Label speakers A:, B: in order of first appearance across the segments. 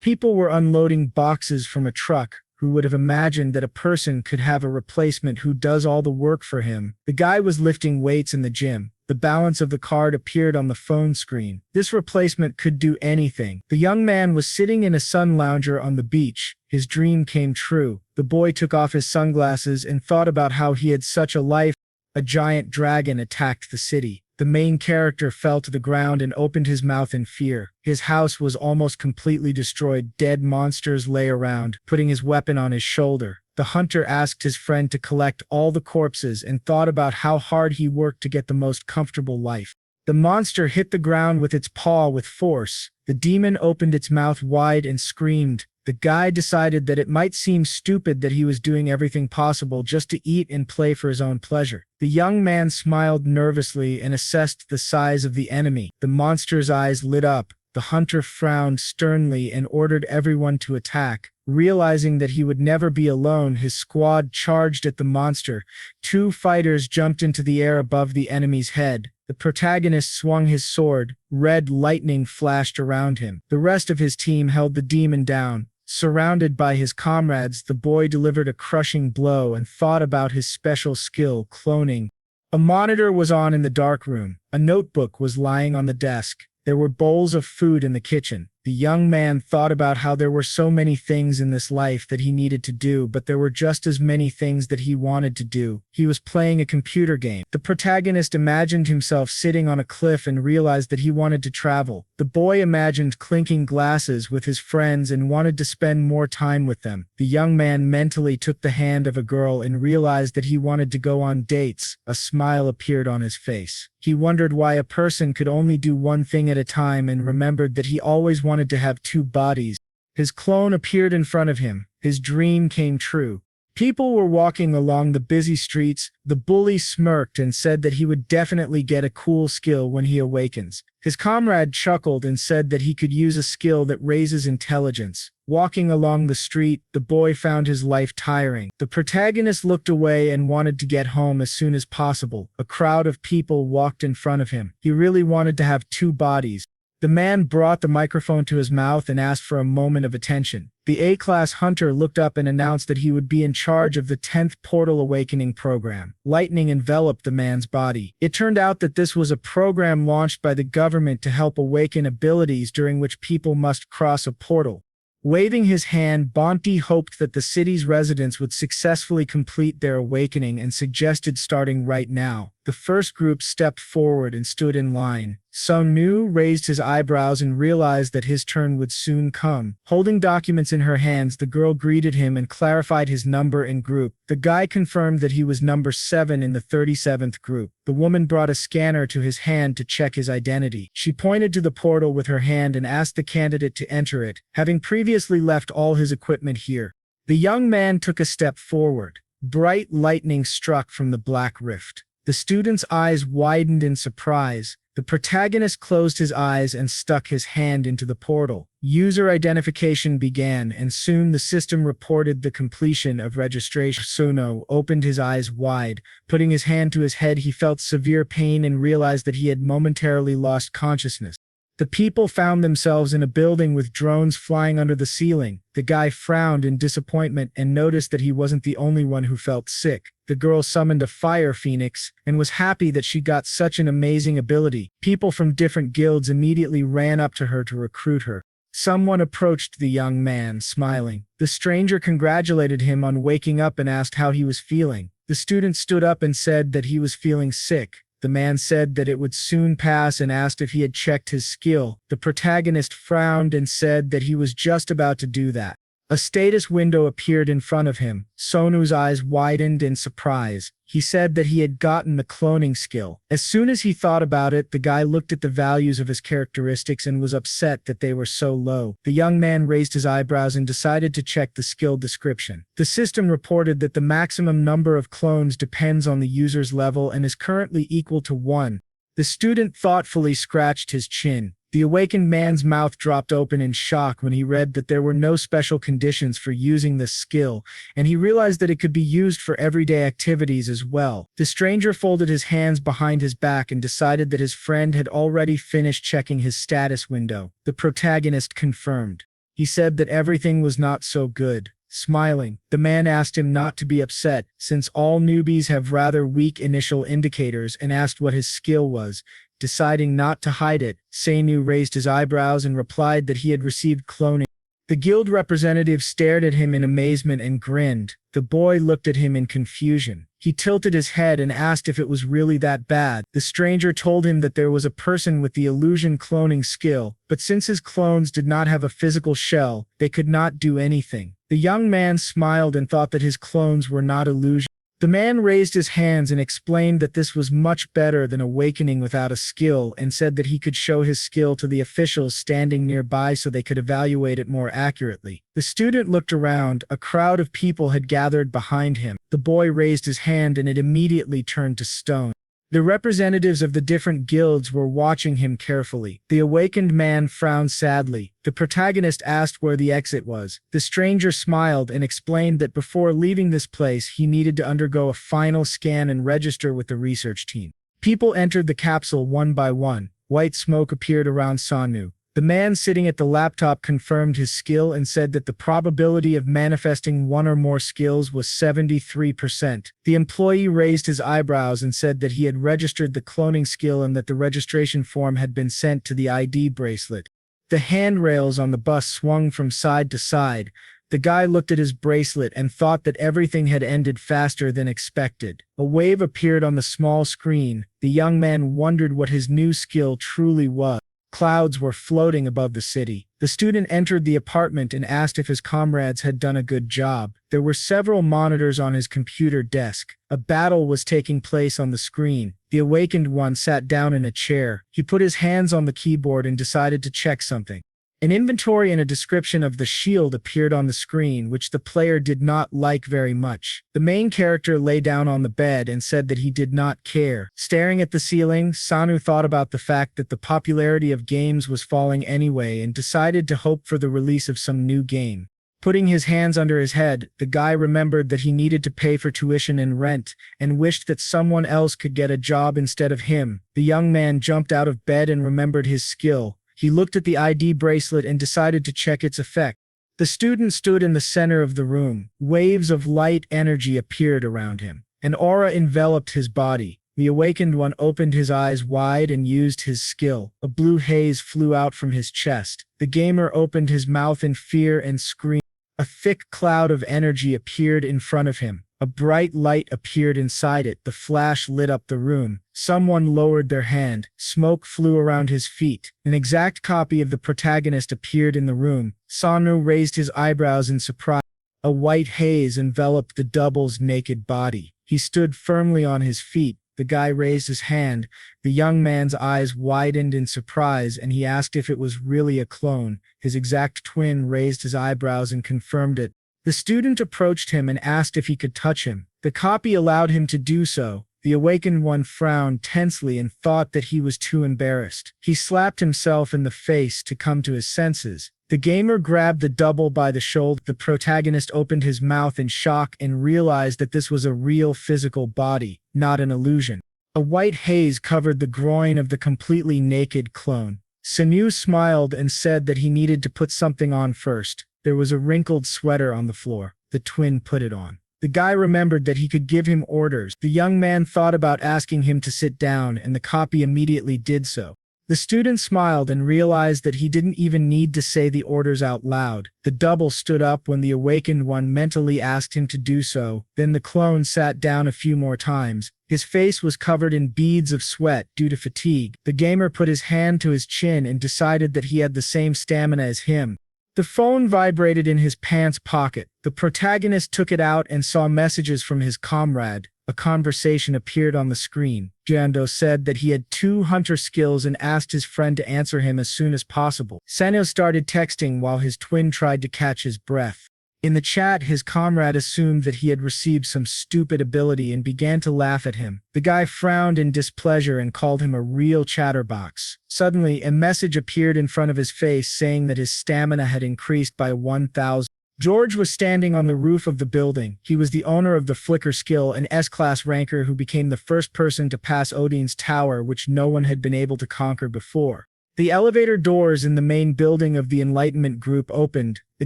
A: People were unloading boxes from a truck. Who would have imagined that a person could have a replacement who does all the work for him? The guy was lifting weights in the gym. The balance of the card appeared on the phone screen. This replacement could do anything. The young man was sitting in a sun lounger on the beach. His dream came true. The boy took off his sunglasses and thought about how he had such a life. A giant dragon attacked the city. The main character fell to the ground and opened his mouth in fear. His house was almost completely destroyed. Dead monsters lay around, putting his weapon on his shoulder. The hunter asked his friend to collect all the corpses and thought about how hard he worked to get the most comfortable life. The monster hit the ground with its paw with force. The demon opened its mouth wide and screamed. The guy decided that it might seem stupid that he was doing everything possible just to eat and play for his own pleasure. The young man smiled nervously and assessed the size of the enemy. The monster's eyes lit up. The hunter frowned sternly and ordered everyone to attack. Realizing that he would never be alone, his squad charged at the monster. Two fighters jumped into the air above the enemy's head. The protagonist swung his sword. Red lightning flashed around him. The rest of his team held the demon down. Surrounded by his comrades, the boy delivered a crushing blow and thought about his special skill, cloning. A monitor was on in the dark room. A notebook was lying on the desk. There were bowls of food in the kitchen. The young man thought about how there were so many things in this life that he needed to do, but there were just as many things that he wanted to do. He was playing a computer game. The protagonist imagined himself sitting on a cliff and realized that he wanted to travel. The boy imagined clinking glasses with his friends and wanted to spend more time with them. The young man mentally took the hand of a girl and realized that he wanted to go on dates. A smile appeared on his face. He wondered why a person could only do one thing at a time and remembered that he always wanted to have two bodies. His clone appeared in front of him. His dream came true. People were walking along the busy streets. The bully smirked and said that he would definitely get a cool skill when he awakens. His comrade chuckled and said that he could use a skill that raises intelligence. Walking along the street, the boy found his life tiring. The protagonist looked away and wanted to get home as soon as possible. A crowd of people walked in front of him. He really wanted to have two bodies. The man brought the microphone to his mouth and asked for a moment of attention. The A-class hunter looked up and announced that he would be in charge of the 10th Portal Awakening program. Lightning enveloped the man's body. It turned out that this was a program launched by the government to help awaken abilities during which people must cross a portal. Waving his hand, Bonte hoped that the city's residents would successfully complete their awakening and suggested starting right now. The first group stepped forward and stood in line. Sangwoo raised his eyebrows and realized that his turn would soon come. Holding documents in her hands, the girl greeted him and clarified his number and group. The guy confirmed that he was number 7 in the 37th group. The woman brought a scanner to his hand to check his identity. She pointed to the portal with her hand and asked the candidate to enter it, having previously left all his equipment here. The young man took a step forward. Bright lightning struck from the black rift. The student's eyes widened in surprise. The protagonist closed his eyes and stuck his hand into the portal. User identification began, and soon the system reported the completion of registration. Sono opened his eyes wide. Putting his hand to his head, he felt severe pain and realized that he had momentarily lost consciousness. The people found themselves in a building with drones flying under the ceiling. The guy frowned in disappointment and noticed that he wasn't the only one who felt sick. The girl summoned a fire phoenix and was happy that she got such an amazing ability. People from different guilds immediately ran up to her to recruit her. Someone approached the young man, smiling. The stranger congratulated him on waking up and asked how he was feeling. The student stood up and said that he was feeling sick. The man said that it would soon pass and asked if he had checked his skill. The protagonist frowned and said that he was just about to do that. A status window appeared in front of him. Sonu's eyes widened in surprise. He said that he had gotten the cloning skill. As soon as he thought about it, the guy looked at the values of his characteristics and was upset that they were so low. The young man raised his eyebrows and decided to check the skill description. The system reported that the maximum number of clones depends on the user's level and is currently equal to 1. The student thoughtfully scratched his chin. The awakened man's mouth dropped open in shock when he read that there were no special conditions for using this skill, and he realized that it could be used for everyday activities as well. The stranger folded his hands behind his back and decided that his friend had already finished checking his status window. The protagonist confirmed. He said that everything was not so good. Smiling, the man asked him not to be upset, since all newbies have rather weak initial indicators, and asked what his skill was. Deciding not to hide it, Sangwoo raised his eyebrows and replied that he had received cloning. The guild representative stared at him in amazement and grinned. The boy looked at him in confusion. He tilted his head and asked if it was really that bad. The stranger told him that there was a person with the illusion cloning skill, but since his clones did not have a physical shell, they could not do anything. The young man smiled and thought that his clones were not illusion. The man raised his hands and explained that this was much better than awakening without a skill, and said that he could show his skill to the officials standing nearby so they could evaluate it more accurately. The student looked around. A crowd of people had gathered behind him. The boy raised his hand and it immediately turned to stone. The representatives of the different guilds were watching him carefully. The awakened man frowned sadly. The protagonist asked where the exit was. The stranger smiled and explained that before leaving this place, he needed to undergo a final scan and register with the research team. People entered the capsule one by one. White smoke appeared around Sangwoo. The man sitting at the laptop confirmed his skill and said that the probability of manifesting one or more skills was 73%. The employee raised his eyebrows and said that he had registered the cloning skill and that the registration form had been sent to the ID bracelet. The handrails on the bus swung from side to side. The guy looked at his bracelet and thought that everything had ended faster than expected. A wave appeared on the small screen. The young man wondered what his new skill truly was. Clouds were floating above the city. The student entered the apartment and asked if his comrades had done a good job. There were several monitors on his computer desk. A battle was taking place on the screen. The awakened one sat down in a chair. He put his hands on the keyboard and decided to check something. An inventory and a description of the shield appeared on the screen, which the player did not like very much. The main character lay down on the bed and said that he did not care. Staring at the ceiling, Sangwoo thought about the fact that the popularity of games was falling anyway and decided to hope for the release of some new game. Putting his hands under his head, the guy remembered that he needed to pay for tuition and rent, and wished that someone else could get a job instead of him. The young man jumped out of bed and remembered his skill. He looked at the ID bracelet and decided to check its effect. The student stood in the center of the room. Waves of light energy appeared around him. An aura enveloped his body. The awakened one opened his eyes wide and used his skill. A blue haze flew out from his chest. The gamer opened his mouth in fear and screamed. A thick cloud of energy appeared in front of him. A bright light appeared inside it. The flash lit up the room. Someone lowered their hand. Smoke flew around his feet. An exact copy of the protagonist appeared in the room. Sangwoo raised his eyebrows in surprise. A white haze enveloped the double's naked body. He stood firmly on his feet. The guy raised his hand. The young man's eyes widened in surprise, and he asked if it was really a clone. His exact twin raised his eyebrows and confirmed it. The student approached him and asked if he could touch him. The copy allowed him to do so. The awakened one frowned tensely and thought that he was too embarrassed. He slapped himself in the face to come to his senses. The gamer grabbed the double by the shoulder. The protagonist opened his mouth in shock and realized that this was a real physical body, not an illusion. A white haze covered the groin of the completely naked clone. Sangwoo smiled and said that he needed to put something on first. There was a wrinkled sweater on the floor. The twin put it on. The guy remembered that he could give him orders. The young man thought about asking him to sit down, and the copy immediately did so. The student smiled and realized that he didn't even need to say the orders out loud. The double stood up when the awakened one mentally asked him to do so. Then the clone sat down a few more times. His face was covered in beads of sweat due to fatigue. The gamer put his hand to his chin and decided that he had the same stamina as him. The phone vibrated in his pants pocket. The protagonist took it out and saw messages from his comrade. A conversation appeared on the screen. Jando said that he had 2 hunter skills and asked his friend to answer him as soon as possible. Sangwoo started texting while his twin tried to catch his breath. In the chat, his comrade assumed that he had received some stupid ability and began to laugh at him. The guy frowned in displeasure and called him a real chatterbox. Suddenly, a message appeared in front of his face saying that his stamina had increased by 1,000. George was standing on the roof of the building. He was the owner of the Flicker skill, an S-class ranker who became the first person to pass Odine's tower, which no one had been able to conquer before. The elevator doors in the main building of the Enlightenment Group opened. The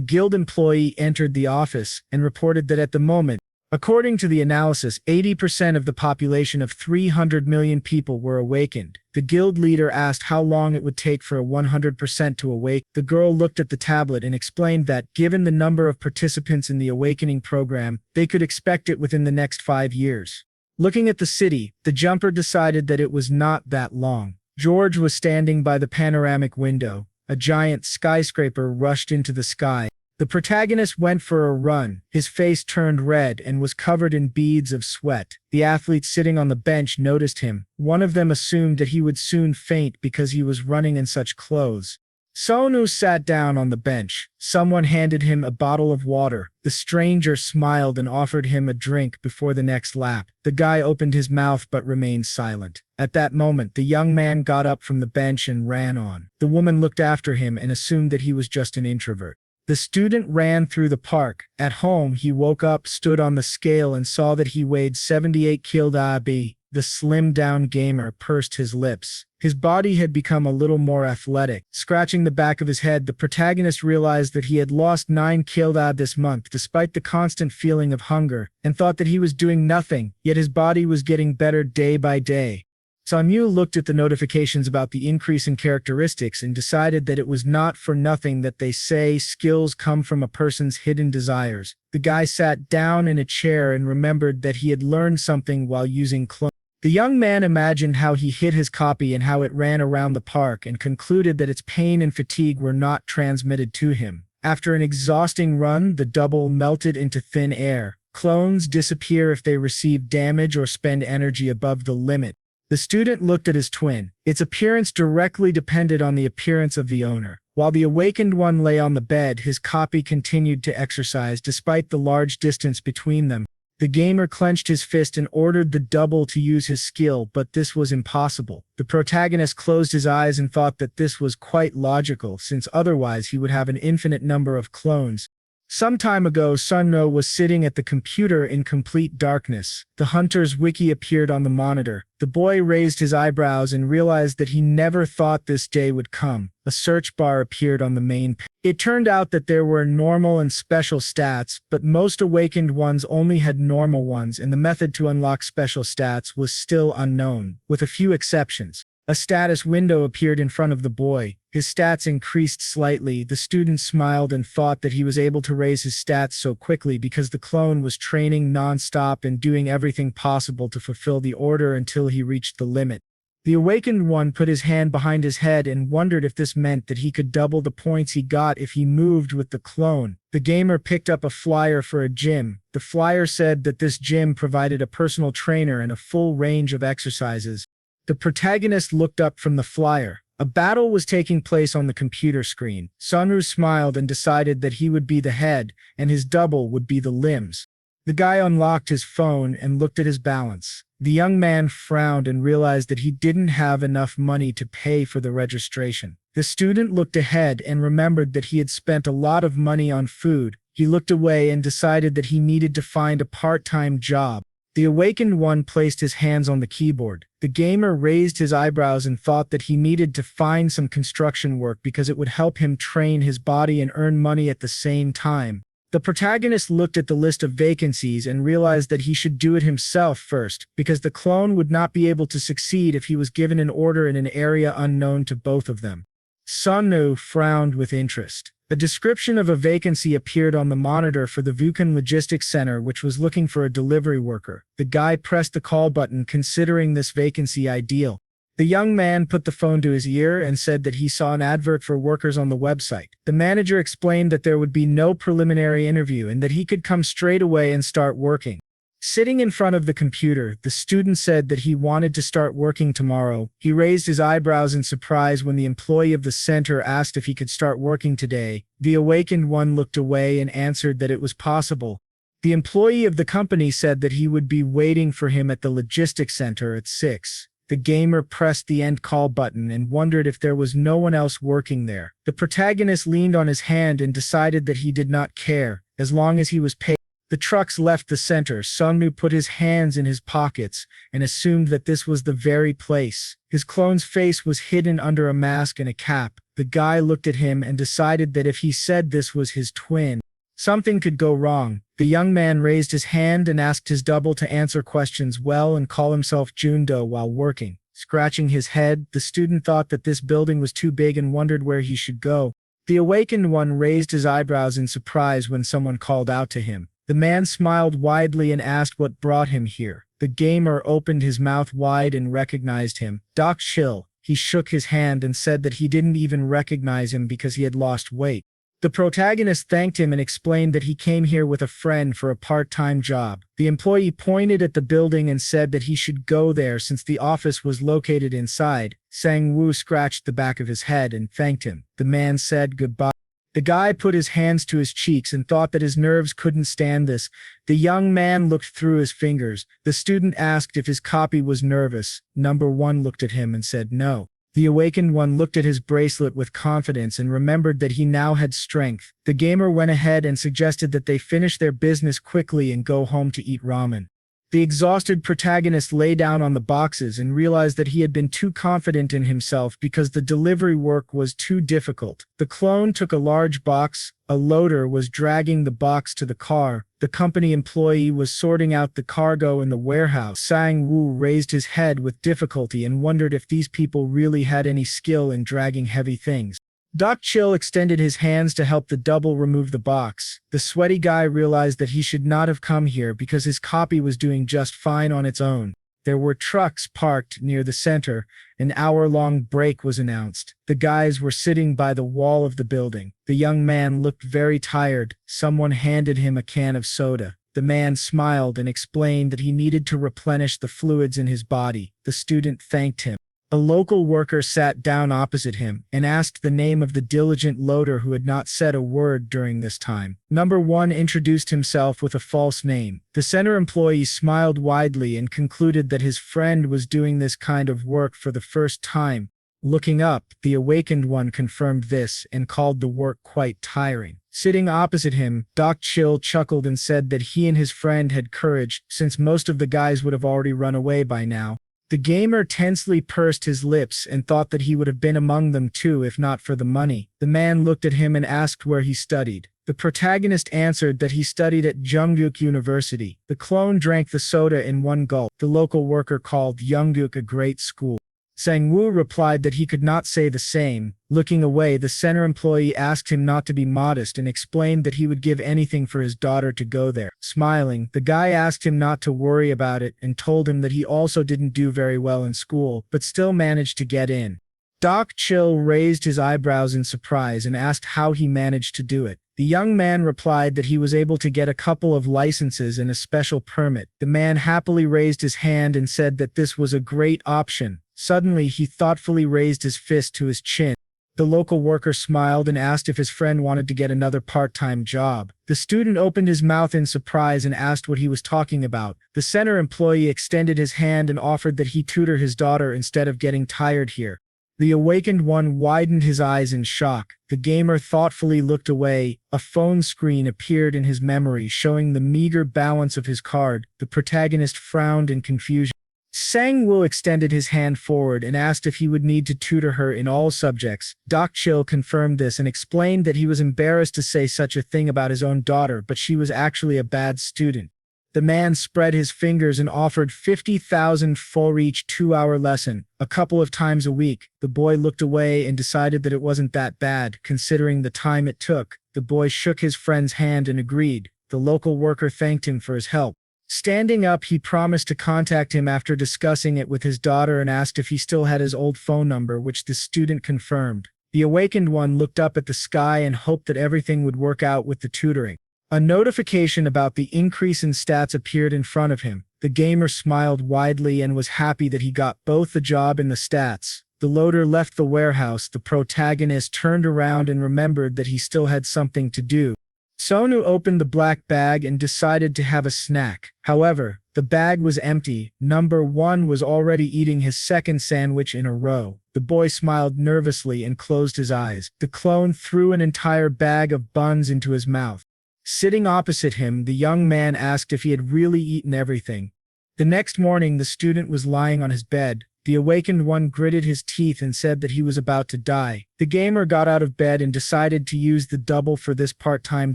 A: guild employee entered the office and reported that at the moment, according to the analysis, 80% of the population of 300 million people were awakened. The guild leader asked how long it would take for a 100% to awake. The girl looked at the tablet and explained that, given the number of participants in the awakening program, they could expect it within the next 5 years. Looking at the city, the jumper decided that it was not that long. George was standing by the panoramic window. A giant skyscraper rushed into the sky. The protagonist went for a run. His face turned red and was covered in beads of sweat. The athletes sitting on the bench noticed him. One of them assumed that he would soon faint because he was running in such clothes. Sangwoo sat down on the bench. Someone handed him a bottle of water. The stranger smiled and offered him a drink before the next lap. The guy opened his mouth but remained silent. At that moment, the young man got up from the bench and ran on. The woman looked after him and assumed that he was just an introvert. The student ran through the park. At home, he woke up, stood on the scale, and saw that he weighed 78 kg. The slimmed-down gamer pursed his lips. His body had become a little more athletic. Scratching the back of his head, the protagonist realized that he had lost 9 kg this month despite the constant feeling of hunger, and thought that he was doing nothing, yet his body was getting better day by day. Sangwoo looked at the notifications about the increase in characteristics and decided that it was not for nothing that they say skills come from a person's hidden desires. The guy sat down in a chair and remembered that he had learned something while using clones. The young man imagined how he hit his copy and how it ran around the park and concluded that its pain and fatigue were not transmitted to him. After an exhausting run, the double melted into thin air. Clones disappear if they receive damage or spend energy above the limit. The student looked at his twin. Its appearance directly depended on the appearance of the owner. While the awakened one lay on the bed, his copy continued to exercise despite the large distance between them. The gamer clenched his fist and ordered the double to use his skill, but this was impossible. The protagonist closed his eyes and thought that this was quite logical, since otherwise he would have an infinite number of clones. Some time ago, Sangwoo was sitting at the computer in complete darkness. The hunter's wiki appeared on the monitor. The boy raised his eyebrows and realized that he never thought this day would come. A search bar appeared on the main page. It turned out that there were normal and special stats, but most awakened ones only had normal ones, and the method to unlock special stats was still unknown, with a few exceptions. A status window appeared in front of the boy. His stats increased slightly. The student smiled and thought that he was able to raise his stats so quickly because the clone was training non-stop and doing everything possible to fulfill the order until he reached the limit. The awakened one put his hand behind his head and wondered if this meant that he could double the points he got if he moved with the clone. The gamer picked up a flyer for a gym. The flyer said that this gym provided a personal trainer and a full range of exercises. The protagonist looked up from the flyer. A battle was taking place on the computer screen. Sangwoo smiled and decided that he would be the head, and his double would be the limbs. The guy unlocked his phone and looked at his balance. The young man frowned and realized that he didn't have enough money to pay for the registration. The student looked ahead and remembered that he had spent a lot of money on food. He looked away and decided that he needed to find a part-time job. The awakened one placed his hands on the keyboard. The gamer raised his eyebrows and thought that he needed to find some construction work because it would help him train his body and earn money at the same time. The protagonist looked at the list of vacancies and realized that he should do it himself first, because the clone would not be able to succeed if he was given an order in an area unknown to both of them. Sangwoo frowned with interest. A description of a vacancy appeared on the monitor for the Webtoon Logistics Center, which was looking for a delivery worker. The guy pressed the call button, considering this vacancy ideal. The young man put the phone to his ear and said that he saw an advert for workers on the website. The manager explained that there would be no preliminary interview and that he could come straight away and start working. Sitting in front of the computer, the student said that he wanted to start working tomorrow. He raised his eyebrows in surprise when the employee of the center asked if he could start working today. The awakened one looked away and answered that it was possible. The employee of the company said that he would be waiting for him at the logistics center at 6. The gamer pressed the end call button and wondered if there was no one else working there. The protagonist leaned on his hand and decided that he did not care, as long as he was paid. The trucks left the center. Sangwoo put his hands in his pockets and assumed that this was the very place. His clone's face was hidden under a mask and a cap. The guy looked at him and decided that if he said this was his twin, something could go wrong. The young man raised his hand and asked his double to answer questions well and call himself Jundo while working. Scratching his head, the student thought that this building was too big and wondered where he should go. The awakened one raised his eyebrows in surprise when someone called out to him. The man smiled widely and asked what brought him here. The gamer opened his mouth wide and recognized him. Doc Chill. He shook his hand and said that he didn't even recognize him because he had lost weight. The protagonist thanked him and explained that he came here with a friend for a part-time job. The employee pointed at the building and said that he should go there since the office was located inside. Sangwoo scratched the back of his head and thanked him. The man said goodbye. The guy put his hands to his cheeks and thought that his nerves couldn't stand this. The young man looked through his fingers. The student asked if his copy was nervous. Number 1 looked at him and said no. The awakened one looked at his bracelet with confidence and remembered that he now had strength. The gamer went ahead and suggested that they finish their business quickly and go home to eat ramen. The exhausted protagonist lay down on the boxes and realized that he had been too confident in himself because the delivery work was too difficult. The clone took a large box. A loader was dragging the box to the car. The company employee was sorting out the cargo in the warehouse. Sangwoo raised his head with difficulty and wondered if these people really had any skill in dragging heavy things. Doc Chill extended his hands to help the double remove the box. The sweaty guy realized that he should not have come here because his copy was doing just fine on its own. There were trucks parked near the center. An hour-long break was announced. The guys were sitting by the wall of the building. The young man looked very tired. Someone handed him a can of soda. The man smiled and explained that he needed to replenish the fluids in his body. The student thanked him. A local worker sat down opposite him and asked the name of the diligent loader who had not said a word during this time. Number 1 introduced himself with a false name. The center employee smiled widely and concluded that his friend was doing this kind of work for the first time. Looking up, the awakened one confirmed this and called the work quite tiring. Sitting opposite him, Doc Chill chuckled and said that he and his friend had courage, since most of the guys would have already run away by now. The gamer tensely pursed his lips and thought that he would have been among them too if not for the money. The man looked at him and asked where he studied. The protagonist answered that he studied at Yongguk University. The clone drank the soda in one gulp. The local worker called Yongguk a great school. Sangwoo replied that he could not say the same. Looking away, the center employee asked him not to be modest and explained that he would give anything for his daughter to go there. Smiling, the guy asked him not to worry about it and told him that he also didn't do very well in school, but still managed to get in. Doc Chill raised his eyebrows in surprise and asked how he managed to do it. The young man replied that he was able to get a couple of licenses and a special permit. The man happily raised his hand and said that this was a great option. Suddenly, he thoughtfully raised his fist to his chin. The local worker smiled and asked if his friend wanted to get another part-time job. The student opened his mouth in surprise and asked what he was talking about. The center employee extended his hand and offered that he tutor his daughter instead of getting tired here. The awakened one widened his eyes in shock. The gamer thoughtfully looked away. A phone screen appeared in his memory showing the meager balance of his card. The protagonist frowned in confusion. Sangwoo extended his hand forward and asked if he would need to tutor her in all subjects. Doc Chill confirmed this and explained that he was embarrassed to say such a thing about his own daughter, but she was actually a bad student. The man spread his fingers and offered 50,000 for each 2-hour lesson, a couple of times a week. The boy looked away and decided that it wasn't that bad, considering the time it took. The boy shook his friend's hand and agreed. The local worker thanked him for his help. Standing up, he promised to contact him after discussing it with his daughter and asked if he still had his old phone number, which the student confirmed. The awakened one looked up at the sky and hoped that everything would work out with the tutoring. A notification about the increase in stats appeared in front of him. The gamer smiled widely and was happy that he got both the job and the stats. The loader left the warehouse. The protagonist turned around and remembered that he still had something to do. Sonu opened the black bag and decided to have a snack. However, the bag was empty. Number 1 was already eating his second sandwich in a row. The boy smiled nervously and closed his eyes. The clone threw an entire bag of buns into his mouth. Sitting opposite him, the young man asked if he had really eaten everything. The next morning, the student was lying on his bed. The awakened one gritted his teeth and said that he was about to die. The gamer got out of bed and decided to use the double for this part-time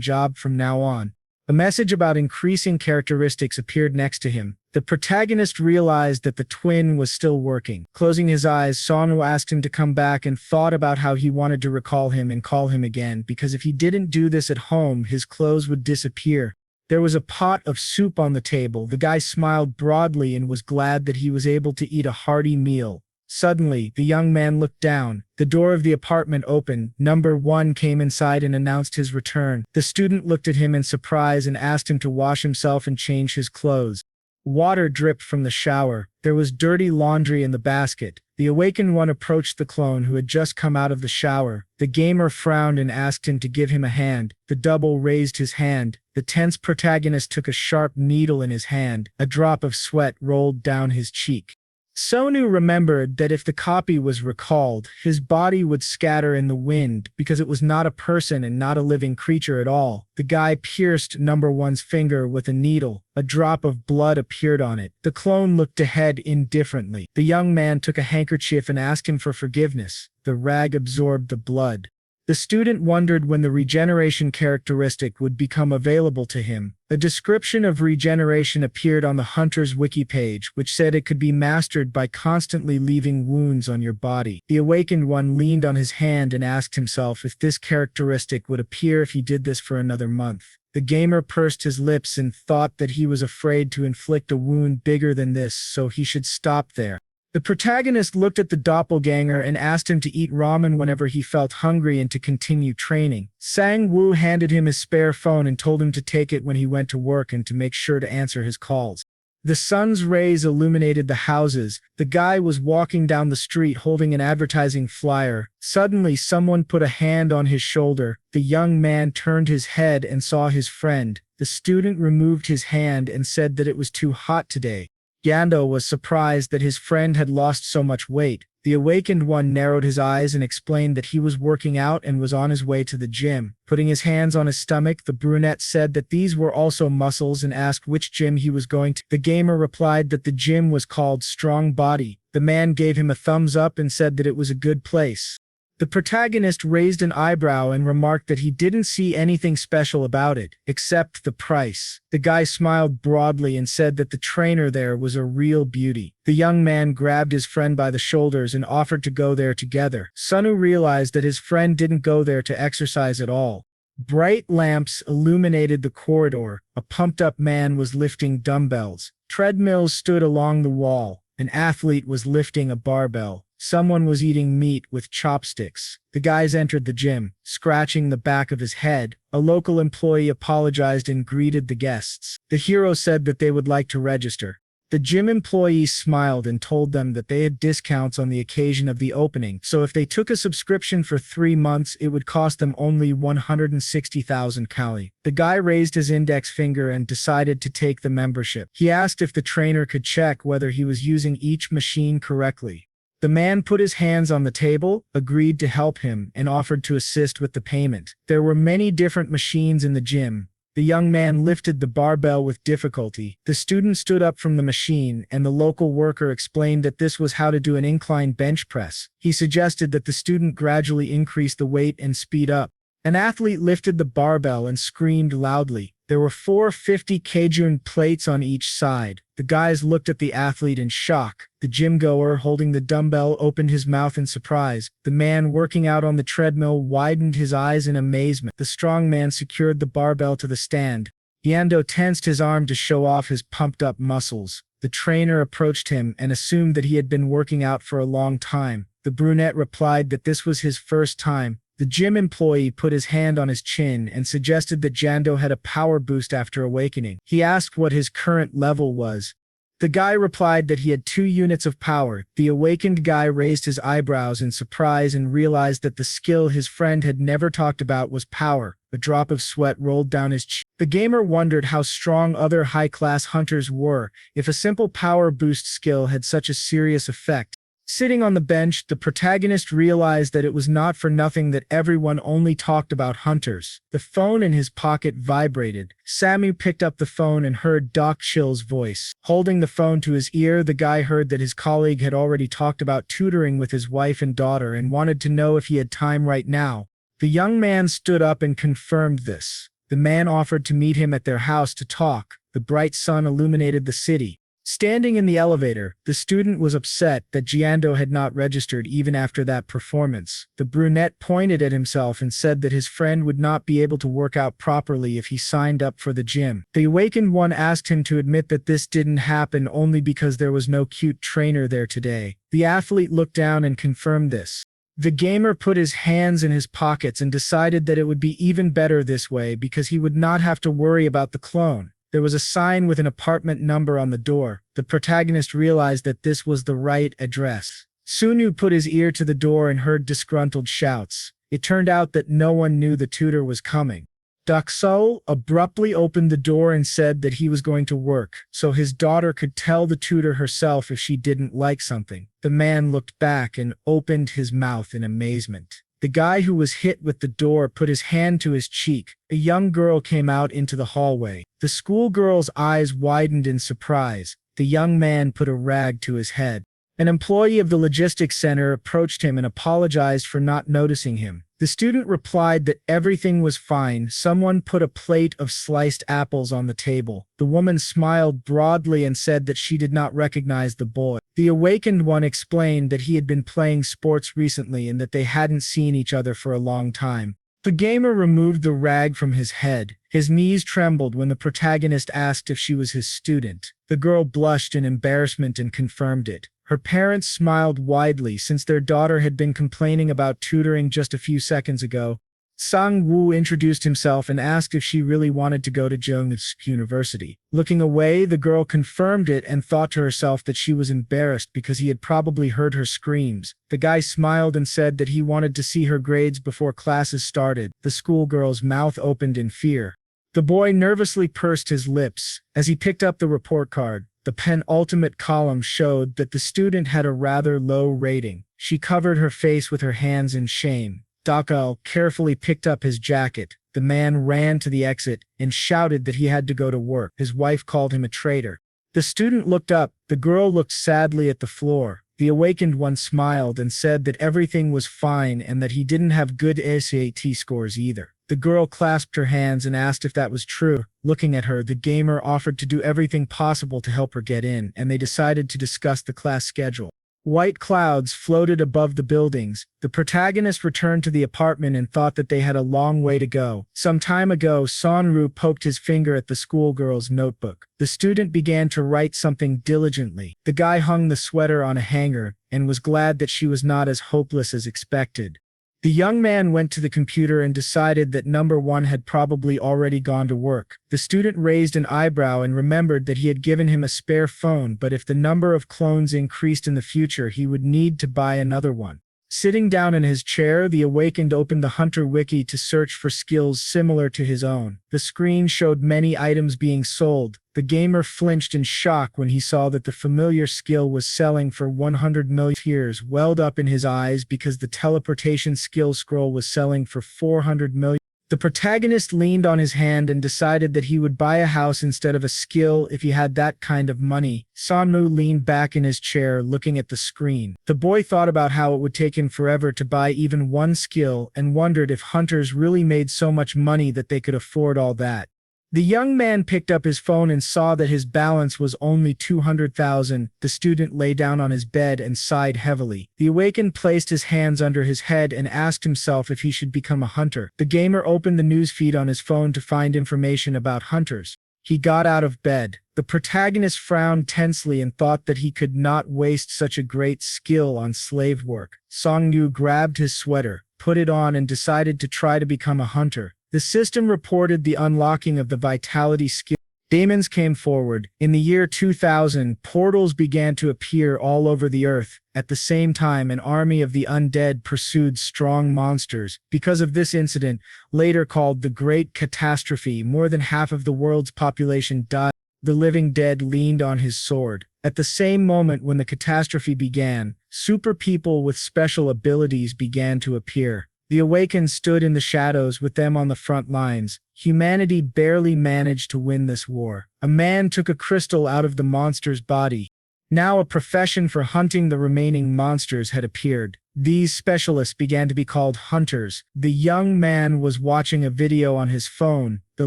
A: job from now on. A message about increasing characteristics appeared next to him. The protagonist realized that the twin was still working. Closing his eyes, Sangwoo asked him to come back and thought about how he wanted to recall him and call him again, because if he didn't do this at home, his clothes would disappear. There was a pot of soup on the table. The guy smiled broadly and was glad that he was able to eat a hearty meal. Suddenly, the young man looked down. The door of the apartment opened. Number 1 came inside and announced his return. The student looked at him in surprise and asked him to wash himself and change his clothes. Water dripped from the shower. There was dirty laundry in the basket. The awakened one approached the clone who had just come out of the shower. The gamer frowned and asked him to give him a hand. The double raised his hand. The tense protagonist took a sharp needle in his hand. A drop of sweat rolled down his cheek. Sonu remembered that if the copy was recalled, his body would scatter in the wind because it was not a person and not a living creature at all. The guy pierced number 1's finger with a needle. A drop of blood appeared on it. The clone looked ahead indifferently. The young man took a handkerchief and asked him for forgiveness. The rag absorbed the blood. The student wondered when the regeneration characteristic would become available to him. A description of regeneration appeared on the hunter's wiki page, which said it could be mastered by constantly leaving wounds on your body. The awakened one leaned on his hand and asked himself if this characteristic would appear if he did this for another month. The gamer pursed his lips and thought that he was afraid to inflict a wound bigger than this, so he should stop there. The protagonist looked at the doppelganger and asked him to eat ramen whenever he felt hungry and to continue training. Sangwoo handed him his spare phone and told him to take it when he went to work and to make sure to answer his calls. The sun's rays illuminated the houses. The guy was walking down the street holding an advertising flyer. Suddenly, someone put a hand on his shoulder. The young man turned his head and saw his friend. The student removed his hand and said that it was too hot today. Yando was surprised that his friend had lost so much weight. The awakened one narrowed his eyes and explained that he was working out and was on his way to the gym. Putting his hands on his stomach, the brunette said that these were also muscles and asked which gym he was going to. The gamer replied that the gym was called Strong Body. The man gave him a thumbs up and said that it was a good place. The protagonist raised an eyebrow and remarked that he didn't see anything special about it, except the price. The guy smiled broadly and said that the trainer there was a real beauty. The young man grabbed his friend by the shoulders and offered to go there together. Sunu realized that his friend didn't go there to exercise at all. Bright lamps illuminated the corridor. A pumped-up man was lifting dumbbells. Treadmills stood along the wall. An athlete was lifting a barbell. Someone was eating meat with chopsticks. The guys entered the gym, scratching the back of his head. A local employee apologized and greeted the guests. The hero said that they would like to register. The gym employees smiled and told them that they had discounts on the occasion of the opening, so if they took a subscription for 3 months, it would cost them only 160,000 kali. The guy raised his index finger and decided to take the membership. He asked if the trainer could check whether he was using each machine correctly. The man put his hands on the table, agreed to help him, and offered to assist with the payment. There were many different machines in the gym. The young man lifted the barbell with difficulty. The student stood up from the machine, and the local worker explained that this was how to do an incline bench press. He suggested that the student gradually increase the weight and speed up. An athlete lifted the barbell and screamed loudly. There were 4 50 kg plates on each side. The guys looked at the athlete in shock. The gym goer holding the dumbbell opened his mouth in surprise. The man working out on the treadmill widened his eyes in amazement. The strong man secured the barbell to the stand. Yando tensed his arm to show off his pumped-up muscles. The trainer approached him and assumed that he had been working out for a long time. The brunette replied that this was his first time. The gym employee put his hand on his chin and suggested that Jando had a power boost after awakening. He asked what his current level was. The guy replied that he had 2 units of power. The awakened guy raised his eyebrows in surprise and realized that the skill his friend had never talked about was power. A drop of sweat rolled down his cheek. The gamer wondered how strong other high-class hunters were if a simple power boost skill had such a serious effect. Sitting on the bench, the protagonist realized that it was not for nothing that everyone only talked about hunters. The phone in his pocket vibrated. Sammy picked up the phone and heard Doc Chill's voice. Holding the phone to his ear, the guy heard that his colleague had already talked about tutoring with his wife and daughter and wanted to know if he had time right now. The young man stood up and confirmed this. The man offered to meet him at their house to talk. The bright sun illuminated the city. Standing in the elevator, the student was upset that Giando had not registered even after that performance. The brunette pointed at himself and said that his friend would not be able to work out properly if he signed up for the gym. The awakened one asked him to admit that this didn't happen only because there was no cute trainer there today. The athlete looked down and confirmed this. The gamer put his hands in his pockets and decided that it would be even better this way because he would not have to worry about the clone. There was a sign with an apartment number on the door. The protagonist realized that this was the right address. Sunu put his ear to the door and heard disgruntled shouts. It turned out that no one knew the tutor was coming. Dakseol abruptly opened the door and said that he was going to work, so his daughter could tell the tutor herself if she didn't like something. The man looked back and opened his mouth in amazement. The guy who was hit with the door put his hand to his cheek. A young girl came out into the hallway. The schoolgirl's eyes widened in surprise. The young man put a rag to his head. An employee of the logistics center approached him and apologized for not noticing him. The student replied that everything was fine. Someone put a plate of sliced apples on the table. The woman smiled broadly and said that she did not recognize the boy. The awakened one explained that he had been playing sports recently and that they hadn't seen each other for a long time. The gamer removed the rag from his head. His knees trembled when the protagonist asked if she was his student. The girl blushed in embarrassment and confirmed it. Her parents smiled widely since their daughter had been complaining about tutoring just a few seconds ago. Sangwoo introduced himself and asked if she really wanted to go to Jeong's university. Looking away, the girl confirmed it and thought to herself that she was embarrassed because he had probably heard her screams. The guy smiled and said that he wanted to see her grades before classes started. The schoolgirl's mouth opened in fear. The boy nervously pursed his lips. As he picked up the report card, the penultimate column showed that the student had a rather low rating. She covered her face with her hands in shame. Dakseol carefully picked up his jacket. The man ran to the exit and shouted that he had to go to work. His wife called him a traitor. The student looked up. The girl looked sadly at the floor. The awakened one smiled and said that everything was fine and that he didn't have good SAT scores either. The girl clasped her hands and asked if that was true. Looking at her, the gamer offered to do everything possible to help her get in, and they decided to discuss the class schedule. White clouds floated above the buildings. The protagonist returned to the apartment and thought that they had a long way to go. Some time ago, Sonru poked his finger at the schoolgirl's notebook. The student began to write something diligently. The guy hung the sweater on a hanger and was glad that she was not as hopeless as expected. The young man went to the computer and decided that number one had probably already gone to work. The student raised an eyebrow and remembered that he had given him a spare phone, but if the number of clones increased in the future, he would need to buy another one. Sitting down in his chair, the awakened opened the Hunter Wiki to search for skills similar to his own. The screen showed many items being sold. The gamer flinched in shock when he saw that the familiar skill was selling for 100 million. Tears welled up in his eyes because the teleportation skill scroll was selling for 400 million. The protagonist leaned on his hand and decided that he would buy a house instead of a skill if he had that kind of money. Sonmu leaned back in his chair looking at the screen. The boy thought about how it would take him forever to buy even one skill and wondered if hunters really made so much money that they could afford all that. The young man picked up his phone and saw that his balance was only 200,000. The student lay down on his bed and sighed heavily. The awakened placed his hands under his head and asked himself if he should become a hunter. The gamer opened the news feed on his phone to find information about hunters. He got out of bed. The protagonist frowned tensely and thought that he could not waste such a great skill on slave work. Sangwoo grabbed his sweater, put it on, and decided to try to become a hunter. The system reported the unlocking of the vitality skill. Demons came forward. In the year 2000, portals began to appear all over the earth. At the same time, an army of the undead pursued strong monsters. Because of this incident, later called the Great Catastrophe, more than half of the world's population died. The living dead leaned on his sword. At the same moment when the catastrophe began, Super people with special abilities began to appear. The Awakens stood in the shadows with them on the front lines. Humanity barely managed to win this war. A man took a crystal out of the monster's body. Now a profession for hunting the remaining monsters had appeared. These specialists began to be called hunters. The young man was watching a video on his phone. The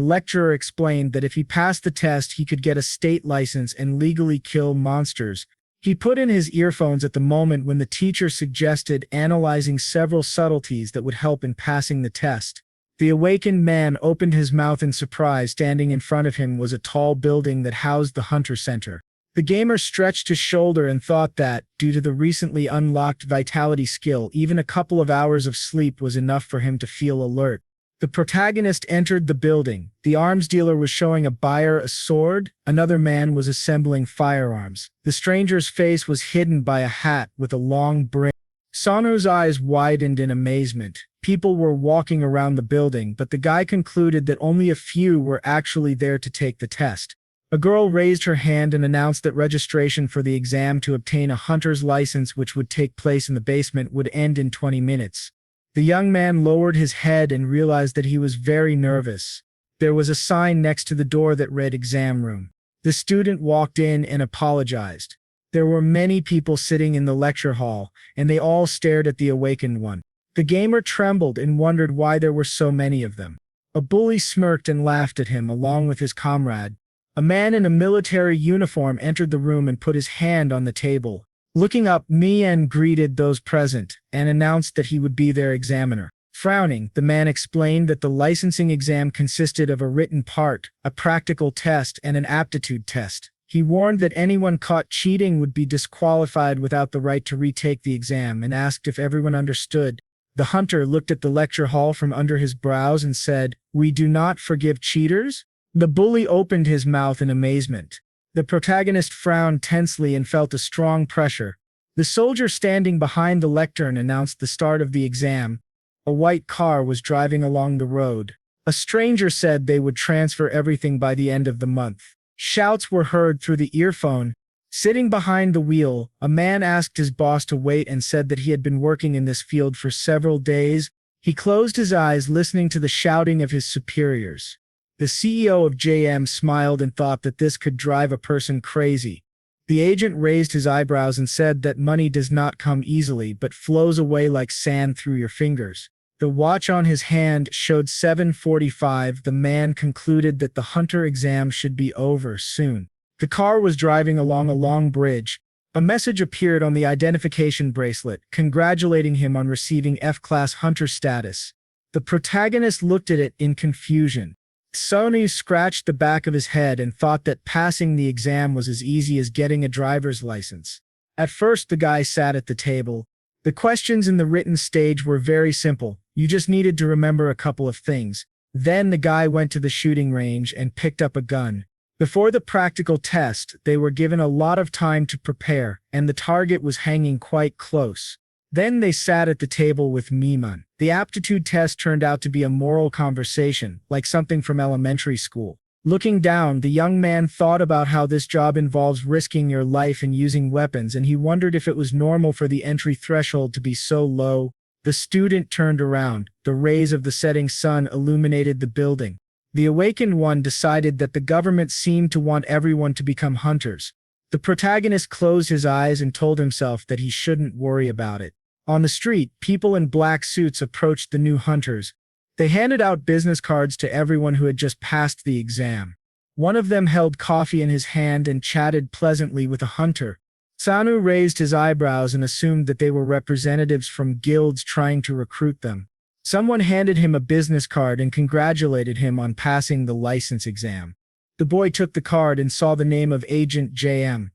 A: lecturer explained that if he passed the test, he could get a state license and legally kill monsters. He put in his earphones at the moment when the teacher suggested analyzing several subtleties that would help in passing the test. The awakened man opened his mouth in surprise. Standing in front of him was a tall building that housed the Hunter Center. The gamer stretched his shoulder and thought that, due to the recently unlocked vitality skill, even a couple of hours of sleep was enough for him to feel alert. The protagonist entered the building. The arms dealer was showing a buyer a sword. Another man was assembling firearms. The stranger's face was hidden by a hat with a long brim. Sanu's eyes widened in amazement. People were walking around the building, but the guy concluded that only a few were actually there to take the test. A girl raised her hand and announced that registration for the exam to obtain a hunter's license, which would take place in the basement, would end in 20 minutes. The young man lowered his head and realized that he was very nervous. There was a sign next to the door that read exam room. The student walked in and apologized. There were many people sitting in the lecture hall, and they all stared at the awakened one. The gamer trembled and wondered why there were so many of them. A bully smirked and laughed at him along with his comrade. A man in a military uniform entered the room and put his hand on the table. Looking up, Mien greeted those present and announced that he would be their examiner. Frowning, the man explained that the licensing exam consisted of a written part, a practical test, and an aptitude test. He warned that anyone caught cheating would be disqualified without the right to retake the exam, and asked if everyone understood. The hunter looked at the lecture hall from under his brows and said, "We do not forgive cheaters?" The bully opened his mouth in amazement. The protagonist frowned tensely and felt a strong pressure. The soldier standing behind the lectern announced the start of the exam. A white car was driving along the road. A stranger said they would transfer everything by the end of the month. Shouts were heard through the earphone. Sitting behind the wheel, a man asked his boss to wait and said that he had been working in this field for several days. He closed his eyes, listening to the shouting of his superiors. The CEO of JM smiled and thought that this could drive a person crazy. The agent raised his eyebrows and said that money does not come easily but flows away like sand through your fingers. The watch on his hand showed 7:45. The man concluded that the hunter exam should be over soon. The car was driving along a long bridge. A message appeared on the identification bracelet, congratulating him on receiving F-class hunter status. The protagonist looked at it in confusion. Sony scratched the back of his head and thought that passing the exam was as easy as getting a driver's license. At first, the guy sat at the table. The questions in the written stage were very simple. You just needed to remember a couple of things. Then the guy went to the shooting range and picked up a gun. Before the practical test, they were given a lot of time to prepare, and the target was hanging quite close. Then they sat at the table with Miman. The aptitude test turned out to be a moral conversation, like something from elementary school. Looking down, the young man thought about how this job involves risking your life and using weapons, and he wondered if it was normal for the entry threshold to be so low. The student turned around. The rays of the setting sun illuminated the building. The awakened one decided that the government seemed to want everyone to become hunters. The protagonist closed his eyes and told himself that he shouldn't worry about it. On the street, people in black suits approached the new hunters. They handed out business cards to everyone who had just passed the exam. One of them held coffee in his hand and chatted pleasantly with a hunter. Sanu raised his eyebrows and assumed that they were representatives from guilds trying to recruit them. Someone handed him a business card and congratulated him on passing the license exam. The boy took the card and saw the name of Agent JM.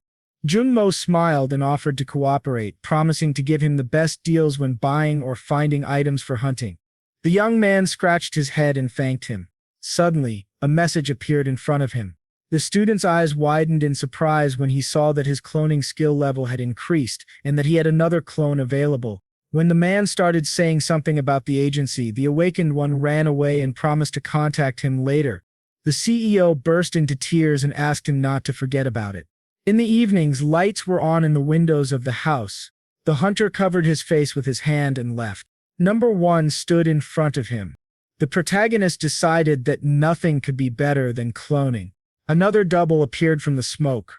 A: Junmo smiled and offered to cooperate, promising to give him the best deals when buying or finding items for hunting. The young man scratched his head and thanked him. Suddenly, a message appeared in front of him. The student's eyes widened in surprise when he saw that his cloning skill level had increased and that he had another clone available. When the man started saying something about the agency, the awakened one ran away and promised to contact him later. The CEO burst into tears and asked him not to forget about it. In the evenings, lights were on in the windows of the house. The hunter covered his face with his hand and left. Number 1 stood in front of him. The protagonist decided that nothing could be better than cloning. Another double appeared from the smoke.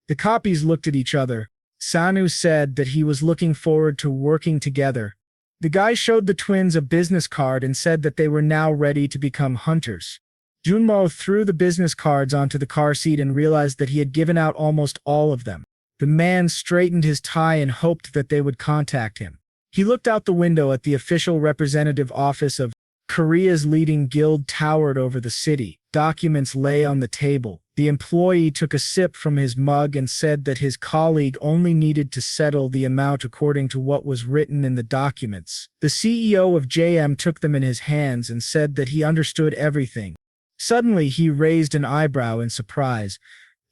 A: The copies looked at each other. Sangwoo said that he was looking forward to working together. The guy showed the twins a business card and said that they were now ready to become hunters. Junmo threw the business cards onto the car seat and realized that he had given out almost all of them. The man straightened his tie and hoped that they would contact him. He looked out the window at the official representative office of Korea's leading guild towered over the city. Documents lay on the table. The employee took a sip from his mug and said that his colleague only needed to settle the amount according to what was written in the documents. The CEO of JM took them in his hands and said that he understood everything. Suddenly, he raised an eyebrow in surprise.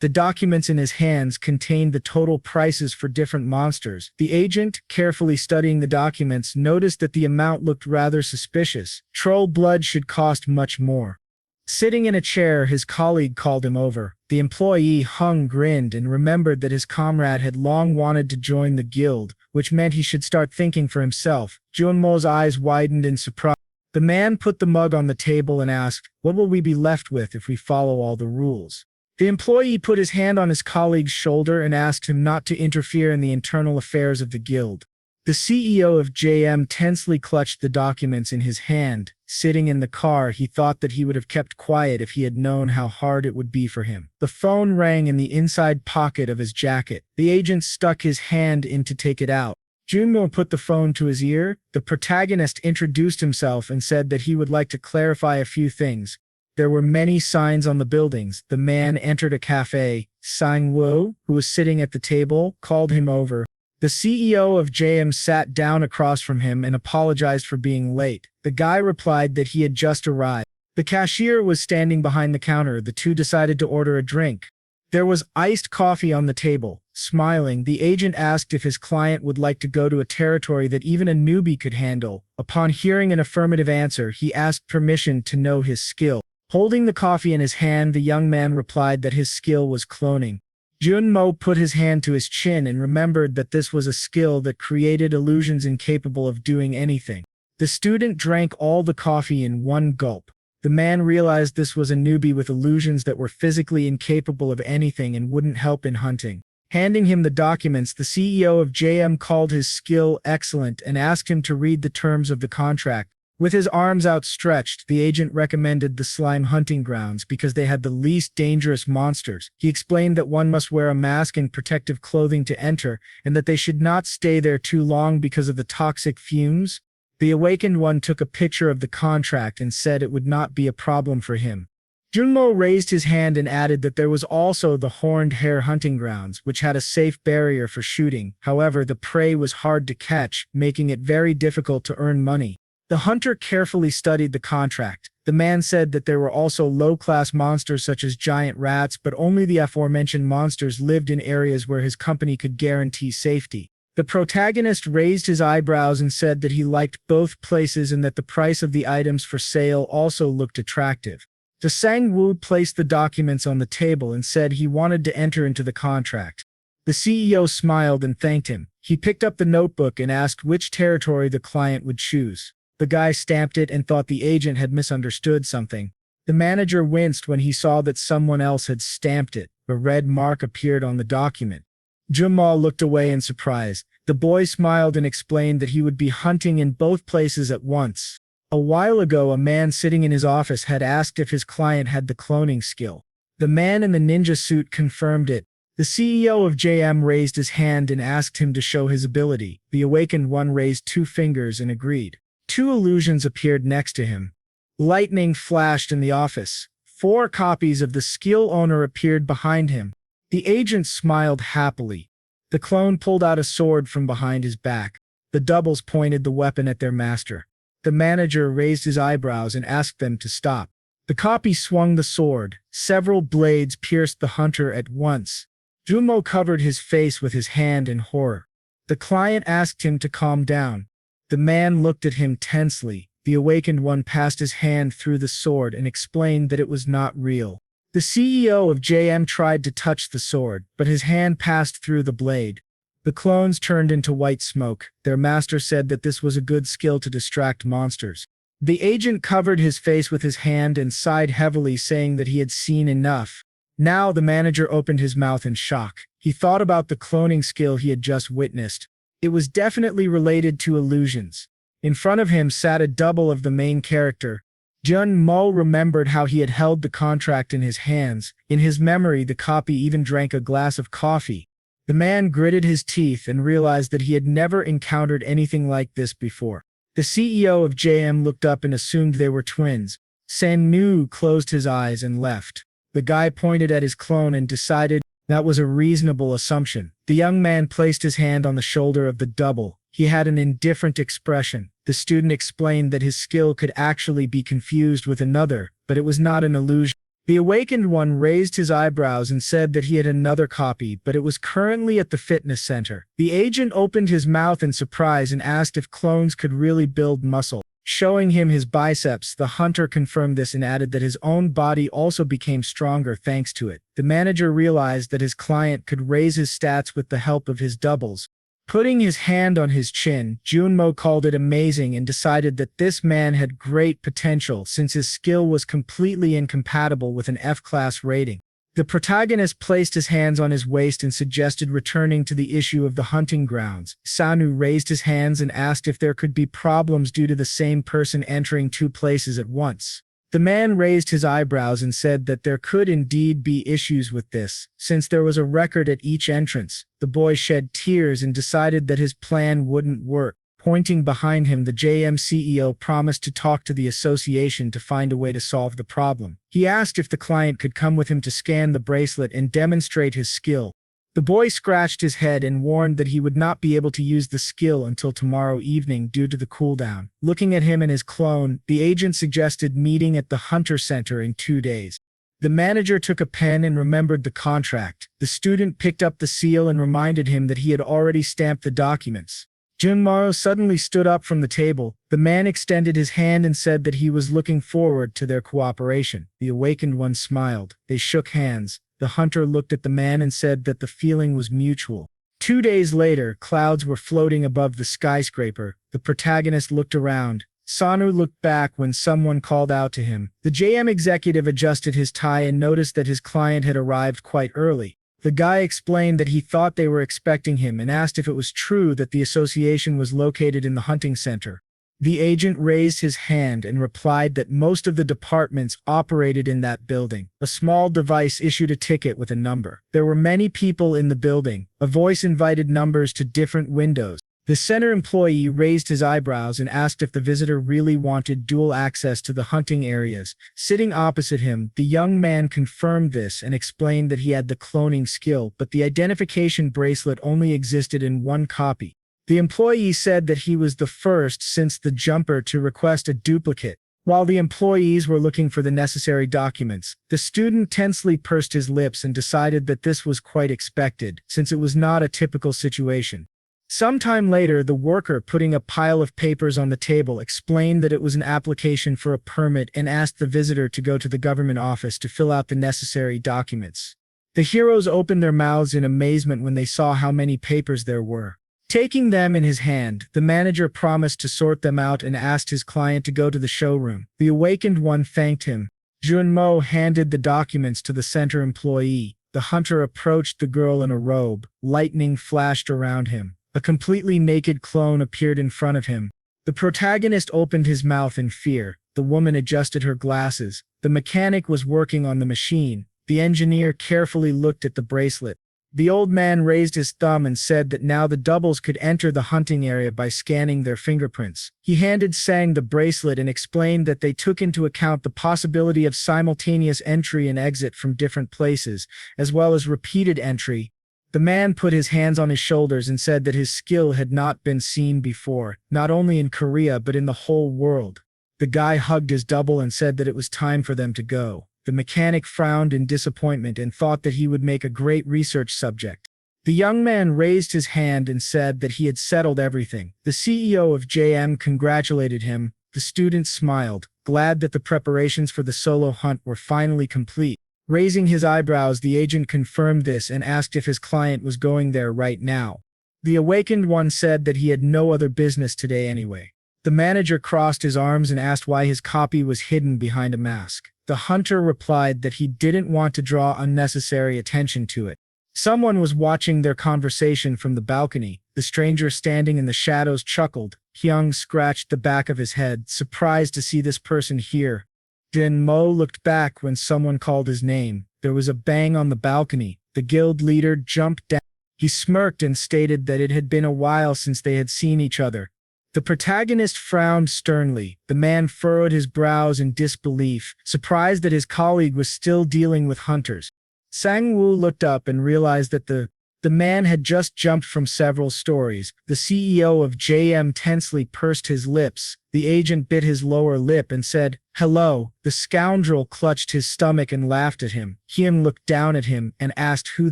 A: The documents in his hands contained the total prices for different monsters. The agent, carefully studying the documents, noticed that the amount looked rather suspicious. Troll blood should cost much more. Sitting in a chair, his colleague called him over. The employee grinned and remembered that his comrade had long wanted to join the guild, which meant he should start thinking for himself. Junmo's eyes widened in surprise. The man put the mug on the table and asked, "What will we be left with if we follow all the rules?" The employee put his hand on his colleague's shoulder and asked him not to interfere in the internal affairs of the guild. The CEO of JM tensely clutched the documents in his hand. Sitting in the car, he thought that he would have kept quiet if he had known how hard it would be for him. The phone rang in the inside pocket of his jacket. The agent stuck his hand in to take it out. Junmo put the phone to his ear. The protagonist introduced himself and said that he would like to clarify a few things. There were many signs on the buildings. The man entered a cafe. Sangwoo, who was sitting at the table, called him over. The CEO of JM sat down across from him and apologized for being late. The guy replied that he had just arrived. The cashier was standing behind the counter. The two decided to order a drink. There was iced coffee on the table. Smiling, the agent asked if his client would like to go to a territory that even a newbie could handle. Upon hearing an affirmative answer, he asked permission to know his skill. Holding the coffee in his hand, the young man replied that his skill was cloning. Junmo put his hand to his chin and remembered that this was a skill that created illusions incapable of doing anything. The student drank all the coffee in one gulp. The man realized this was a newbie with illusions that were physically incapable of anything and wouldn't help in hunting. Handing him the documents, the CEO of JM called his skill excellent and asked him to read the terms of the contract. With his arms outstretched, the agent recommended the slime hunting grounds because they had the least dangerous monsters. He explained that one must wear a mask and protective clothing to enter, and that they should not stay there too long because of the toxic fumes. The awakened one took a picture of the contract and said it would not be a problem for him. Junmo raised his hand and added that there was also the horned hare hunting grounds, which had a safe barrier for shooting. However, the prey was hard to catch, making it very difficult to earn money. The hunter carefully studied the contract. The man said that there were also low-class monsters such as giant rats, but only the aforementioned monsters lived in areas where his company could guarantee safety. The protagonist raised his eyebrows and said that he liked both places and that the price of the items for sale also looked attractive. The Sangwoo placed the documents on the table and said he wanted to enter into the contract. The CEO smiled and thanked him. He picked up the notebook and asked which territory the client would choose. The guy stamped it and thought the agent had misunderstood something. The manager winced when he saw that someone else had stamped it. A red mark appeared on the document. Junmo looked away in surprise. The boy smiled and explained that he would be hunting in both places at once. A while ago, a man sitting in his office had asked if his client had the cloning skill. The man in the ninja suit confirmed it. The CEO of JM raised his hand and asked him to show his ability. The awakened one raised 2 fingers and agreed. 2 illusions appeared next to him. Lightning flashed in the office. 4 copies of the skill owner appeared behind him. The agent smiled happily. The clone pulled out a sword from behind his back. The doubles pointed the weapon at their master. The manager raised his eyebrows and asked them to stop. The copy swung the sword. Several blades pierced the hunter at once. Junmo covered his face with his hand in horror. The client asked him to calm down. The man looked at him tensely. The awakened one passed his hand through the sword and explained that it was not real. The CEO of JM tried to touch the sword, but his hand passed through the blade. The clones turned into white smoke. Their master said that this was a good skill to distract monsters. The agent covered his face with his hand and sighed heavily, saying that he had seen enough. Now the manager opened his mouth in shock. He thought about the cloning skill he had just witnessed. It was definitely related to illusions. In front of him sat a double of the main character. Jun Mo remembered how he had held the contract in his hands. In his memory, the copy even drank a glass of coffee. The man gritted his teeth and realized that he had never encountered anything like this before. The CEO of JM looked up and assumed they were twins. Sangwoo closed his eyes and left. The guy pointed at his clone and decided that was a reasonable assumption. The young man placed his hand on the shoulder of the double. He had an indifferent expression. The student explained that his skill could actually be confused with another, but it was not an illusion. The awakened one raised his eyebrows and said that he had another copy, but it was currently at the fitness center. The agent opened his mouth in surprise and asked if clones could really build muscle. Showing him his biceps, the hunter confirmed this and added that his own body also became stronger thanks to it. The manager realized that his client could raise his stats with the help of his doubles. Putting his hand on his chin, Junmo called it amazing and decided that this man had great potential since his skill was completely incompatible with an F-class rating. The protagonist placed his hands on his waist and suggested returning to the issue of the hunting grounds. Sanu raised his hands and asked if there could be problems due to the same person entering two places at once. The man raised his eyebrows and said that there could indeed be issues with this, since there was a record at each entrance. The boy shed tears and decided that his plan wouldn't work. Pointing behind him, the JM CEO promised to talk to the association to find a way to solve the problem. He asked if the client could come with him to scan the bracelet and demonstrate his skill. The boy scratched his head and warned that he would not be able to use the skill until tomorrow evening due to the cooldown. Looking at him and his clone, the agent suggested meeting at the Hunter Center in 2 days. The manager took a pen and remembered the contract. The student picked up the seal and reminded him that he had already stamped the documents. Junmaro suddenly stood up from the table. The man extended his hand and said that he was looking forward to their cooperation. The awakened one smiled. They shook hands. The hunter looked at the man and said that the feeling was mutual. 2 days later, clouds were floating above the skyscraper. The protagonist looked around. Sanu looked back when someone called out to him. The JM executive adjusted his tie and noticed that his client had arrived quite early. The guy explained that he thought they were expecting him and asked if it was true that the association was located in the hunting center. The agent raised his hand and replied that most of the departments operated in that building. A small device issued a ticket with a number. There were many people in the building. A voice invited numbers to different windows. The center employee raised his eyebrows and asked if the visitor really wanted dual access to the hunting areas. Sitting opposite him, the young man confirmed this and explained that he had the cloning skill, but the identification bracelet only existed in one copy. The employee said that he was the first since the jumper to request a duplicate. While the employees were looking for the necessary documents, the student tensely pursed his lips and decided that this was quite expected, since it was not a typical situation. Sometime later, the worker putting a pile of papers on the table explained that it was an application for a permit and asked the visitor to go to the government office to fill out the necessary documents. The heroes opened their mouths in amazement when they saw how many papers there were. Taking them in his hand, the manager promised to sort them out and asked his client to go to the showroom. The awakened one thanked him. Junmo handed the documents to the center employee. The hunter approached the girl in a robe. Lightning flashed around him. A completely naked clone appeared in front of him. The protagonist opened his mouth in fear. The woman adjusted her glasses. The mechanic was working on the machine. The engineer carefully looked at the bracelet. The old man raised his thumb and said that now the doubles could enter the hunting area by scanning their fingerprints. He handed Sang the bracelet and explained that they took into account the possibility of simultaneous entry and exit from different places, as well as repeated entry. The man put his hands on his shoulders and said that his skill had not been seen before, not only in Korea but in the whole world. The guy hugged his double and said that it was time for them to go. The mechanic frowned in disappointment and thought that he would make a great research subject. The young man raised his hand and said that he had settled everything. The CEO of JM congratulated him. The student smiled, glad that the preparations for the solo hunt were finally complete. Raising his eyebrows, the agent confirmed this and asked if his client was going there right now. The awakened one said that he had no other business today anyway. The manager crossed his arms and asked why his copy was hidden behind a mask. The hunter replied that he didn't want to draw unnecessary attention to it. Someone was watching their conversation from the balcony. The stranger standing in the shadows chuckled. Hyung scratched the back of his head, surprised to see this person here. Jin Mo looked back when someone called his name. There was a bang on the balcony. The guild leader jumped down. He smirked and stated that it had been a while since they had seen each other. The protagonist frowned sternly. The man furrowed his brows in disbelief, surprised that his colleague was still dealing with hunters. Sangwoo looked up and realized that the man had just jumped from several stories. The CEO of JM tensely pursed his lips. The agent bit his lower lip and said, "Hello." The scoundrel clutched his stomach and laughed at him. Hyun looked down at him and asked who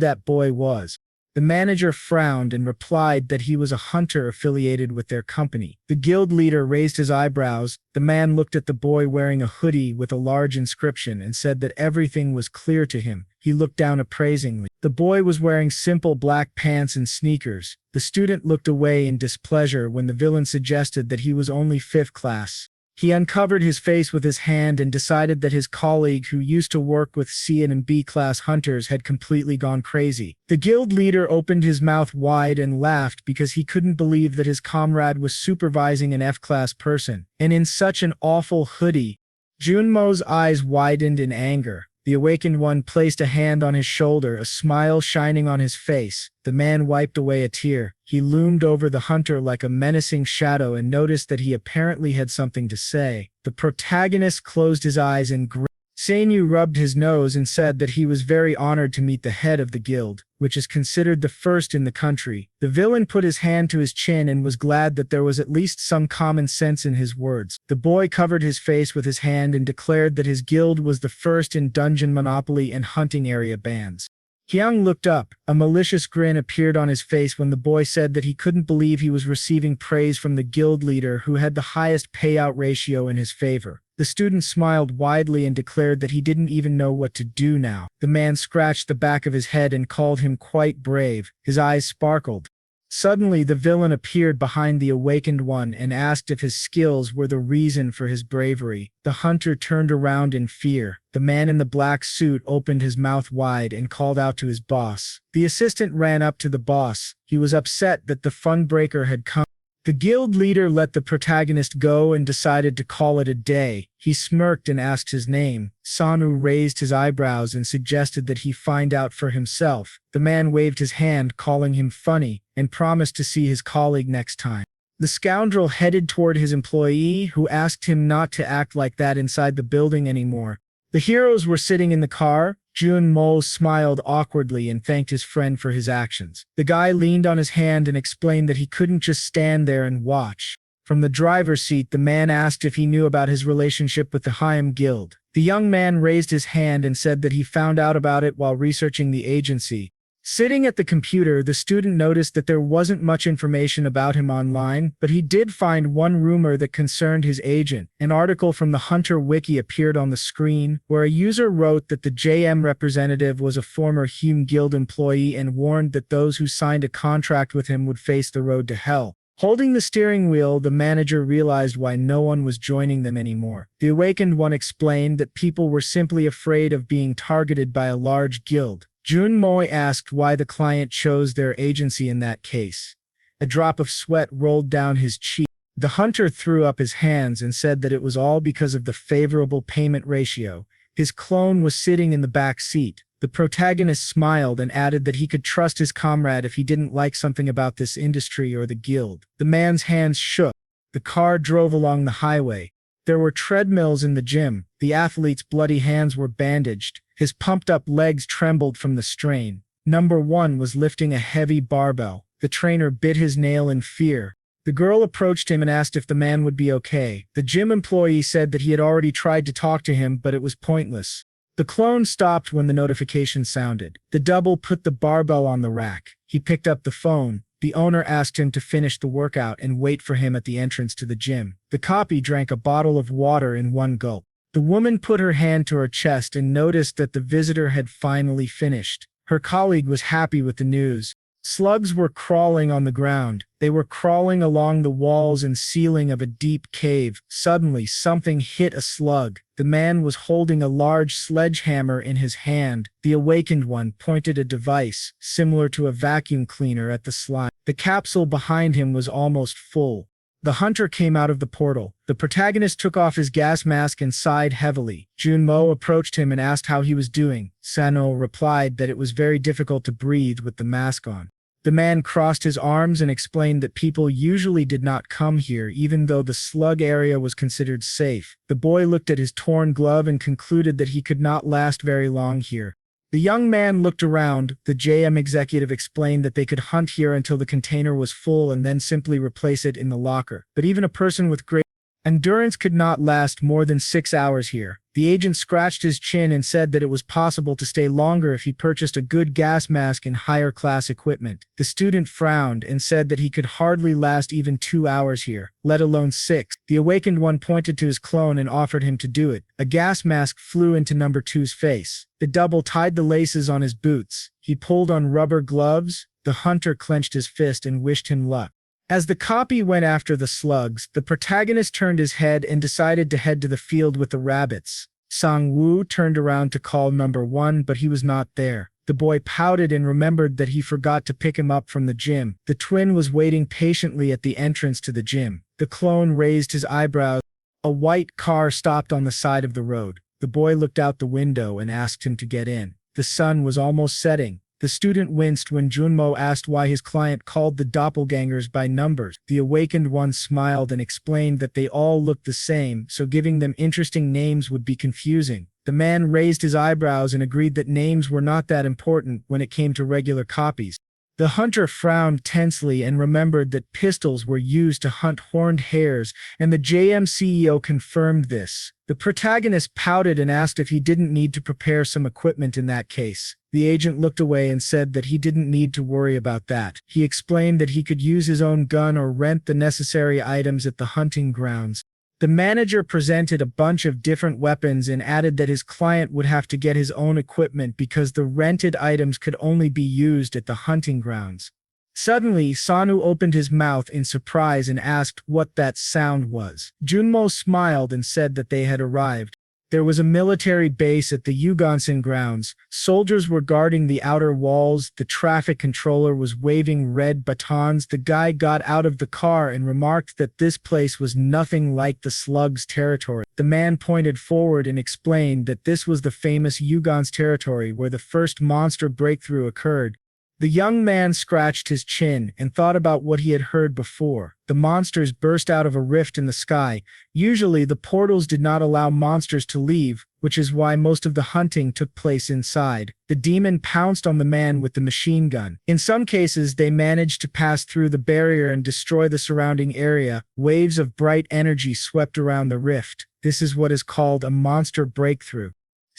A: that boy was. The manager frowned and replied that he was a hunter affiliated with their company. The guild leader raised his eyebrows. The man looked at the boy wearing a hoodie with a large inscription and said that everything was clear to him. He looked down appraisingly. The boy was wearing simple black pants and sneakers. The student looked away in displeasure when the villain suggested that he was only 5th class. He uncovered his face with his hand and decided that his colleague who used to work with C and B-class hunters had completely gone crazy. The guild leader opened his mouth wide and laughed because he couldn't believe that his comrade was supervising an F-class person, and in such an awful hoodie. Junmo's eyes widened in anger. The awakened one placed a hand on his shoulder, a smile shining on his face. The man wiped away a tear. He loomed over the hunter like a menacing shadow and noticed that he apparently had something to say. The protagonist closed his eyes and grinned. Sangwoo rubbed his nose and said that he was very honored to meet the head of the guild, which is considered the first in the country. The villain put his hand to his chin and was glad that there was at least some common sense in his words. The boy covered his face with his hand and declared that his guild was the first in dungeon monopoly and hunting area bans. Hyung looked up. A malicious grin appeared on his face when the boy said that he couldn't believe he was receiving praise from the guild leader who had the highest payout ratio in his favor. The student smiled widely and declared that he didn't even know what to do now. The man scratched the back of his head and called him quite brave. His eyes sparkled. Suddenly, the villain appeared behind the awakened one and asked if his skills were the reason for his bravery. The hunter turned around in fear. The man in the black suit opened his mouth wide and called out to his boss. The assistant ran up to the boss. He was upset that the funbreaker had come. The guild leader let the protagonist go and decided to call it a day. He smirked and asked his name. Sanu raised his eyebrows and suggested that he find out for himself. The man waved his hand, calling him funny, and promised to see his colleague next time. The scoundrel headed toward his employee, who asked him not to act like that inside the building anymore. The heroes were sitting in the car. Jun Mo smiled awkwardly and thanked his friend for his actions. The guy leaned on his hand and explained that he couldn't just stand there and watch. From the driver's seat, the man asked if he knew about his relationship with the Hyam Guild. The young man raised his hand and said that he found out about it while researching the agency. Sitting at the computer, the student noticed that there wasn't much information about him online, but he did find one rumor that concerned his agent. An article from the Hunter Wiki appeared on the screen, where a user wrote that the JM representative was a former Hume Guild employee and warned that those who signed a contract with him would face the road to hell. Holding the steering wheel, the manager realized why no one was joining them anymore. The awakened one explained that people were simply afraid of being targeted by a large guild. Jun Moy asked why the client chose their agency in that case. A drop of sweat rolled down his cheek. The hunter threw up his hands and said that it was all because of the favorable payment ratio. His clone was sitting in the back seat. The protagonist smiled and added that he could trust his comrade if he didn't like something about this industry or the guild. The man's hands shook. The car drove along the highway. There were treadmills in the gym. The athlete's bloody hands were bandaged. His pumped-up legs trembled from the strain. Number 1 was lifting a heavy barbell. The trainer bit his nail in fear. The girl approached him and asked if the man would be okay. The gym employee said that he had already tried to talk to him, but it was pointless. The clone stopped when the notification sounded. The double put the barbell on the rack. He picked up the phone. The owner asked him to finish the workout and wait for him at the entrance to the gym. The copy drank a bottle of water in one gulp. The woman put her hand to her chest and noticed that the visitor had finally finished. Her colleague was happy with the news. Slugs were crawling on the ground. They were crawling along the walls and ceiling of a deep cave. Suddenly, something hit a slug. The man was holding a large sledgehammer in his hand. The awakened one pointed a device, similar to a vacuum cleaner, at the slime. The capsule behind him was almost full. The hunter came out of the portal. The protagonist took off his gas mask and sighed heavily. Junmo approached him and asked how he was doing. Sano replied that it was very difficult to breathe with the mask on. The man crossed his arms and explained that people usually did not come here even though the slug area was considered safe. The boy looked at his torn glove and concluded that he could not last very long here. The young man looked around. The JM executive explained that they could hunt here until the container was full and then simply replace it in the locker. But even a person with great endurance could not last more than 6 hours here. The agent scratched his chin and said that it was possible to stay longer if he purchased a good gas mask and higher class equipment. The student frowned and said that he could hardly last even 2 hours here, let alone 6. The awakened one pointed to his clone and offered him to do it. A gas mask flew into number 2's face. The double tied the laces on his boots. He pulled on rubber gloves. The hunter clenched his fist and wished him luck. As the copy went after the slugs, the protagonist turned his head and decided to head to the field with the rabbits. Sangwoo turned around to call number 1, but he was not there. The boy pouted and remembered that he forgot to pick him up from the gym. The twin was waiting patiently at the entrance to the gym. The clone raised his eyebrows. A white car stopped on the side of the road. The boy looked out the window and asked him to get in. The sun was almost setting. The student winced when Junmo asked why his client called the doppelgangers by numbers. The awakened one smiled and explained that they all looked the same, so giving them interesting names would be confusing. The man raised his eyebrows and agreed that names were not that important when it came to regular copies. The hunter frowned tensely and remembered that pistols were used to hunt horned hares, and the JM CEO confirmed this. The protagonist pouted and asked if he didn't need to prepare some equipment in that case. The agent looked away and said that he didn't need to worry about that. He explained that he could use his own gun or rent the necessary items at the hunting grounds. The manager presented a bunch of different weapons and added that his client would have to get his own equipment because the rented items could only be used at the hunting grounds. Suddenly, Sanu opened his mouth in surprise and asked what that sound was. Junmo smiled and said that they had arrived. There was a military base at the Yugonsen grounds. Soldiers were guarding the outer walls. The traffic controller was waving red batons. The guy got out of the car and remarked that this place was nothing like the slug's territory. The man pointed forward and explained that this was the famous Yugon's territory where the first monster breakthrough occurred. The young man scratched his chin and thought about what he had heard before. The monsters burst out of a rift in the sky. Usually the portals did not allow monsters to leave, which is why most of the hunting took place inside. The demon pounced on the man with the machine gun. In some cases, they managed to pass through the barrier and destroy the surrounding area. Waves of bright energy swept around the rift. This is what is called a monster breakthrough.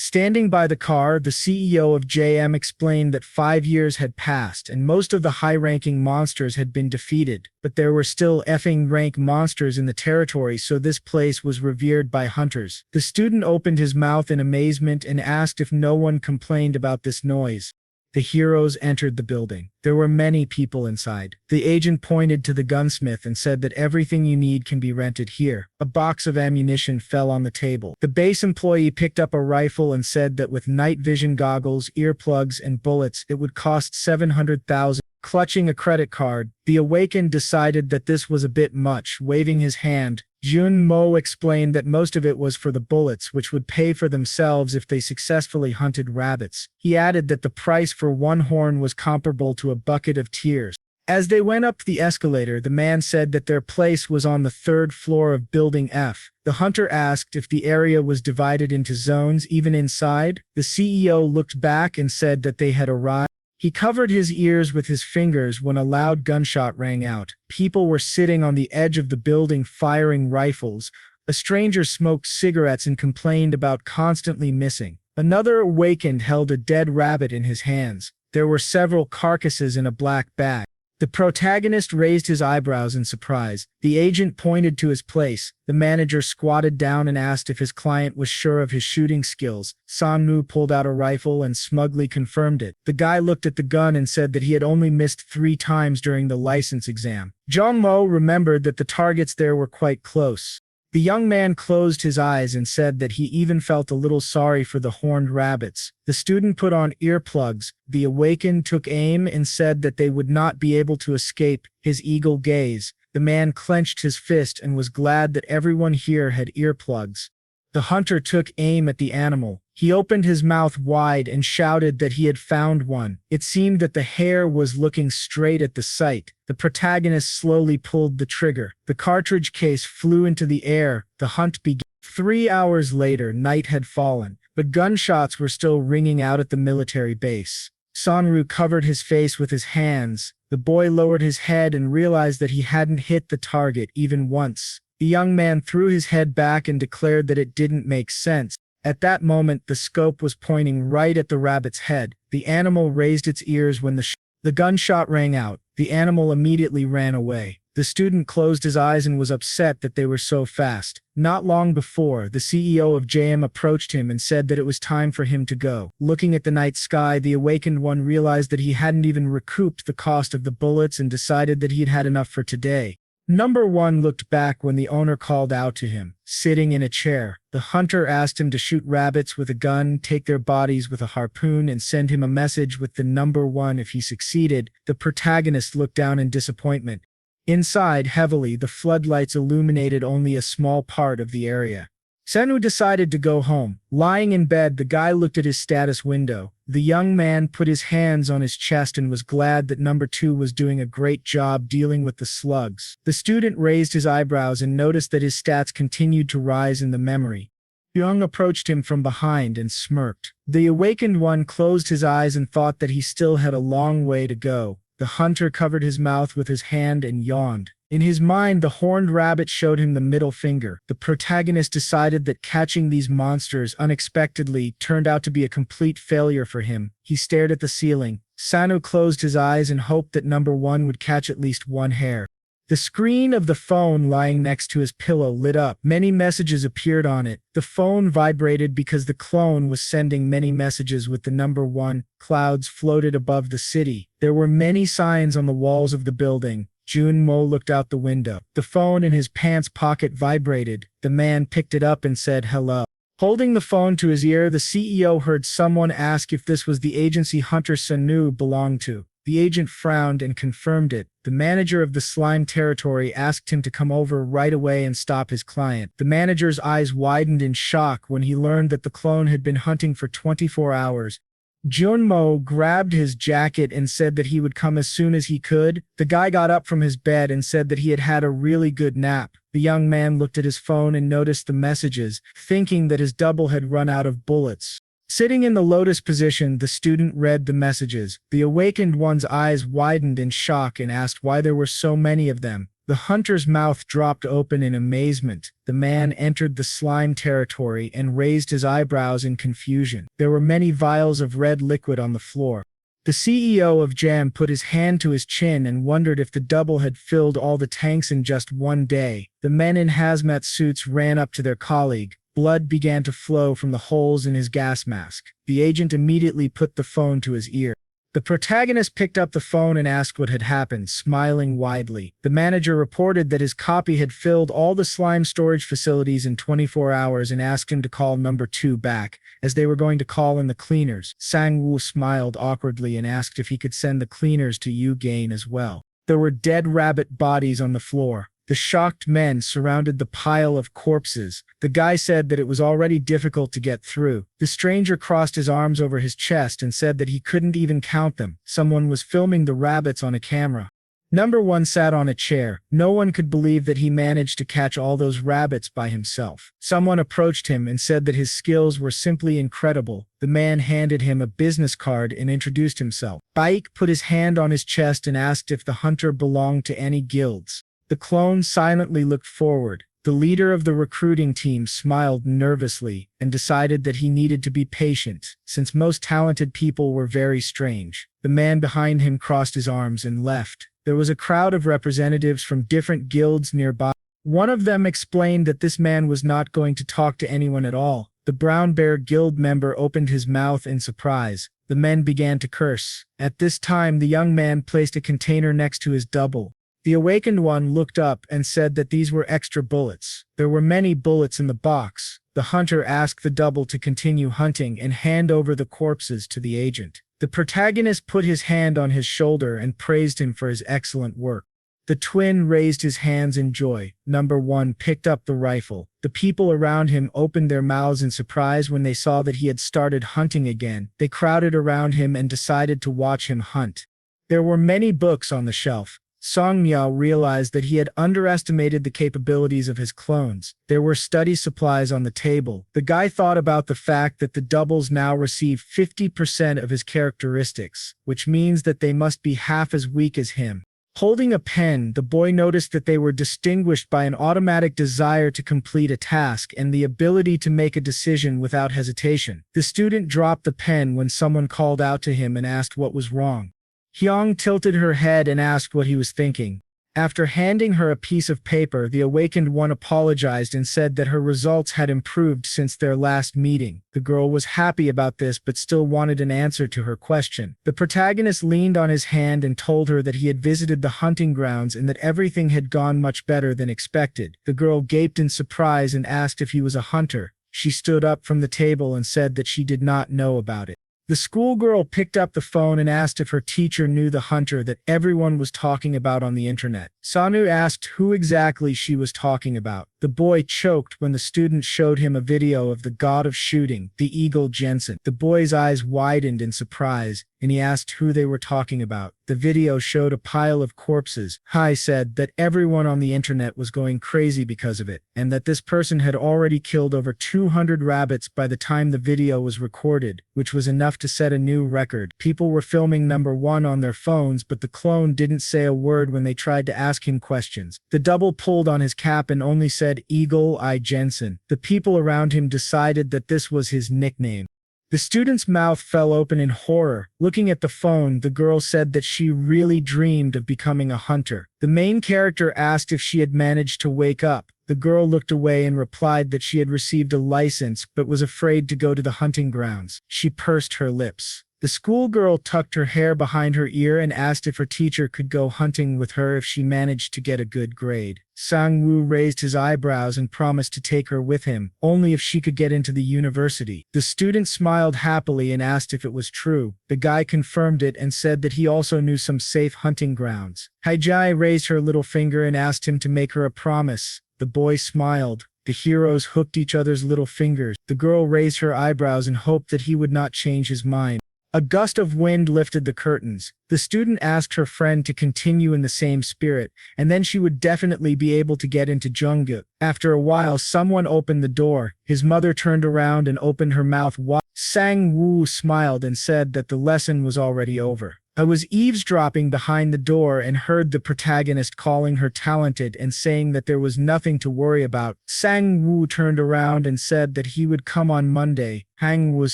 A: Standing by the car, the CEO of JM explained that 5 years had passed and most of the high-ranking monsters had been defeated, but there were still effing rank monsters in the territory, so this place was revered by hunters. The student opened his mouth in amazement and asked if no one complained about this noise. The heroes entered the building. There were many people inside. The agent pointed to the gunsmith and said that everything you need can be rented here. A box of ammunition fell on the table. The base employee picked up a rifle and said that with night vision goggles, earplugs, and bullets, it would cost 700,000. Clutching a credit card, the awakened decided that this was a bit much. Waving his hand, Jun Mo explained that most of it was for the bullets, which would pay for themselves if they successfully hunted rabbits. He added that the price for one horn was comparable to a bucket of tears. As they went up the escalator, the man said that their place was on the 3rd floor of Building F. The hunter asked if the area was divided into zones even inside. The CEO looked back and said that they had arrived. He covered his ears with his fingers when a loud gunshot rang out. People were sitting on the edge of the building firing rifles. A stranger smoked cigarettes and complained about constantly missing. Another awakened held a dead rabbit in his hands. There were several carcasses in a black bag. The protagonist raised his eyebrows in surprise. The agent pointed to his place. The manager squatted down and asked if his client was sure of his shooting skills. Sangwoo pulled out a rifle and smugly confirmed it. The guy looked at the gun and said that he had only missed 3 times during the license exam. Jong-mo remembered that the targets there were quite close. The young man closed his eyes and said that he even felt a little sorry for the horned rabbits. The student put on earplugs. The awakened took aim and said that they would not be able to escape his eagle gaze. The man clenched his fist and was glad that everyone here had earplugs. The hunter took aim at the animal. He opened his mouth wide and shouted that he had found one. It seemed that the hare was looking straight at the sight. The protagonist slowly pulled the trigger. The cartridge case flew into the air. The hunt began. 3 hours later, night had fallen, but gunshots were still ringing out at the military base. Sangwoo covered his face with his hands. The boy lowered his head and realized that he hadn't hit the target even once. The young man threw his head back and declared that it didn't make sense. At that moment, the scope was pointing right at the rabbit's head. The animal raised its ears when the gunshot rang out. The animal immediately ran away. The student closed his eyes and was upset that they were so fast. Not long before, the CEO of JM approached him and said that it was time for him to go. Looking at the night sky, the awakened one realized that he hadn't even recouped the cost of the bullets and decided that he'd had enough for today. Number 1 looked back when the owner called out to him, sitting in a chair. The hunter asked him to shoot rabbits with a gun, take their bodies with a harpoon, and send him a message with the number 1 if he succeeded. The protagonist looked down in disappointment. Inside, heavily, the floodlights illuminated only a small part of the area. Sangwoo decided to go home. Lying in bed, the guy looked at his status window. The young man put his hands on his chest and was glad that number 2 was doing a great job dealing with the slugs. The student raised his eyebrows and noticed that his stats continued to rise in the memory. Young approached him from behind and smirked. The awakened one closed his eyes and thought that he still had a long way to go. The hunter covered his mouth with his hand and yawned. In his mind, the horned rabbit showed him the middle finger. The protagonist decided that catching these monsters unexpectedly turned out to be a complete failure for him. He stared at the ceiling. Sangwoo closed his eyes and hoped that number 1 would catch at least 1 hare. The screen of the phone lying next to his pillow lit up. Many messages appeared on it. The phone vibrated because the clone was sending many messages with the number 1. Clouds floated above the city. There were many signs on the walls of the building. Jun-mo looked out the window. The phone in his pants pocket vibrated. The man picked it up and said hello. Holding the phone to his ear, the CEO heard someone ask if this was the agency Hunter Sangwoo belonged to. The agent frowned and confirmed it. The manager of the slime territory asked him to come over right away and stop his client. The manager's eyes widened in shock when he learned that the clone had been hunting for 24 hours. Jun-mo grabbed his jacket and said that he would come as soon as he could. The guy got up from his bed and said that he had had a really good nap. The young man looked at his phone and noticed the messages, thinking that his double had run out of bullets. Sitting in the lotus position, the student read the messages. The awakened one's eyes widened in shock and asked why there were so many of them. The hunter's mouth dropped open in amazement. The man entered the slime territory and raised his eyebrows in confusion. There were many vials of red liquid on the floor. The CEO of Jam put his hand to his chin and wondered if the double had filled all the tanks in just one day. The men in hazmat suits ran up to their colleague. Blood began to flow from the holes in his gas mask. The agent immediately put the phone to his ear. The protagonist picked up the phone and asked what had happened, smiling widely. The manager reported that his copy had filled all the slime storage facilities in 24 hours and asked him to call number 2 back, as they were going to call in the cleaners. Sangwoo smiled awkwardly and asked if he could send the cleaners to Yu-gain as well. There were dead rabbit bodies on the floor. The shocked men surrounded the pile of corpses. The guy said that it was already difficult to get through. The stranger crossed his arms over his chest and said that he couldn't even count them. Someone was filming the rabbits on a camera. Number 1 sat on a chair. No one could believe that he managed to catch all those rabbits by himself. Someone approached him and said that his skills were simply incredible. The man handed him a business card and introduced himself. Baek put his hand on his chest and asked if the hunter belonged to any guilds. The clone silently looked forward. The leader of the recruiting team smiled nervously and decided that he needed to be patient, since most talented people were very strange. The man behind him crossed his arms and left. There was a crowd of representatives from different guilds nearby. One of them explained that this man was not going to talk to anyone at all. The Brown Bear Guild member opened his mouth in surprise. The men began to curse. At this time, the young man placed a container next to his double. The awakened one looked up and said that these were extra bullets. There were many bullets in the box. The hunter asked the double to continue hunting and hand over the corpses to the agent. The protagonist put his hand on his shoulder and praised him for his excellent work. The twin raised his hands in joy. Number one picked up the rifle. The people around him opened their mouths in surprise when they saw that he had started hunting again. They crowded around him and decided to watch him hunt. There were many books on the shelf. Sangwoo realized that he had underestimated the capabilities of his clones. There were study supplies on the table. The guy thought about the fact that the doubles now receive 50% of his characteristics, which means that they must be half as weak as him. Holding a pen, the boy noticed that they were distinguished by an automatic desire to complete a task and the ability to make a decision without hesitation. The student dropped the pen when someone called out to him and asked what was wrong. Hyung tilted her head and asked what he was thinking. After handing her a piece of paper, the awakened one apologized and said that her results had improved since their last meeting. The girl was happy about this but still wanted an answer to her question. The protagonist leaned on his hand and told her that he had visited the hunting grounds and that everything had gone much better than expected. The girl gaped in surprise and asked if he was a hunter. She stood up from the table and said that she did not know about it. The schoolgirl picked up the phone and asked if her teacher knew the hunter that everyone was talking about on the internet. Sanu asked who exactly she was talking about. The boy choked when the student showed him a video of the god of shooting, the eagle Jensen. The boy's eyes widened in surprise, and he asked who they were talking about. The video showed a pile of corpses. Hai said that everyone on the internet was going crazy because of it, and that this person had already killed over 200 rabbits by the time the video was recorded, which was enough to set a new record. People were filming number one on their phones, but the clone didn't say a word when they tried to ask him questions. The double pulled on his cap and only said Eagle Eye Jensen. The people around him decided that this was his nickname. The student's mouth fell open in horror. Looking at the phone, the girl said that she really dreamed of becoming a hunter. The main character asked if she had managed to wake up. The girl looked away and replied that she had received a license but was afraid to go to the hunting grounds. She pursed her lips. The schoolgirl tucked her hair behind her ear and asked if her teacher could go hunting with her if she managed to get a good grade. Sangwoo raised his eyebrows and promised to take her with him, only if she could get into the university. The student smiled happily and asked if it was true. The guy confirmed it and said that he also knew some safe hunting grounds. Haijai raised her little finger and asked him to make her a promise. The boy smiled. The heroes hooked each other's little fingers. The girl raised her eyebrows and hoped that he would not change his mind. A gust of wind lifted the curtains. The student asked her friend to continue in the same spirit, and then she would definitely be able to get into Jungkook. After a while, someone opened the door. His mother turned around and opened her mouth wide. Sangwoo smiled and said that the lesson was already over. I was eavesdropping behind the door and heard the protagonist calling her talented and saying that there was nothing to worry about. Sangwoo turned around and said that he would come on Monday. Hang was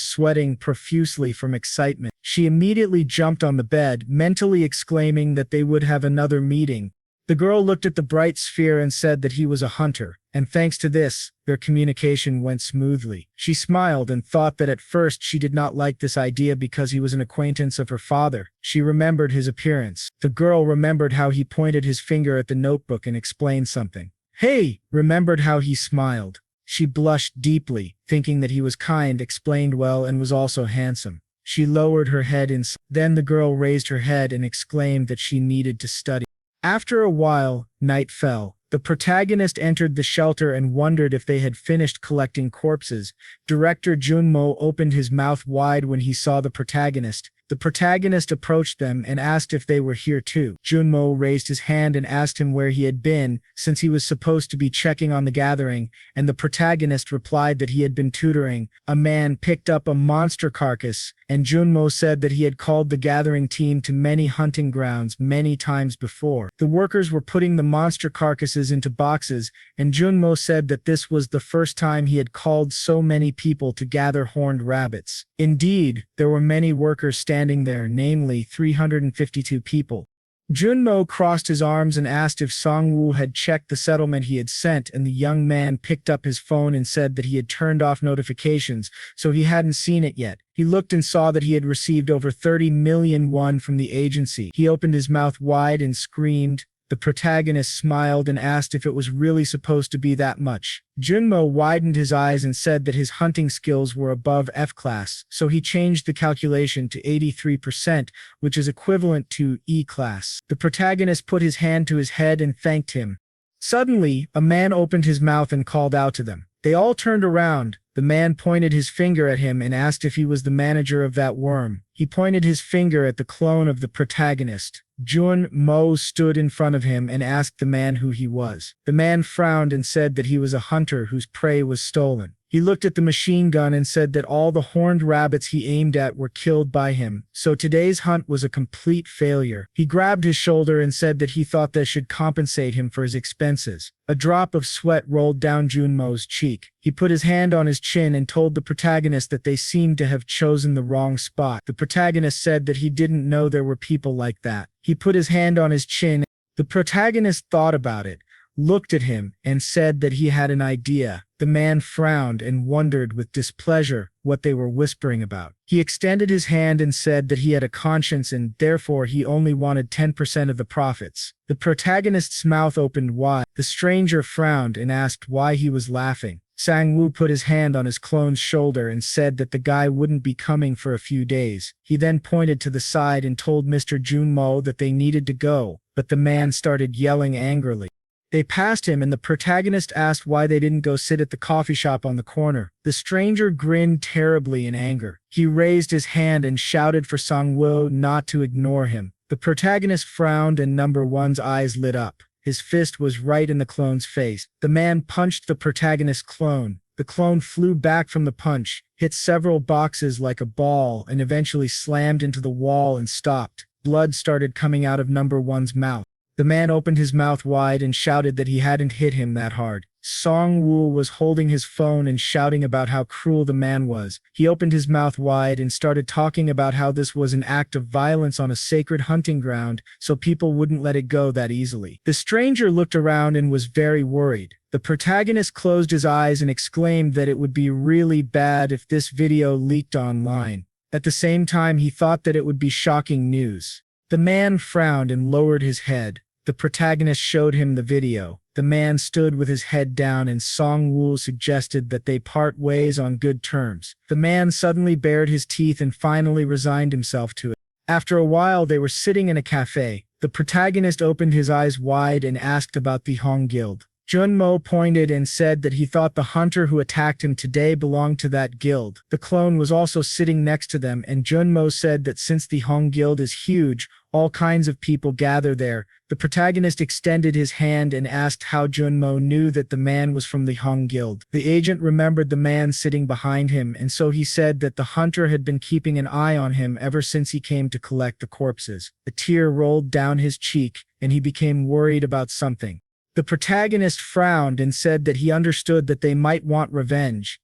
A: sweating profusely from excitement. She immediately jumped on the bed, mentally exclaiming that they would have another meeting. The girl looked at the bright sphere and said that he was a hunter, and thanks to this, their communication went smoothly. She smiled and thought that at first she did not like this idea because he was an acquaintance of her father. She remembered his appearance. The girl remembered how he pointed his finger at the notebook and explained something. Hey! Remembered how he smiled. She blushed deeply, thinking that he was kind, explained well, and was also handsome. She lowered her head then the girl raised her head and exclaimed that she needed to study. After a while, night fell. The protagonist entered the shelter and wondered if they had finished collecting corpses. Director Junmo opened his mouth wide when he saw the protagonist. The protagonist approached them and asked if they were here too. Junmo raised his hand and asked him where he had been, since he was supposed to be checking on the gathering, and the protagonist replied that he had been tutoring. A man picked up a monster carcass, and Junmo said that he had called the gathering team to many hunting grounds many times before. The workers were putting the monster carcasses into boxes, and Junmo said that this was the first time he had called so many people to gather horned rabbits. Indeed, there were many workers standing there, namely 352 people. Junmo crossed his arms and asked if Sangwoo had checked the settlement he had sent, and the young man picked up his phone and said that he had turned off notifications, so he hadn't seen it yet. He looked and saw that he had received over 30 million won from the agency. He opened his mouth wide and screamed. The protagonist smiled and asked if it was really supposed to be that much. Junmo widened his eyes and said that his hunting skills were above F class, so he changed the calculation to 83%, which is equivalent to E class. The protagonist put his hand to his head and thanked him. Suddenly, a man opened his mouth and called out to them. They all turned around. The man pointed his finger at him and asked if he was the manager of that worm. He pointed his finger at the clone of the protagonist. Junmo stood in front of him and asked the man who he was. The man frowned and said that he was a hunter whose prey was stolen. He looked at the machine gun and said that all the horned rabbits he aimed at were killed by him, so today's hunt was a complete failure. He grabbed his shoulder and said that he thought they should compensate him for his expenses. A drop of sweat rolled down Junmo's cheek. He put his hand on his chin and told the protagonist that they seemed to have chosen the wrong spot. The protagonist said that he didn't know there were people like that. He put his hand on his chin. The protagonist thought about it, looked at him, and said that he had an idea. The man frowned and wondered with displeasure what they were whispering about. He extended his hand and said that he had a conscience and therefore he only wanted 10% of the profits. The protagonist's mouth opened wide. The stranger frowned and asked why he was laughing. Sangwoo put his hand on his clone's shoulder and said that the guy wouldn't be coming for a few days. He then pointed to the side and told Mr. Junmo that they needed to go, but the man started yelling angrily. They passed him and the protagonist asked why they didn't go sit at the coffee shop on the corner. The stranger grinned terribly in anger. He raised his hand and shouted for Sangwoo not to ignore him. The protagonist frowned and number one's eyes lit up. His fist was right in the clone's face. The man punched the protagonist's clone. The clone flew back from the punch, hit several boxes like a ball, and eventually slammed into the wall and stopped. Blood started coming out of number one's mouth. The man opened his mouth wide and shouted that he hadn't hit him that hard. Sangwoo was holding his phone and shouting about how cruel the man was. He opened his mouth wide and started talking about how this was an act of violence on a sacred hunting ground, so people wouldn't let it go that easily. The stranger looked around and was very worried. The protagonist closed his eyes and exclaimed that it would be really bad if this video leaked online. At the same time, he thought that it would be shocking news. The man frowned and lowered his head. The protagonist showed him the video. The man stood with his head down and Sangwoo suggested that they part ways on good terms. The man suddenly bared his teeth and finally resigned himself to it. After a while they were sitting in a cafe. The protagonist opened his eyes wide and asked about the Hong Guild. Junmo pointed and said that he thought the hunter who attacked him today belonged to that guild. The clone was also sitting next to them and Junmo said that since the Hong Guild is huge, all kinds of people gather there. The protagonist extended his hand and asked how Junmo knew that the man was from the Hong Guild. The agent remembered the man sitting behind him and so he said that the hunter had been keeping an eye on him ever since he came to collect the corpses. A tear rolled down his cheek and he became worried about something. The protagonist frowned and said that he understood that they might want revenge.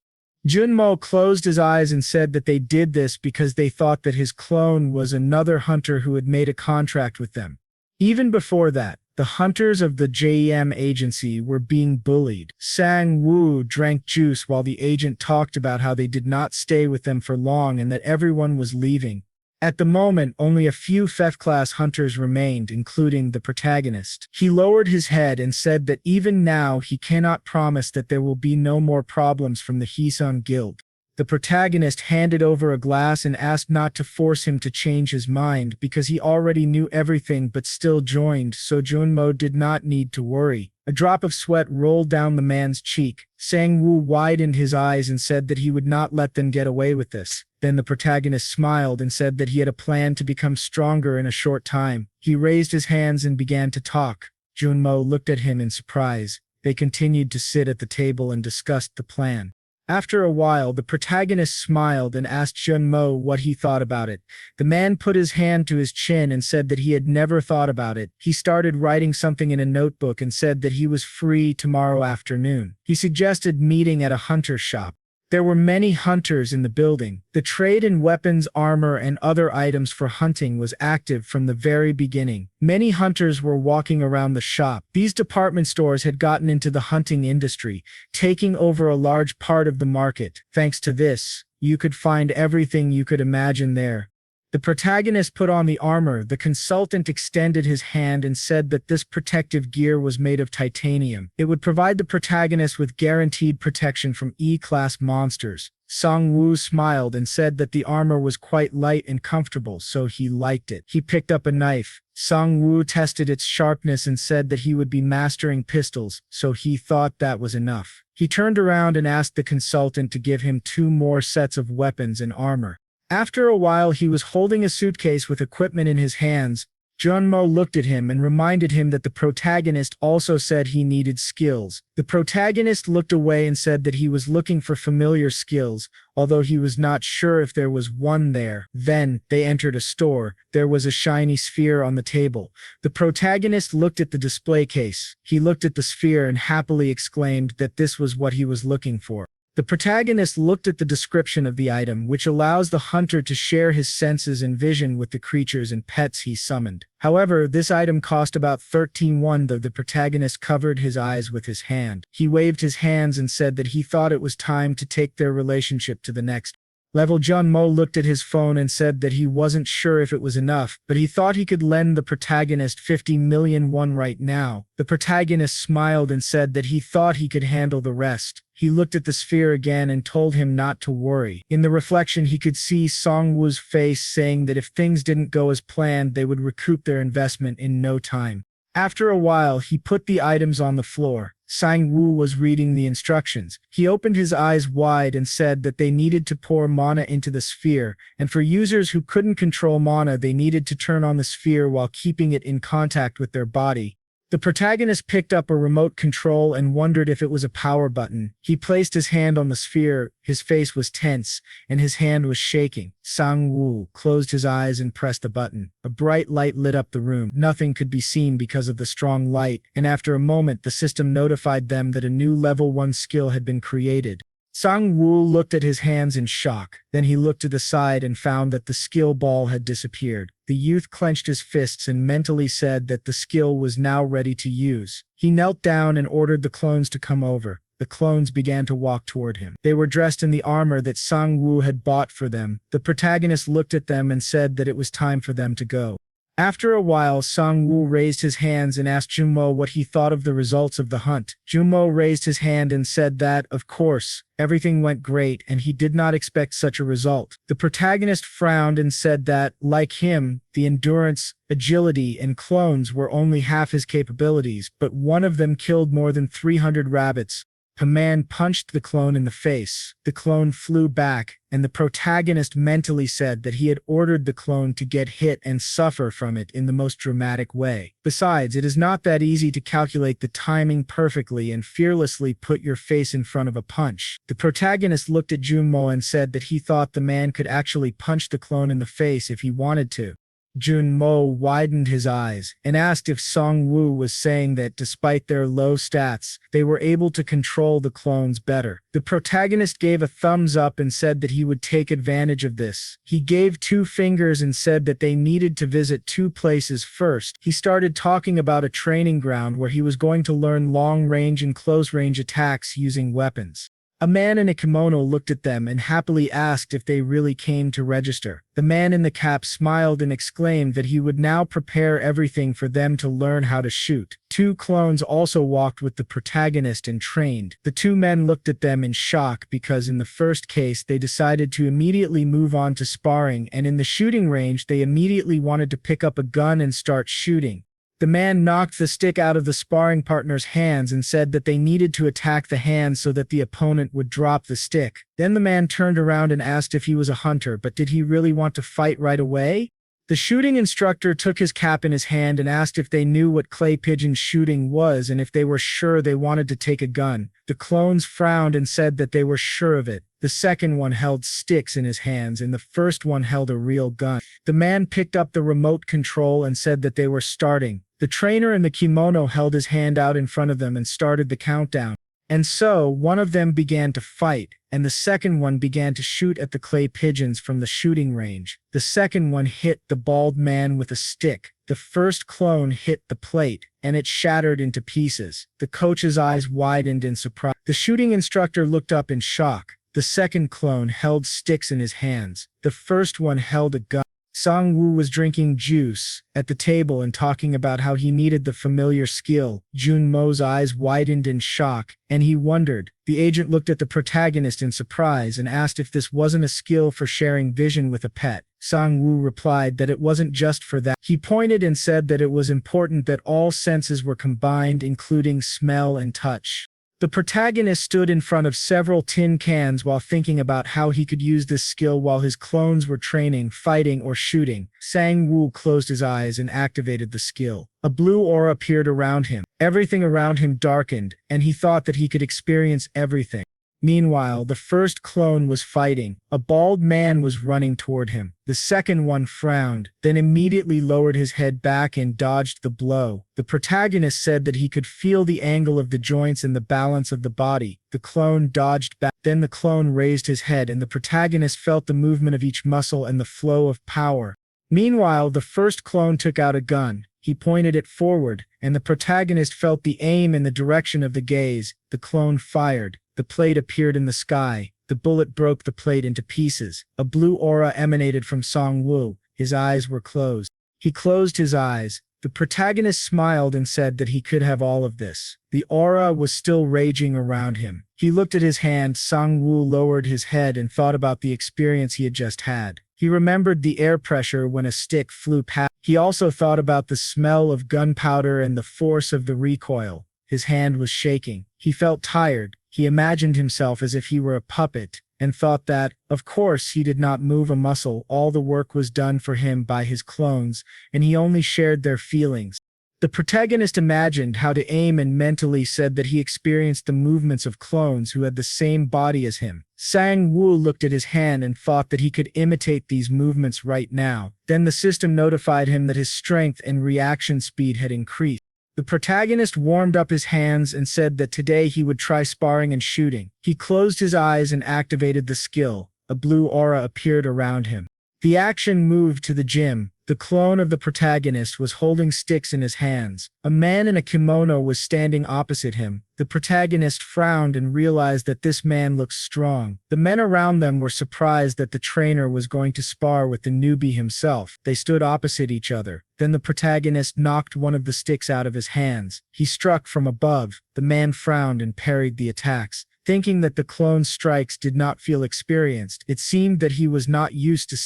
A: Junmo closed his eyes and said that they did this because they thought that his clone was another hunter who had made a contract with them. Even before that, the hunters of the JEM agency were being bullied. Sangwoo drank juice while the agent talked about how they did not stay with them for long and that everyone was leaving. At the moment, only a few F-class hunters remained, including the protagonist. He lowered his head and said that even now he cannot promise that there will be no more problems from the Heesung Guild. The protagonist handed over a glass and asked not to force him to change his mind because he already knew everything but still joined, so Junmo did not need to worry. A drop of sweat rolled down the man's cheek. Sangwoo widened his eyes and said that he would not let them get away with this. Then the protagonist smiled and said that he had a plan to become stronger in a short time. He raised his hands and began to talk. Junmo looked at him in surprise. They continued to sit at the table and discussed the plan. After a while, the protagonist smiled and asked Junmo what he thought about it. The man put his hand to his chin and said that he had never thought about it. He started writing something in a notebook and said that he was free tomorrow afternoon. He suggested meeting at a hunter shop. There were many hunters in the building. The trade in weapons, armor, and other items for hunting was active from the very beginning. Many hunters were walking around the shop. These department stores had gotten into the hunting industry, taking over a large part of the market. Thanks to this, you could find everything you could imagine there. The protagonist put on the armor. The consultant extended his hand and said that this protective gear was made of titanium. It would provide the protagonist with guaranteed protection from E-class monsters. Sangwoo smiled and said that the armor was quite light and comfortable, so he liked it. He picked up a knife. Sangwoo tested its sharpness and said that he would be mastering pistols, so he thought that was enough. He turned around and asked the consultant to give him 2 more sets of weapons and armor. After a while, he was holding a suitcase with equipment in his hands. Junmo looked at him and reminded him that the protagonist also said he needed skills. The protagonist looked away and said that he was looking for familiar skills, although he was not sure if there was one there. Then, they entered a store. There was a shiny sphere on the table. The protagonist looked at the display case. He looked at the sphere and happily exclaimed that this was what he was looking for. The protagonist looked at the description of the item, which allows the hunter to share his senses and vision with the creatures and pets he summoned. However, this item cost about 13 won, though the protagonist covered his eyes with his hand. He waved his hands and said that he thought it was time to take their relationship to the next level. Junmo looked at his phone and said that he wasn't sure if it was enough, but he thought he could lend the protagonist 50 million won right now. The protagonist smiled and said that he thought he could handle the rest. He looked at the sphere again and told him not to worry. In the reflection, he could see Sangwoo's face saying that if things didn't go as planned, they would recoup their investment in no time. After a while, he put the items on the floor. Sangwoo was reading the instructions. He opened his eyes wide and said that they needed to pour mana into the sphere, and for users who couldn't control mana, they needed to turn on the sphere while keeping it in contact with their body. The protagonist picked up a remote control and wondered if it was a power button. He placed his hand on the sphere. His face was tense, and his hand was shaking. Sangwoo closed his eyes and pressed a button. A bright light lit up the room. Nothing could be seen because of the strong light, and after a moment the system notified them that a new level 1 skill had been created. Sangwoo looked at his hands in shock. Then he looked to the side and found that the skill ball had disappeared. The youth clenched his fists and mentally said that the skill was now ready to use. He knelt down and ordered the clones to come over. The clones began to walk toward him. They were dressed in the armor that Sangwoo had bought for them. The protagonist looked at them and said that it was time for them to go. After a while, Sangwoo raised his hands and asked Junmo what he thought of the results of the hunt. Junmo raised his hand and said that, of course, everything went great and he did not expect such a result. The protagonist frowned and said that, like him, the endurance, agility, and clones were only half his capabilities, but one of them killed more than 300 rabbits. A man punched the clone in the face. The clone flew back, and the protagonist mentally said that he had ordered the clone to get hit and suffer from it in the most dramatic way. Besides, it is not that easy to calculate the timing perfectly and fearlessly put your face in front of a punch. The protagonist looked at Junmo and said that he thought the man could actually punch the clone in the face if he wanted to. Junmo widened his eyes and asked if Sangwoo was saying that despite their low stats, they were able to control the clones better. The protagonist gave a thumbs up and said that he would take advantage of this. He gave 2 fingers and said that they needed to visit 2 places first. He started talking about a training ground where he was going to learn long-range and close-range attacks using weapons. A man in a kimono looked at them and happily asked if they really came to register. The man in the cap smiled and exclaimed that he would now prepare everything for them to learn how to shoot. 2 clones also walked with the protagonist and trained. The 2 men looked at them in shock because in the first case they decided to immediately move on to sparring, and in the shooting range they immediately wanted to pick up a gun and start shooting. The man knocked the stick out of the sparring partner's hands and said that they needed to attack the hand so that the opponent would drop the stick. Then the man turned around and asked if he was a hunter, but did he really want to fight right away? The shooting instructor took his cap in his hand and asked if they knew what clay pigeon shooting was and if they were sure they wanted to take a gun. The clones frowned and said that they were sure of it. The second one held sticks in his hands and the first one held a real gun. The man picked up the remote control and said that they were starting. The trainer in the kimono held his hand out in front of them and started the countdown. And so, one of them began to fight, and the second one began to shoot at the clay pigeons from the shooting range. The second one hit the bald man with a stick. The first clone hit the plate, and it shattered into pieces. The coach's eyes widened in surprise. The shooting instructor looked up in shock. The second clone held sticks in his hands. The first one held a gun. Sangwoo was drinking juice at the table and talking about how he needed the familiar skill. Junmo's eyes widened in shock, and he wondered. The agent looked at the protagonist in surprise and asked if this wasn't a skill for sharing vision with a pet. Sangwoo replied that it wasn't just for that. He pointed and said that it was important that all senses were combined, including smell and touch. The protagonist stood in front of several tin cans while thinking about how he could use this skill while his clones were training, fighting, or shooting. Sangwoo closed his eyes and activated the skill. A blue aura appeared around him. Everything around him darkened, and he thought that he could experience everything. Meanwhile, the first clone was fighting. A bald man was running toward him. The second one frowned, then immediately lowered his head back and dodged the blow. The protagonist said that he could feel the angle of the joints and the balance of the body. The clone dodged back. Then the clone raised his head, and the protagonist felt the movement of each muscle and the flow of power. Meanwhile, the first clone took out a gun. He pointed it forward, and the protagonist felt the aim in the direction of the gaze. The clone fired. The plate appeared in the sky. The bullet broke the plate into pieces. A blue aura emanated from Sangwoo. His eyes were closed. He closed his eyes. The protagonist smiled and said that he could have all of this. The aura was still raging around him. He looked at his hand. Sangwoo lowered his head and thought about the experience he had just had. He remembered the air pressure when a stick flew past. He also thought about the smell of gunpowder and the force of the recoil. His hand was shaking. He felt tired. He imagined himself as if he were a puppet, and thought that, of course, he did not move a muscle. All the work was done for him by his clones, and he only shared their feelings. The protagonist imagined how to aim and mentally said that he experienced the movements of clones who had the same body as him. Sangwoo looked at his hand and thought that he could imitate these movements right now. Then the system notified him that his strength and reaction speed had increased. The protagonist warmed up his hands and said that today he would try sparring and shooting. He closed his eyes and activated the skill. A blue aura appeared around him. The action moved to the gym. The clone of the protagonist was holding sticks in his hands. A man in a kimono was standing opposite him. The protagonist frowned and realized that this man looked strong. The men around them were surprised that the trainer was going to spar with the newbie himself. They stood opposite each other. Then the protagonist knocked one of the sticks out of his hands. He struck from above. The man frowned and parried the attacks. Thinking that the clone's strikes did not feel experienced, it seemed that he was not used to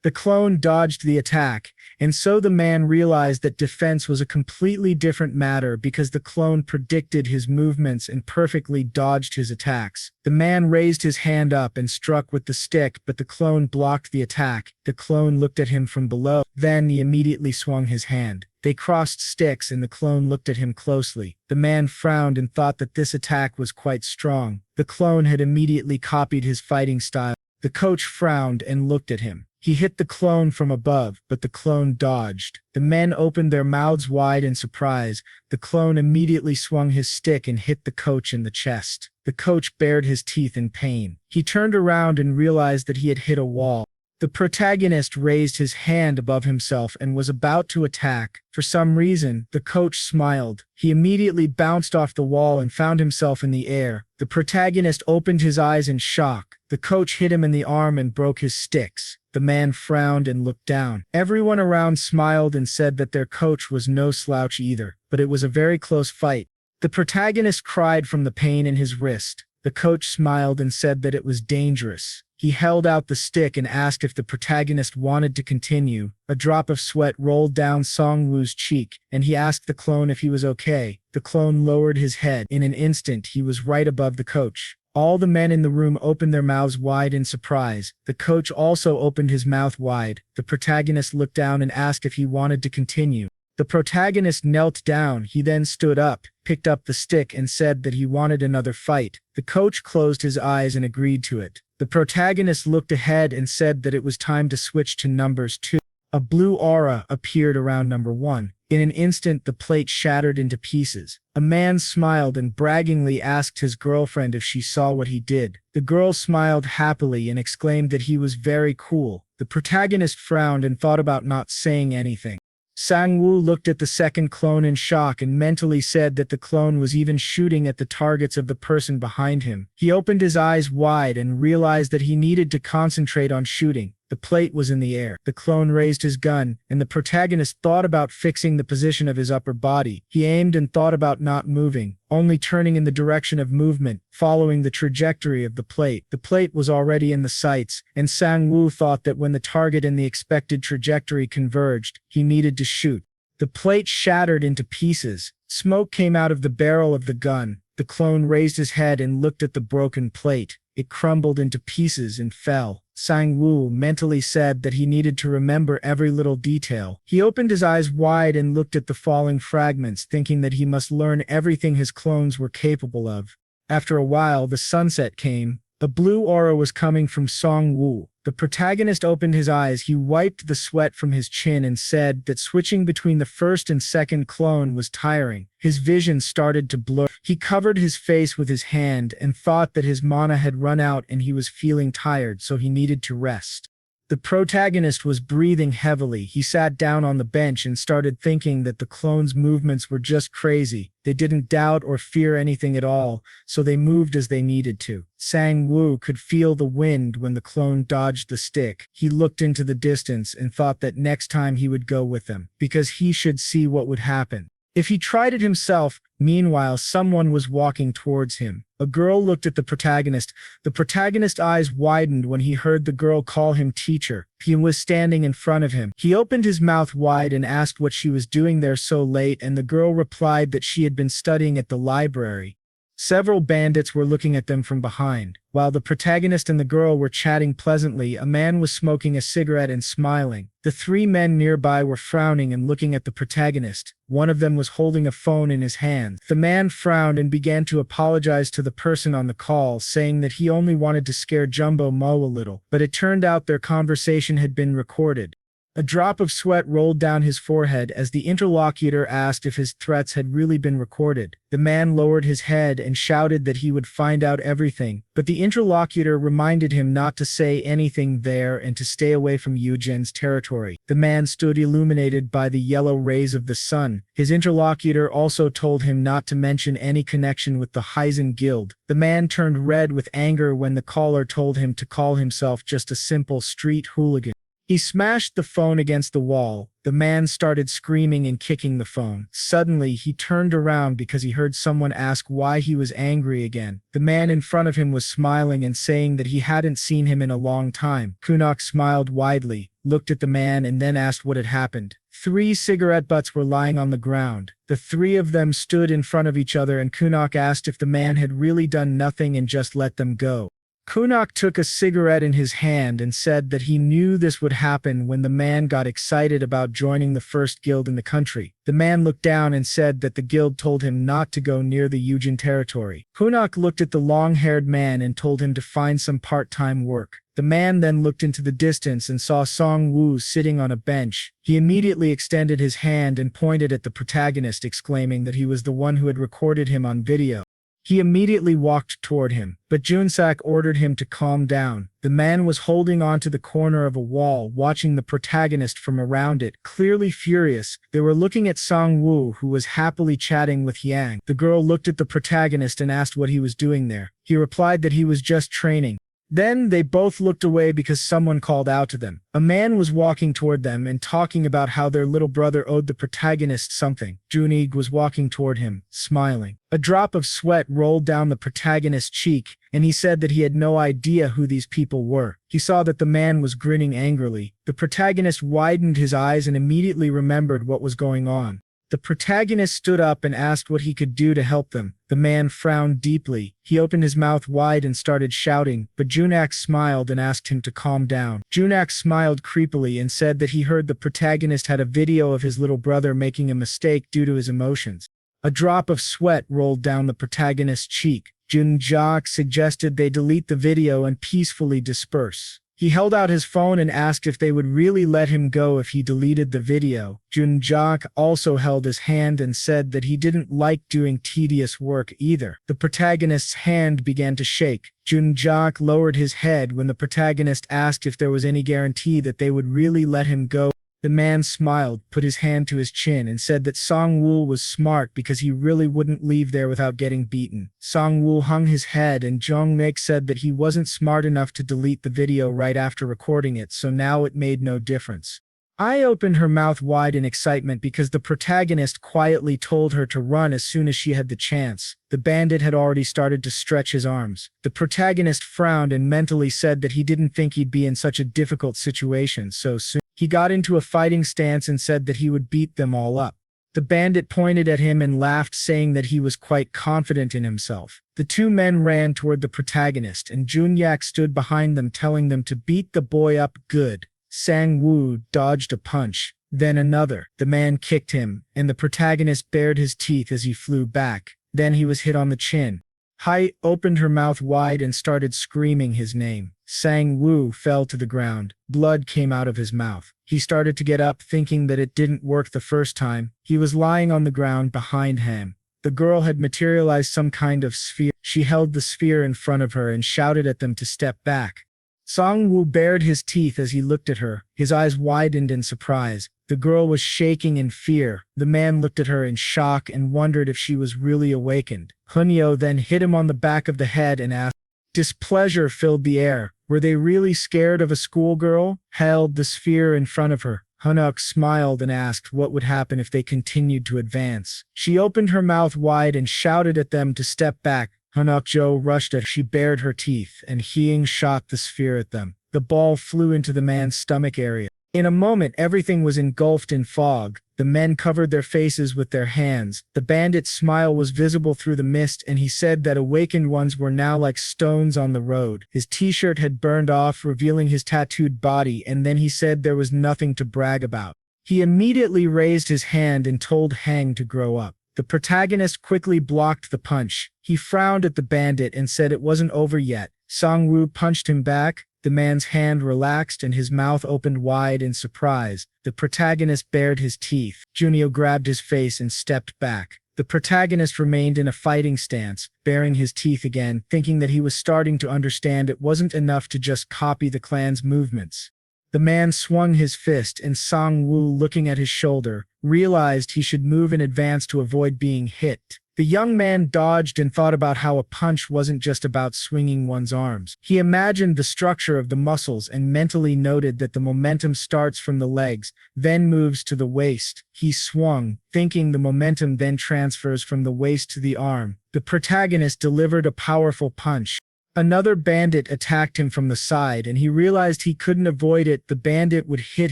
A: the clone dodged the attack, and so the man realized that defense was a completely different matter because the clone predicted his movements and perfectly dodged his attacks. The man raised his hand up and struck with the stick, but the clone blocked the attack. The clone looked at him from below. Then he immediately swung his hand. They crossed sticks and the clone looked at him closely. The man frowned and thought that this attack was quite strong. The clone had immediately copied his fighting style. The coach frowned and looked at him. He hit the clone from above, but the clone dodged. The men opened their mouths wide in surprise. The clone immediately swung his stick and hit the coach in the chest. The coach bared his teeth in pain. He turned around and realized that he had hit a wall. The protagonist raised his hand above himself and was about to attack. For some reason, the coach smiled. He immediately bounced off the wall and found himself in the air. The protagonist opened his eyes in shock. The coach hit him in the arm and broke his sticks. The man frowned and looked down. Everyone around smiled and said that their coach was no slouch either, but it was a very close fight. The protagonist cried from the pain in his wrist. The coach smiled and said that it was dangerous. He held out the stick and asked if the protagonist wanted to continue. A drop of sweat rolled down Sangwoo's cheek, and he asked the clone if he was okay. The clone lowered his head. In an instant, he was right above the coach. All the men in the room opened their mouths wide in surprise. The coach also opened his mouth wide. The protagonist looked down and asked if he wanted to continue. The protagonist knelt down. He then stood up, picked up the stick, and said that he wanted another fight. The coach closed his eyes and agreed to it. The protagonist looked ahead and said that it was time to switch to numbers 2. A blue aura appeared around number 1. In an instant, the plate shattered into pieces. A man smiled and braggingly asked his girlfriend if she saw what he did. The girl smiled happily and exclaimed that he was very cool. The protagonist frowned and thought about not saying anything. Sangwoo looked at the second clone in shock and mentally said that the clone was even shooting at the targets of the person behind him. He opened his eyes wide and realized that he needed to concentrate on shooting. The plate was in the air. The clone raised his gun, and the protagonist thought about fixing the position of his upper body. He aimed and thought about not moving, only turning in the direction of movement, following the trajectory of the plate. The plate was already in the sights, and Sangwoo thought that when the target and the expected trajectory converged, he needed to shoot. The plate shattered into pieces. Smoke came out of the barrel of the gun. The clone raised his head and looked at the broken plate. It crumbled into pieces and fell. Sangwoo mentally said that he needed to remember every little detail. He opened his eyes wide and looked at the falling fragments, thinking that he must learn everything his clones were capable of. After a while, the sunset came. A blue aura was coming from Sangwoo. The protagonist opened his eyes. He wiped the sweat from his chin and said that switching between the first and second clone was tiring. His vision started to blur. He covered his face with his hand and thought that his mana had run out and he was feeling tired, so he needed to rest. The protagonist was breathing heavily. He sat down on the bench and started thinking that the clone's movements were just crazy. They didn't doubt or fear anything at all, so they moved as they needed to. Sangwoo could feel the wind when the clone dodged the stick. He looked into the distance and thought that next time he would go with them, because he should see what would happen if he tried it himself. Meanwhile, someone was walking towards him. A girl looked at the protagonist. The protagonist's eyes widened when he heard the girl call him teacher. He was standing in front of him. He opened his mouth wide and asked what she was doing there so late, and the girl replied that she had been studying at the library. Several bandits were looking at them from behind. While the protagonist and the girl were chatting pleasantly, a man was smoking a cigarette and smiling. The 3 men nearby were frowning and looking at the protagonist. One of them was holding a phone in his hand. The man frowned and began to apologize to the person on the call, saying that he only wanted to scare Jumbo Mo a little, but it turned out their conversation had been recorded. A drop of sweat rolled down his forehead as the interlocutor asked if his threats had really been recorded. The man lowered his head and shouted that he would find out everything, but the interlocutor reminded him not to say anything there and to stay away from Eugen's territory. The man stood illuminated by the yellow rays of the sun. His interlocutor also told him not to mention any connection with the Heisen Guild. The man turned red with anger when the caller told him to call himself just a simple street hooligan. He smashed the phone against the wall. The man started screaming and kicking the phone. Suddenly, he turned around because he heard someone ask why he was angry again. The man in front of him was smiling and saying that he hadn't seen him in a long time. Kunok smiled widely, looked at the man, and then asked what had happened. 3 cigarette butts were lying on the ground. The 3 of them stood in front of each other, and Kunok asked if the man had really done nothing and just let them go. Kunok took a cigarette in his hand and said that he knew this would happen when the man got excited about joining the first guild in the country. The man looked down and said that the guild told him not to go near the Eugen territory. Kunok looked at the long-haired man and told him to find some part-time work. The man then looked into the distance and saw Sangwoo sitting on a bench. He immediately extended his hand and pointed at the protagonist, exclaiming that he was the one who had recorded him on video. He immediately walked toward him, but Junsak ordered him to calm down. The man was holding onto the corner of a wall, watching the protagonist from around it, clearly furious. They were looking at Sangwoo, who was happily chatting with Yang. The girl looked at the protagonist and asked what he was doing there. He replied that he was just training. Then they both looked away because someone called out to them. A man was walking toward them and talking about how their little brother owed the protagonist something. Junig was walking toward him, smiling. A drop of sweat rolled down the protagonist's cheek, and he said that he had no idea who these people were. He saw that the man was grinning angrily. The protagonist widened his eyes and immediately remembered what was going on. The protagonist stood up and asked what he could do to help them. The man frowned deeply. He opened his mouth wide and started shouting, but Junak smiled and asked him to calm down. Junak smiled creepily and said that he heard the protagonist had a video of his little brother making a mistake due to his emotions. A drop of sweat rolled down the protagonist's cheek. Junjak suggested they delete the video and peacefully disperse. He held out his phone and asked if they would really let him go if he deleted the video. Junjak also held his hand and said that he didn't like doing tedious work either. The protagonist's hand began to shake. Junjak lowered his head when the protagonist asked if there was any guarantee that they would really let him go. The man smiled, put his hand to his chin, and said that Sangwoo was smart because he really wouldn't leave there without getting beaten. Sangwoo hung his head, and Jongmek said that he wasn't smart enough to delete the video right after recording it, so now it made no difference. I opened her mouth wide in excitement because the protagonist quietly told her to run as soon as she had the chance. The bandit had already started to stretch his arms. The protagonist frowned and mentally said that he didn't think he'd be in such a difficult situation so soon. He got into a fighting stance and said that he would beat them all up. The bandit pointed at him and laughed, saying that he was quite confident in himself. The two men ran toward the protagonist, and Junyak stood behind them, telling them to beat the boy up good. Sangwoo dodged a punch, then another. The man kicked him, and the protagonist bared his teeth as he flew back. Then he was hit on the chin. Hai opened her mouth wide and started screaming his name. Sangwoo fell to the ground. Blood came out of his mouth. He started to get up, thinking that it didn't work the first time. He was lying on the ground behind him. The girl had materialized some kind of sphere. She held the sphere in front of her and shouted at them to step back. Sangwoo bared his teeth as he looked at her. His eyes widened in surprise. The girl was shaking in fear. The man looked at her in shock and wondered if she was really awakened. Hunyo then hit him on the back of the head and asked. Displeasure filled the air. Were they really scared of a schoolgirl? Held the sphere in front of her. Hunuk smiled and asked what would happen if they continued to advance. She opened her mouth wide and shouted at them to step back. Hanok-jo rushed at her. She bared her teeth, and Hying shot the sphere at them. The ball flew into the man's stomach area. In a moment, everything was engulfed in fog. The men covered their faces with their hands. The bandit's smile was visible through the mist, and he said that awakened ones were now like stones on the road. His t-shirt had burned off, revealing his tattooed body, and then he said there was nothing to brag about. He immediately raised his hand and told Hang to grow up. The protagonist quickly blocked the punch. He frowned at the bandit and said it wasn't over yet. Sangwoo punched him back. The man's hand relaxed and his mouth opened wide in surprise. The protagonist bared his teeth. Junio grabbed his face and stepped back. The protagonist remained in a fighting stance, baring his teeth again, thinking that he was starting to understand it wasn't enough to just copy the clan's movements. The man swung his fist, and Sangwoo, looking at his shoulder, realized he should move in advance to avoid being hit. The young man dodged and thought about how a punch wasn't just about swinging one's arms. He imagined the structure of the muscles and mentally noted that the momentum starts from the legs, then moves to the waist. He swung, thinking the momentum then transfers from the waist to the arm. The protagonist delivered a powerful punch. Another bandit attacked him from the side, and he realized he couldn't avoid it. The bandit would hit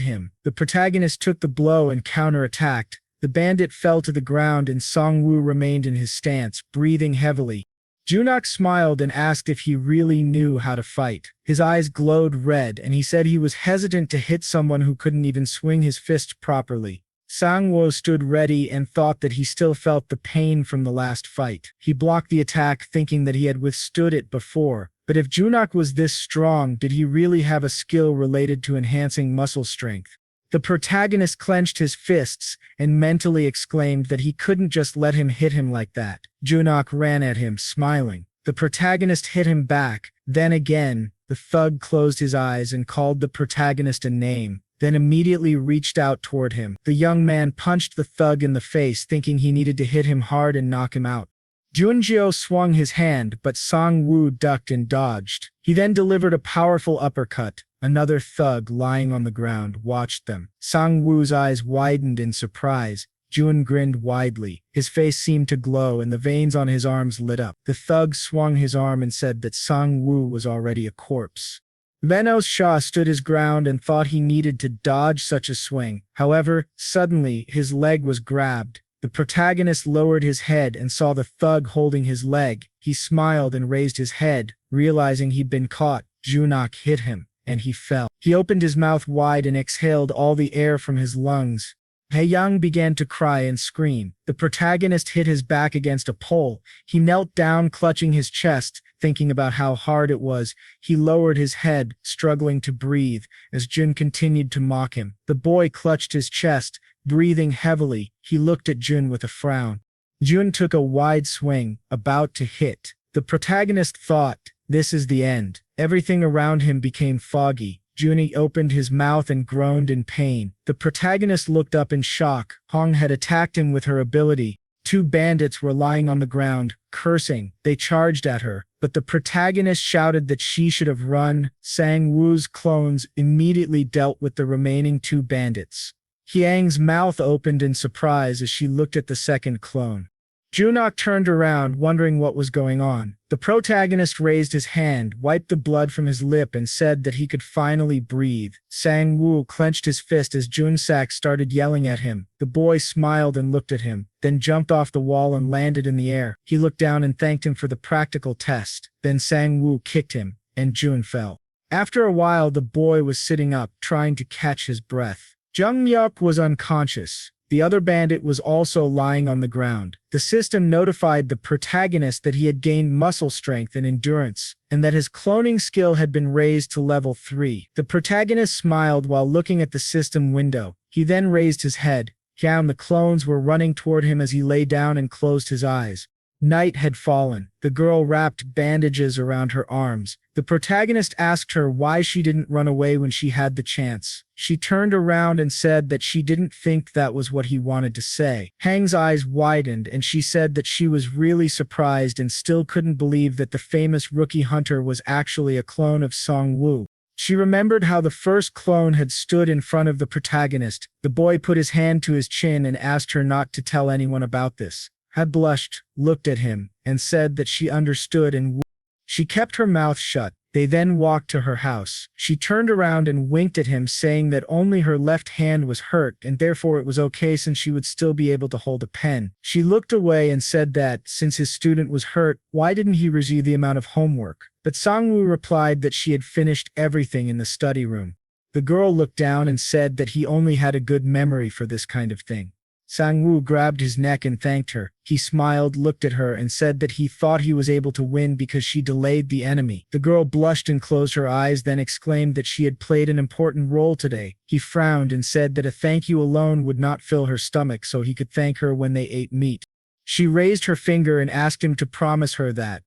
A: him. The protagonist took the blow and counterattacked. The bandit fell to the ground, and Sangwoo remained in his stance, breathing heavily. Junak smiled and asked if he really knew how to fight. His eyes glowed red, and he said he was hesitant to hit someone who couldn't even swing his fist properly. Sangwoo stood ready and thought that he still felt the pain from the last fight. He blocked the attack, thinking that he had withstood it before. But if Junak was this strong, did he really have a skill related to enhancing muscle strength? The protagonist clenched his fists and mentally exclaimed that he couldn't just let him hit him like that. Junak ran at him, smiling. The protagonist hit him back. Then again, the thug closed his eyes and called the protagonist a name, then immediately reached out toward him. The young man punched the thug in the face, thinking he needed to hit him hard and knock him out. Junjio swung his hand, but Sangwoo ducked and dodged. He then delivered a powerful uppercut. Another thug lying on the ground watched them. Sangwoo's eyes widened in surprise. Jun grinned widely. His face seemed to glow and the veins on his arms lit up. The thug swung his arm and said that Sangwoo was already a corpse. Venos Shah stood his ground and thought he needed to dodge such a swing. However, suddenly his leg was grabbed. The protagonist lowered his head and saw the thug holding his leg. He smiled and raised his head, realizing he'd been caught. Junak hit him, and he fell. He opened his mouth wide and exhaled all the air from his lungs. Haeyang began to cry and scream. The protagonist hit his back against a pole. He knelt down, clutching his chest, thinking about how hard it was. He lowered his head, struggling to breathe, as Jun continued to mock him. The boy clutched his chest, breathing heavily. He looked at Jun with a frown. Jun took a wide swing, about to hit. The protagonist thought, "This is the end." Everything around him became foggy. Juni opened his mouth and groaned in pain. The protagonist looked up in shock. Hong had attacked him with her ability. Two bandits were lying on the ground, cursing. They charged at her, but the protagonist shouted that she should have run. Sangwoo's clones immediately dealt with the remaining two bandits. Hyang's mouth opened in surprise as she looked at the second clone. Junak turned around, wondering what was going on. The protagonist raised his hand, wiped the blood from his lip, and said that he could finally breathe. Sangwoo clenched his fist as Junsak started yelling at him. The boy smiled and looked at him, then jumped off the wall and landed in the air. He looked down and thanked him for the practical test. Then Sangwoo kicked him, and Jun fell. After a while, the boy was sitting up, trying to catch his breath. Jung Myuk was unconscious. The other bandit was also lying on the ground. The system notified the protagonist that he had gained muscle strength and endurance, and that his cloning skill had been raised to level 3. The protagonist smiled while looking at the system window. He then raised his head. The clones were running toward him as he lay down and closed his eyes. Night had fallen. The girl wrapped bandages around her arms. The protagonist asked her why she didn't run away when she had the chance. She turned around and said that she didn't think that was what he wanted to say. Hang's eyes widened and she said that she was really surprised and still couldn't believe that the famous rookie hunter was actually a clone of Sangwoo. She remembered how the first clone had stood in front of the protagonist. The boy put his hand to his chin and asked her not to tell anyone about this. Had blushed, looked at him, and said that she understood and she kept her mouth shut. They then walked to her house. She turned around and winked at him, saying that only her left hand was hurt and therefore it was okay since she would still be able to hold a pen. She looked away and said that, since his student was hurt, why didn't he receive the amount of homework? But Sangwoo replied that she had finished everything in the study room. The girl looked down and said that he only had a good memory for this kind of thing. Sangwoo grabbed his neck and thanked her. He smiled, looked at her, and said that he thought he was able to win because she delayed the enemy. The girl blushed and closed her eyes, then exclaimed that she had played an important role today. He frowned and said that a thank you alone would not fill her stomach, so he could thank her when they ate meat. She raised her finger and asked him to promise her that.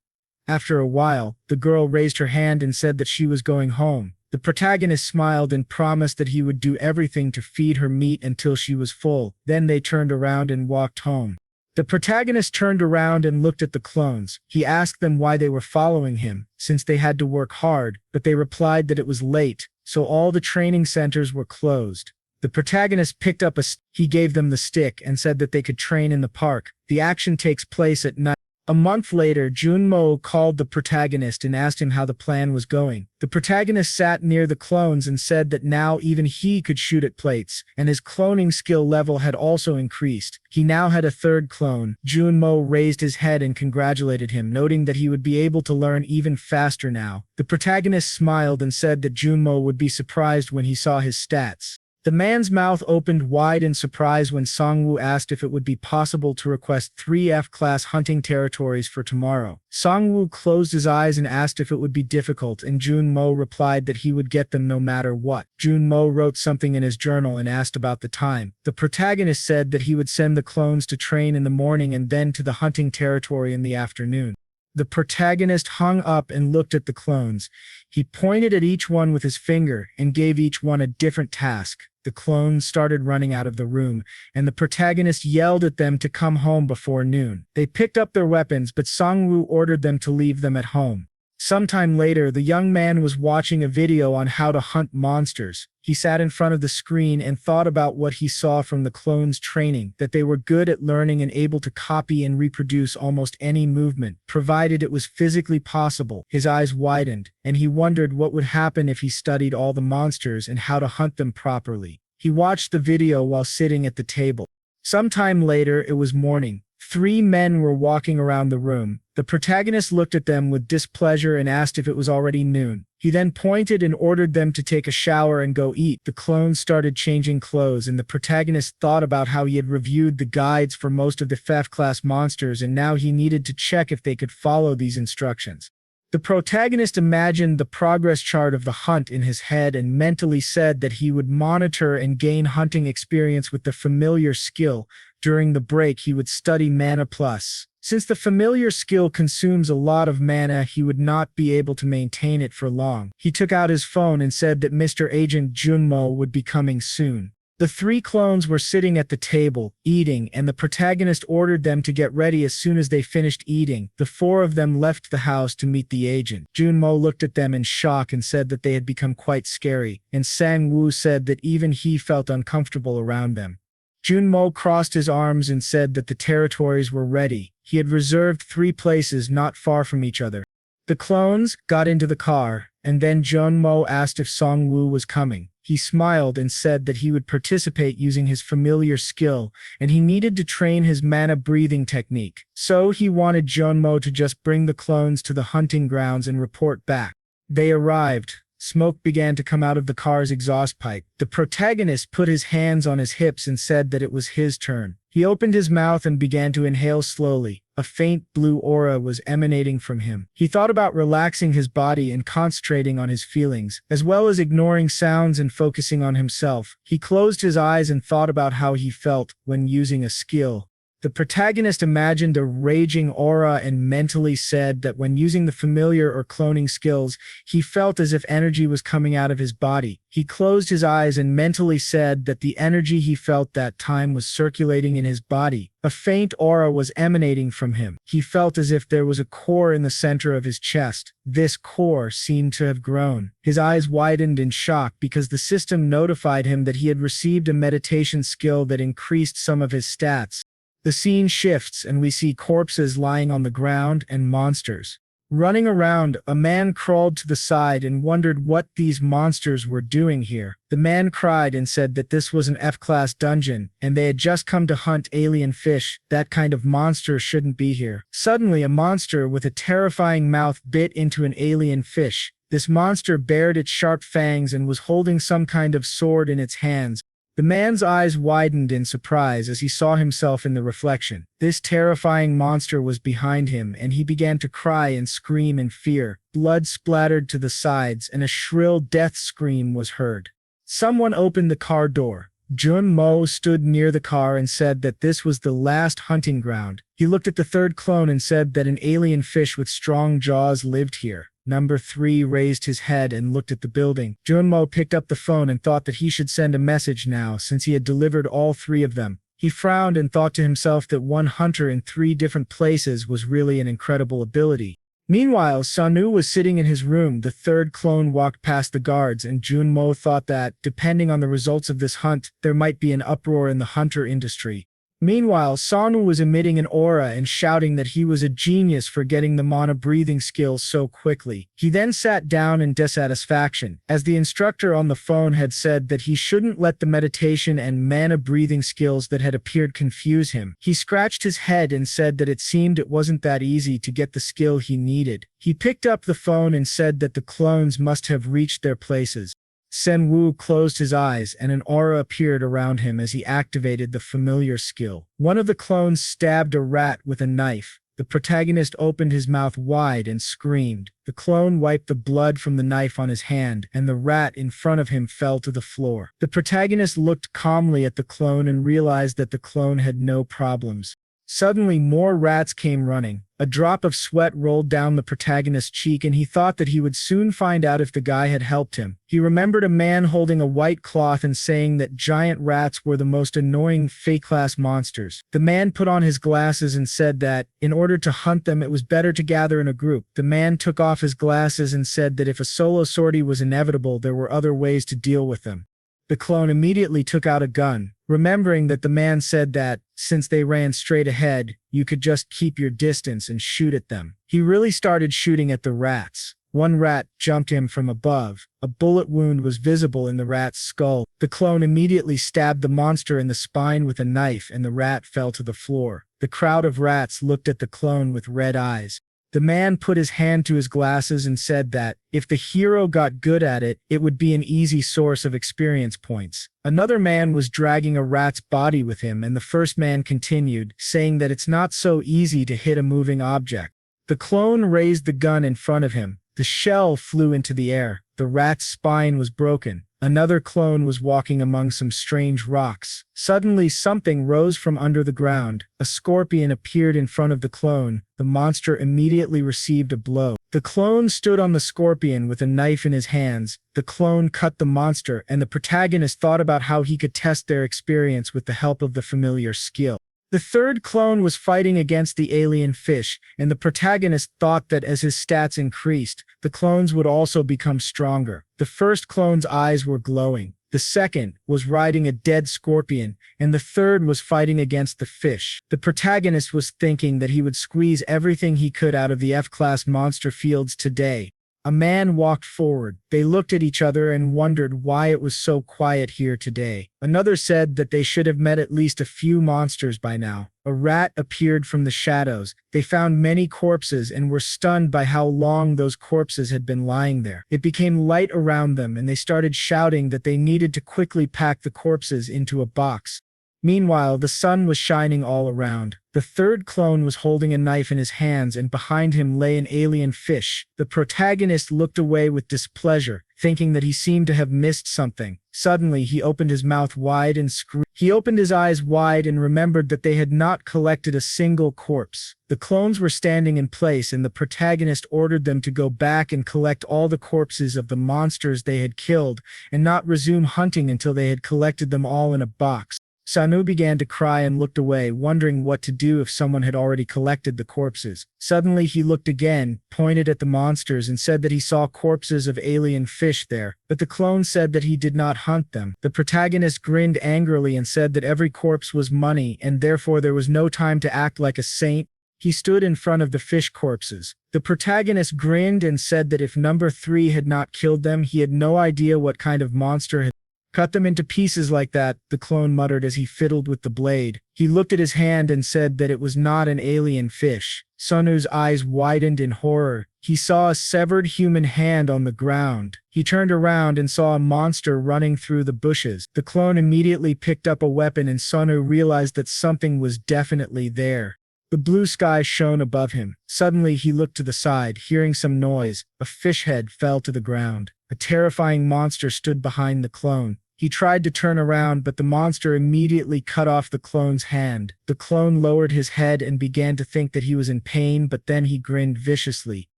A: After a while, the girl raised her hand and said that she was going home. The protagonist smiled and promised that he would do everything to feed her meat until she was full. Then they turned around and walked home. The protagonist turned around and looked at the clones. He asked them why they were following him, since they had to work hard, but they replied that it was late, so all the training centers were closed. The protagonist picked up he gave them the stick and said that they could train in the park. The action takes place at night. A month later, Junmo called the protagonist and asked him how the plan was going. The protagonist sat near the clones and said that now even he could shoot at plates, and his cloning skill level had also increased. He now had a third clone. Junmo raised his head and congratulated him, noting that he would be able to learn even faster now. The protagonist smiled and said that Junmo would be surprised when he saw his stats. The man's mouth opened wide in surprise when Sangwoo asked if it would be possible to request 3 F-class hunting territories for tomorrow. Sangwoo closed his eyes and asked if it would be difficult, and Junmo replied that he would get them no matter what. Junmo wrote something in his journal and asked about the time. The protagonist said that he would send the clones to train in the morning and then to the hunting territory in the afternoon. The protagonist hung up and looked at the clones. He pointed at each one with his finger and gave each one a different task. The clones started running out of the room, and the protagonist yelled at them to come home before noon. They picked up their weapons, but Sangwoo ordered them to leave them at home. Sometime later, the young man was watching a video on how to hunt monsters. He sat in front of the screen and thought about what he saw from the clones' training, that they were good at learning and able to copy and reproduce almost any movement, provided it was physically possible. His eyes widened, and he wondered what would happen if he studied all the monsters and how to hunt them properly. He watched the video while sitting at the table. Sometime later, it was morning. 3 men were walking around the room. The protagonist looked at them with displeasure and asked if it was already noon. He then pointed and ordered them to take a shower and go eat. The clones started changing clothes, and the protagonist thought about how he had reviewed the guides for most of the FF-class monsters, and now he needed to check if they could follow these instructions. The protagonist imagined the progress chart of the hunt in his head and mentally said that he would monitor and gain hunting experience with the familiar skill. During the break, he would study Mana Plus. Since the familiar skill consumes a lot of mana, he would not be able to maintain it for long. He took out his phone and said that Mr. Agent Junmo would be coming soon. The 3 clones were sitting at the table, eating, and the protagonist ordered them to get ready as soon as they finished eating. The 4 of them left the house to meet the agent. Junmo looked at them in shock and said that they had become quite scary, and Sangwoo said that even he felt uncomfortable around them. Junmo crossed his arms and said that the territories were ready. He had reserved 3 places not far from each other. The clones got into the car, and then Junmo asked if Sangwoo was coming. He smiled and said that he would participate using his familiar skill, and he needed to train his mana breathing technique. So he wanted Junmo to just bring the clones to the hunting grounds and report back. They arrived. Smoke began to come out of the car's exhaust pipe. The protagonist put his hands on his hips and said that it was his turn. He opened his mouth and began to inhale slowly. A faint blue aura was emanating from him. He thought about relaxing his body and concentrating on his feelings, as well as ignoring sounds and focusing on himself. He closed his eyes and thought about how he felt when using a skill. The protagonist imagined a raging aura and mentally said that when using the familiar or cloning skills, he felt as if energy was coming out of his body. He closed his eyes and mentally said that the energy he felt that time was circulating in his body. A faint aura was emanating from him. He felt as if there was a core in the center of his chest. This core seemed to have grown. His eyes widened in shock because the system notified him that he had received a meditation skill that increased some of his stats. The scene shifts and we see corpses lying on the ground and monsters running around. A man crawled to the side and wondered what these monsters were doing here. The man cried and said that this was an F-class dungeon and they had just come to hunt alien fish. That kind of monster shouldn't be here. Suddenly, a monster with a terrifying mouth bit into an alien fish. This monster bared its sharp fangs and was holding some kind of sword in its hands. The man's eyes widened in surprise as he saw himself in the reflection. This terrifying monster was behind him, and he began to cry and scream in fear. Blood splattered to the sides, and a shrill death scream was heard. Someone opened the car door. Junmo stood near the car and said that this was the last hunting ground. He looked at the 3rd clone and said that an alien fish with strong jaws lived here. Number 3 raised his head and looked at the building. Junmo picked up the phone and thought that he should send a message now since he had delivered all 3 of them. He frowned and thought to himself that one hunter in 3 different places was really an incredible ability. Meanwhile, Sanu was sitting in his room. The 3rd clone walked past the guards, and Junmo thought that, depending on the results of this hunt, there might be an uproar in the hunter industry. Meanwhile, Sanu was emitting an aura and shouting that he was a genius for getting the mana breathing skills so quickly. He then sat down in dissatisfaction, as the instructor on the phone had said that he shouldn't let the meditation and mana breathing skills that had appeared confuse him. He scratched his head and said that it seemed it wasn't that easy to get the skill he needed. He picked up the phone and said that the clones must have reached their places. Sangwoo closed his eyes and an aura appeared around him as he activated the familiar skill. One of the clones stabbed a rat with a knife. The protagonist opened his mouth wide and screamed. The clone wiped the blood from the knife on his hand, and the rat in front of him fell to the floor. The protagonist looked calmly at the clone and realized that the clone had no problems. Suddenly, more rats came running. A drop of sweat rolled down the protagonist's cheek and he thought that he would soon find out if the guy had helped him. He remembered a man holding a white cloth and saying that giant rats were the most annoying fake-class monsters. The man put on his glasses and said that, in order to hunt them, it was better to gather in a group. The man took off his glasses and said that if a solo sortie was inevitable, there were other ways to deal with them. The clone immediately took out a gun, remembering that the man said that, since they ran straight ahead, you could just keep your distance and shoot at them. He really started shooting at the rats. One rat jumped him from above. A bullet wound was visible in the rat's skull. The clone immediately stabbed the monster in the spine with a knife and the rat fell to the floor. The crowd of rats looked at the clone with red eyes. The man put his hand to his glasses and said that, if the hero got good at it, it would be an easy source of experience points. Another man was dragging a rat's body with him and the first man continued, saying that it's not so easy to hit a moving object. The clone raised the gun in front of him. The shell flew into the air. The rat's spine was broken. Another clone was walking among some strange rocks. Suddenly something rose from under the ground. A scorpion appeared in front of the clone. The monster immediately received a blow. The clone stood on the scorpion with a knife in his hands. The clone cut the monster, and the protagonist thought about how he could test their experience with the help of the familiar skill. The third clone was fighting against the alien fish, and the protagonist thought that as his stats increased, the clones would also become stronger. The first clone's eyes were glowing. The second was riding a dead scorpion, and the third was fighting against the fish. The protagonist was thinking that he would squeeze everything he could out of the F-class monster fields today. A man walked forward. They looked at each other and wondered why it was so quiet here today. Another said that they should have met at least a few monsters by now. A rat appeared from the shadows. They found many corpses and were stunned by how long those corpses had been lying there. It became light around them and they started shouting that they needed to quickly pack the corpses into a box. Meanwhile, the sun was shining all around. The third clone was holding a knife in his hands and behind him lay an alien fish. The protagonist looked away with displeasure, thinking that he seemed to have missed something. Suddenly, he opened his mouth wide and screamed. He opened his eyes wide and remembered that they had not collected a single corpse. The clones were standing in place and the protagonist ordered them to go back and collect all the corpses of the monsters they had killed and not resume hunting until they had collected them all in a box. Sangwoo began to cry and looked away, wondering what to do if someone had already collected the corpses. Suddenly he looked again, pointed at the monsters and said that he saw corpses of alien fish there, but the clone said that he did not hunt them. The protagonist grinned angrily and said that every corpse was money and therefore there was no time to act like a saint. He stood in front of the fish corpses. The protagonist grinned and said that if number 3 had not killed them, he had no idea what kind of monster had cut them into pieces like that, the clone muttered as he fiddled with the blade. He looked at his hand and said that it was not an alien fish. Sangwoo's eyes widened in horror. He saw a severed human hand on the ground. He turned around and saw a monster running through the bushes. The clone immediately picked up a weapon and Sangwoo realized that something was definitely there. The blue sky shone above him. Suddenly he looked to the side, hearing some noise. A fish head fell to the ground. A terrifying monster stood behind the clone. He tried to turn around, but the monster immediately cut off the clone's hand. The clone lowered his head and began to think that he was in pain, but then he grinned viciously.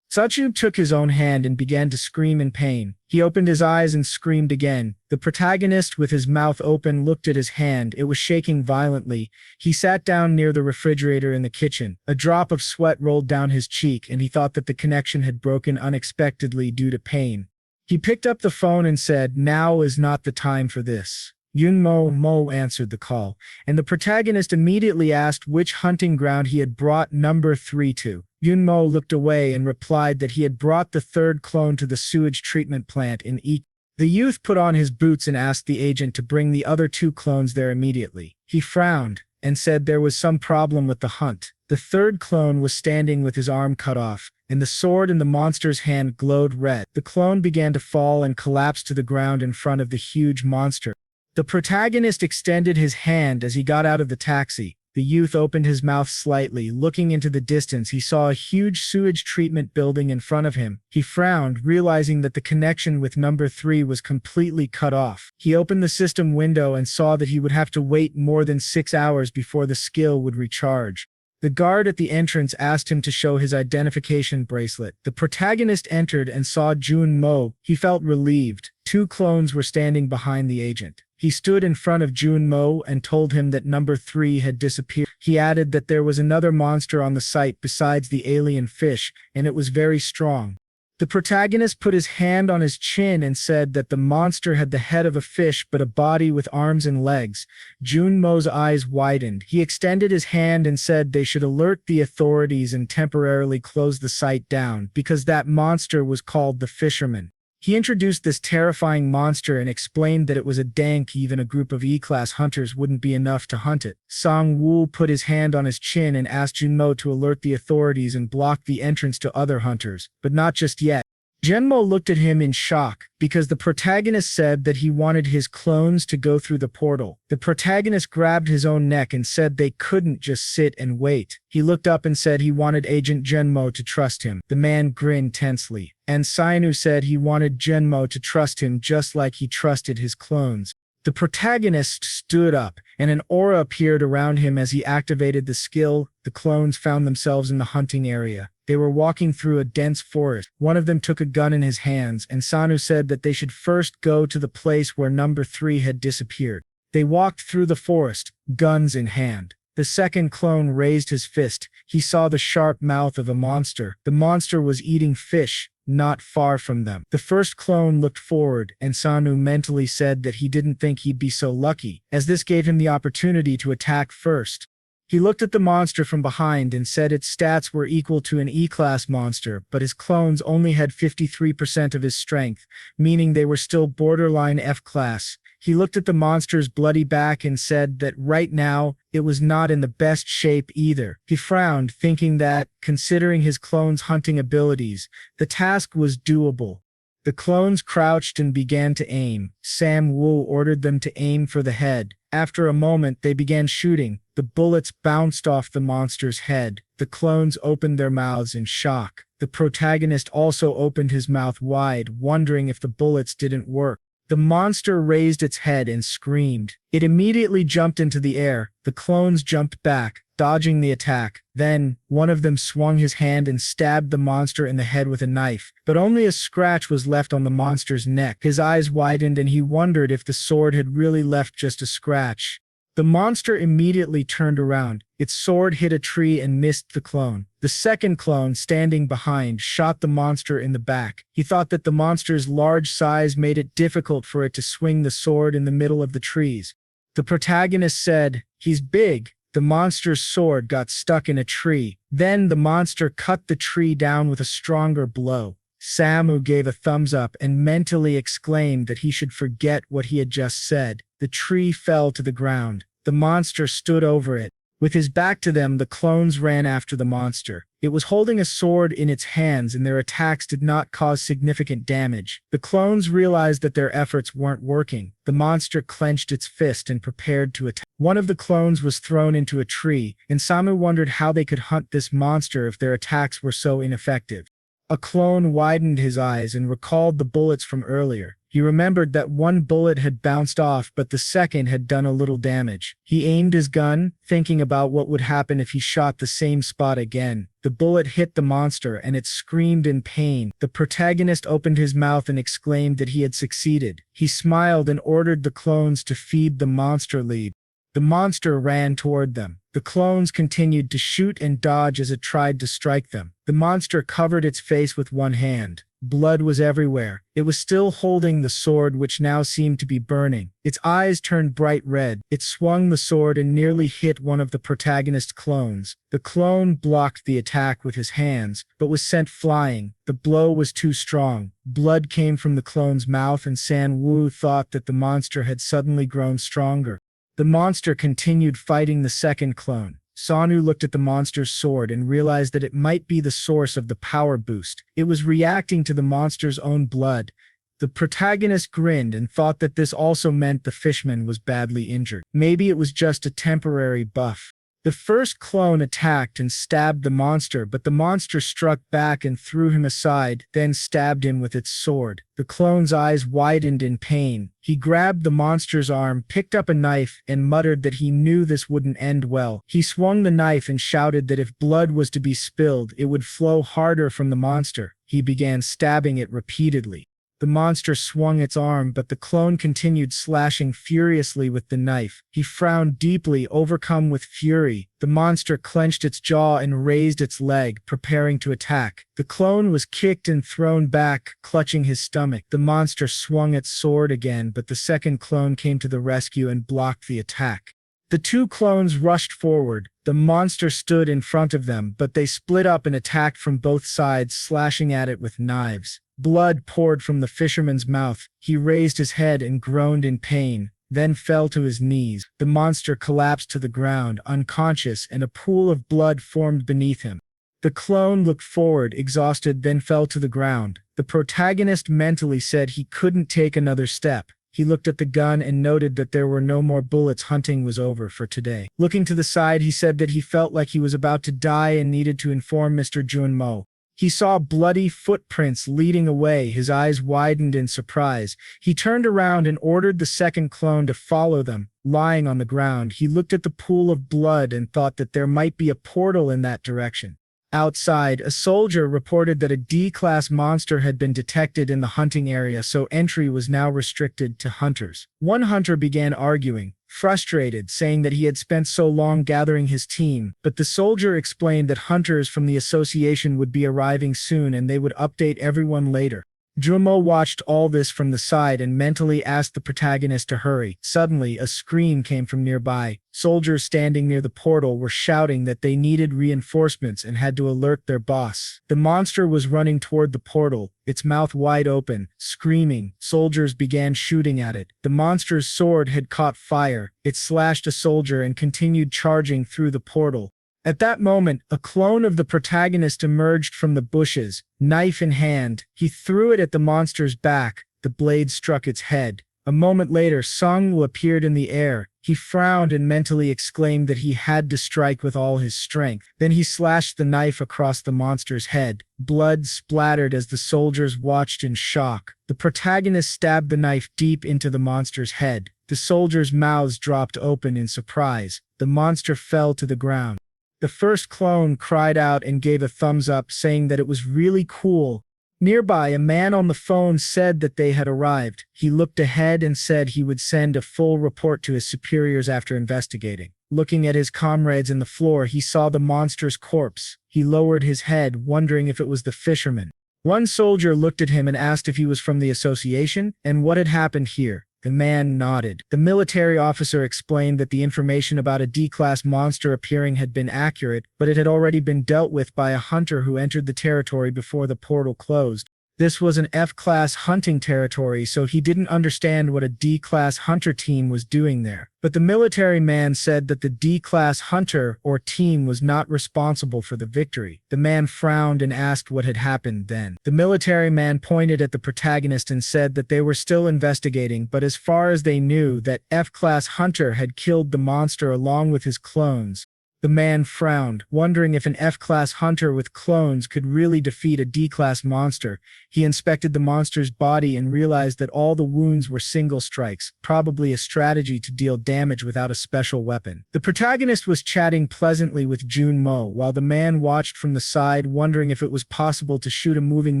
A: Sangwoo took his own hand and began to scream in pain. He opened his eyes and screamed again. The protagonist, with his mouth open, looked at his hand. It was shaking violently. He sat down near the refrigerator in the kitchen. A drop of sweat rolled down his cheek, and he thought that the connection had broken unexpectedly due to pain. He picked up the phone and said, "Now is not the time for this." Mo answered the call, and the protagonist immediately asked which hunting ground he had brought number 3 to. Mo looked away and replied that he had brought the third clone to the sewage treatment plant in Eek. The youth put on his boots and asked the agent to bring the other 2 clones there immediately. He frowned and said there was some problem with the hunt. The third clone was standing with his arm cut off, and the sword in the monster's hand glowed red. The clone began to fall and collapsed to the ground in front of the huge monster. The protagonist extended his hand as he got out of the taxi. The youth opened his mouth slightly. Looking into the distance, he saw a huge sewage treatment building in front of him. He frowned, realizing that the connection with number 3 was completely cut off. He opened the system window and saw that he would have to wait more than 6 hours before the skill would recharge. The guard at the entrance asked him to show his identification bracelet. The protagonist entered and saw Jun Mo. He felt relieved. Two clones were standing behind the agent. He stood in front of Jun Mo and told him that number 3 had disappeared. He added that there was another monster on the site besides the alien fish, and it was very strong. The protagonist put his hand on his chin and said that the monster had the head of a fish but a body with arms and legs. Jun Mo's eyes widened. He extended his hand and said they should alert the authorities and temporarily close the site down because that monster was called the fisherman. He introduced this terrifying monster and explained that it was a dank, even a group of E-class hunters wouldn't be enough to hunt it. Sangwoo put his hand on his chin and asked Junmo to alert the authorities and block the entrance to other hunters, but not just yet. Genmo looked at him in shock, because the protagonist said that he wanted his clones to go through the portal. The protagonist grabbed his own neck and said they couldn't just sit and wait. He looked up and said he wanted Agent Genmo to trust him. The man grinned tensely. And Sainu said he wanted Genmo to trust him just like he trusted his clones. The protagonist stood up, and an aura appeared around him as he activated the skill. The clones found themselves in the hunting area. They were walking through a dense forest. One of them took a gun in his hands, and Sanu said that they should first go to the place where number 3 had disappeared. They walked through the forest, guns in hand. The second clone raised his fist. He saw the sharp mouth of a monster. The monster was eating fish, not far from them. The first clone looked forward, and Sanu mentally said that he didn't think he'd be so lucky, as this gave him the opportunity to attack first. He looked at the monster from behind and said its stats were equal to an E-class monster, but his clones only had 53% of his strength, meaning they were still borderline F-class. He looked at the monster's bloody back and said that right now, it was not in the best shape either. He frowned, thinking that, considering his clone's hunting abilities, the task was doable. The clones crouched and began to aim. Sangwoo ordered them to aim for the head. After a moment, they began shooting. The bullets bounced off the monster's head. The clones opened their mouths in shock. The protagonist also opened his mouth wide, wondering if the bullets didn't work. The monster raised its head and screamed. It immediately jumped into the air. The clones jumped back, dodging the attack. Then, one of them swung his hand and stabbed the monster in the head with a knife, but only a scratch was left on the monster's neck. His eyes widened and he wondered if the sword had really left just a scratch. The monster immediately turned around. Its sword hit a tree and missed the clone. The second clone, standing behind, shot the monster in the back. He thought that the monster's large size made it difficult for it to swing the sword in the middle of the trees. The protagonist said, "He's big." The monster's sword got stuck in a tree. Then the monster cut the tree down with a stronger blow. Samu gave a thumbs up and mentally exclaimed that he should forget what he had just said. The tree fell to the ground. The monster stood over it. With his back to them, the clones ran after the monster. It was holding a sword in its hands and their attacks did not cause significant damage. The clones realized that their efforts weren't working. The monster clenched its fist and prepared to attack. One of the clones was thrown into a tree, and Samu wondered how they could hunt this monster if their attacks were so ineffective. A clone widened his eyes and recalled the bullets from earlier. He remembered that one bullet had bounced off, but the second had done a little damage. He aimed his gun, thinking about what would happen if he shot the same spot again. The bullet hit the monster and it screamed in pain. The protagonist opened his mouth and exclaimed that he had succeeded. He smiled and ordered the clones to feed the monster lead. The monster ran toward them. The clones continued to shoot and dodge as it tried to strike them. The monster covered its face with one hand. Blood was everywhere. It was still holding the sword, which now seemed to be burning. Its eyes turned bright red. It swung the sword and nearly hit one of the protagonist's clones. The clone blocked the attack with his hands, but was sent flying. The blow was too strong. Blood came from the clone's mouth, and Sangwoo thought that the monster had suddenly grown stronger. The monster continued fighting the second clone. Sanu looked at the monster's sword and realized that it might be the source of the power boost. It was reacting to the monster's own blood. The protagonist grinned and thought that this also meant the fisherman was badly injured. Maybe it was just a temporary buff. The first clone attacked and stabbed the monster, but the monster struck back and threw him aside, then stabbed him with its sword. The clone's eyes widened in pain. He grabbed the monster's arm, picked up a knife, and muttered that he knew this wouldn't end well. He swung the knife and shouted that if blood was to be spilled, it would flow harder from the monster. He began stabbing it repeatedly. The monster swung its arm, but the clone continued slashing furiously with the knife. He frowned deeply, overcome with fury. The monster clenched its jaw and raised its leg, preparing to attack. The clone was kicked and thrown back, clutching his stomach. The monster swung its sword again, but the second clone came to the rescue and blocked the attack. The two clones rushed forward. The monster stood in front of them, but they split up and attacked from both sides, slashing at it with knives. Blood poured from the fisherman's mouth. He raised his head and groaned in pain, then fell to his knees. The monster collapsed to the ground, unconscious, and a pool of blood formed beneath him. The clone looked forward, exhausted, then fell to the ground. The protagonist mentally said he couldn't take another step. He looked at the gun and noted that there were no more bullets. Hunting was over for today. Looking to the side, he said that he felt like he was about to die and needed to inform Mr. Junmo. He saw bloody footprints leading away. His eyes widened in surprise. He turned around and ordered the second clone to follow them. Lying on the ground, he looked at the pool of blood and thought that there might be a portal in that direction. Outside, a soldier reported that a D-class monster had been detected in the hunting area, so entry was now restricted to hunters. One hunter began arguing, frustrated, saying that he had spent so long gathering his team, but the soldier explained that hunters from the association would be arriving soon and they would update everyone later. Junmo watched all this from the side and mentally asked the protagonist to hurry. Suddenly, a scream came from nearby. Soldiers standing near the portal were shouting that they needed reinforcements and had to alert their boss. The monster was running toward the portal, its mouth wide open, screaming. Soldiers began shooting at it. The monster's sword had caught fire. It slashed a soldier and continued charging through the portal. At that moment, a clone of the protagonist emerged from the bushes, knife in hand. He threw it at the monster's back. The blade struck its head. A moment later, Sangwoo appeared in the air. He frowned and mentally exclaimed that he had to strike with all his strength. Then he slashed the knife across the monster's head. Blood splattered as the soldiers watched in shock. The protagonist stabbed the knife deep into the monster's head. The soldiers' mouths dropped open in surprise. The monster fell to the ground. The first clone cried out and gave a thumbs up, saying that it was really cool. Nearby, a man on the phone said that they had arrived. He looked ahead and said he would send a full report to his superiors after investigating. Looking at his comrades in the floor, he saw the monster's corpse. He lowered his head, wondering if it was the fisherman. One soldier looked at him and asked if he was from the association and what had happened here. The man nodded. The military officer explained that the information about a D-class monster appearing had been accurate, but it had already been dealt with by a hunter who entered the territory before the portal closed. This was an F-class hunting territory, so he didn't understand what a D-class hunter team was doing there. But the military man said that the D-class hunter or team was not responsible for the victory. The man frowned and asked what had happened then. The military man pointed at the protagonist and said that they were still investigating, but as far as they knew, that F-class hunter had killed the monster along with his clones. The man frowned, wondering if an F-class hunter with clones could really defeat a D-class monster. He inspected the monster's body and realized that all the wounds were single strikes, probably a strategy to deal damage without a special weapon. The protagonist was chatting pleasantly with Junmo, while the man watched from the side, wondering if it was possible to shoot a moving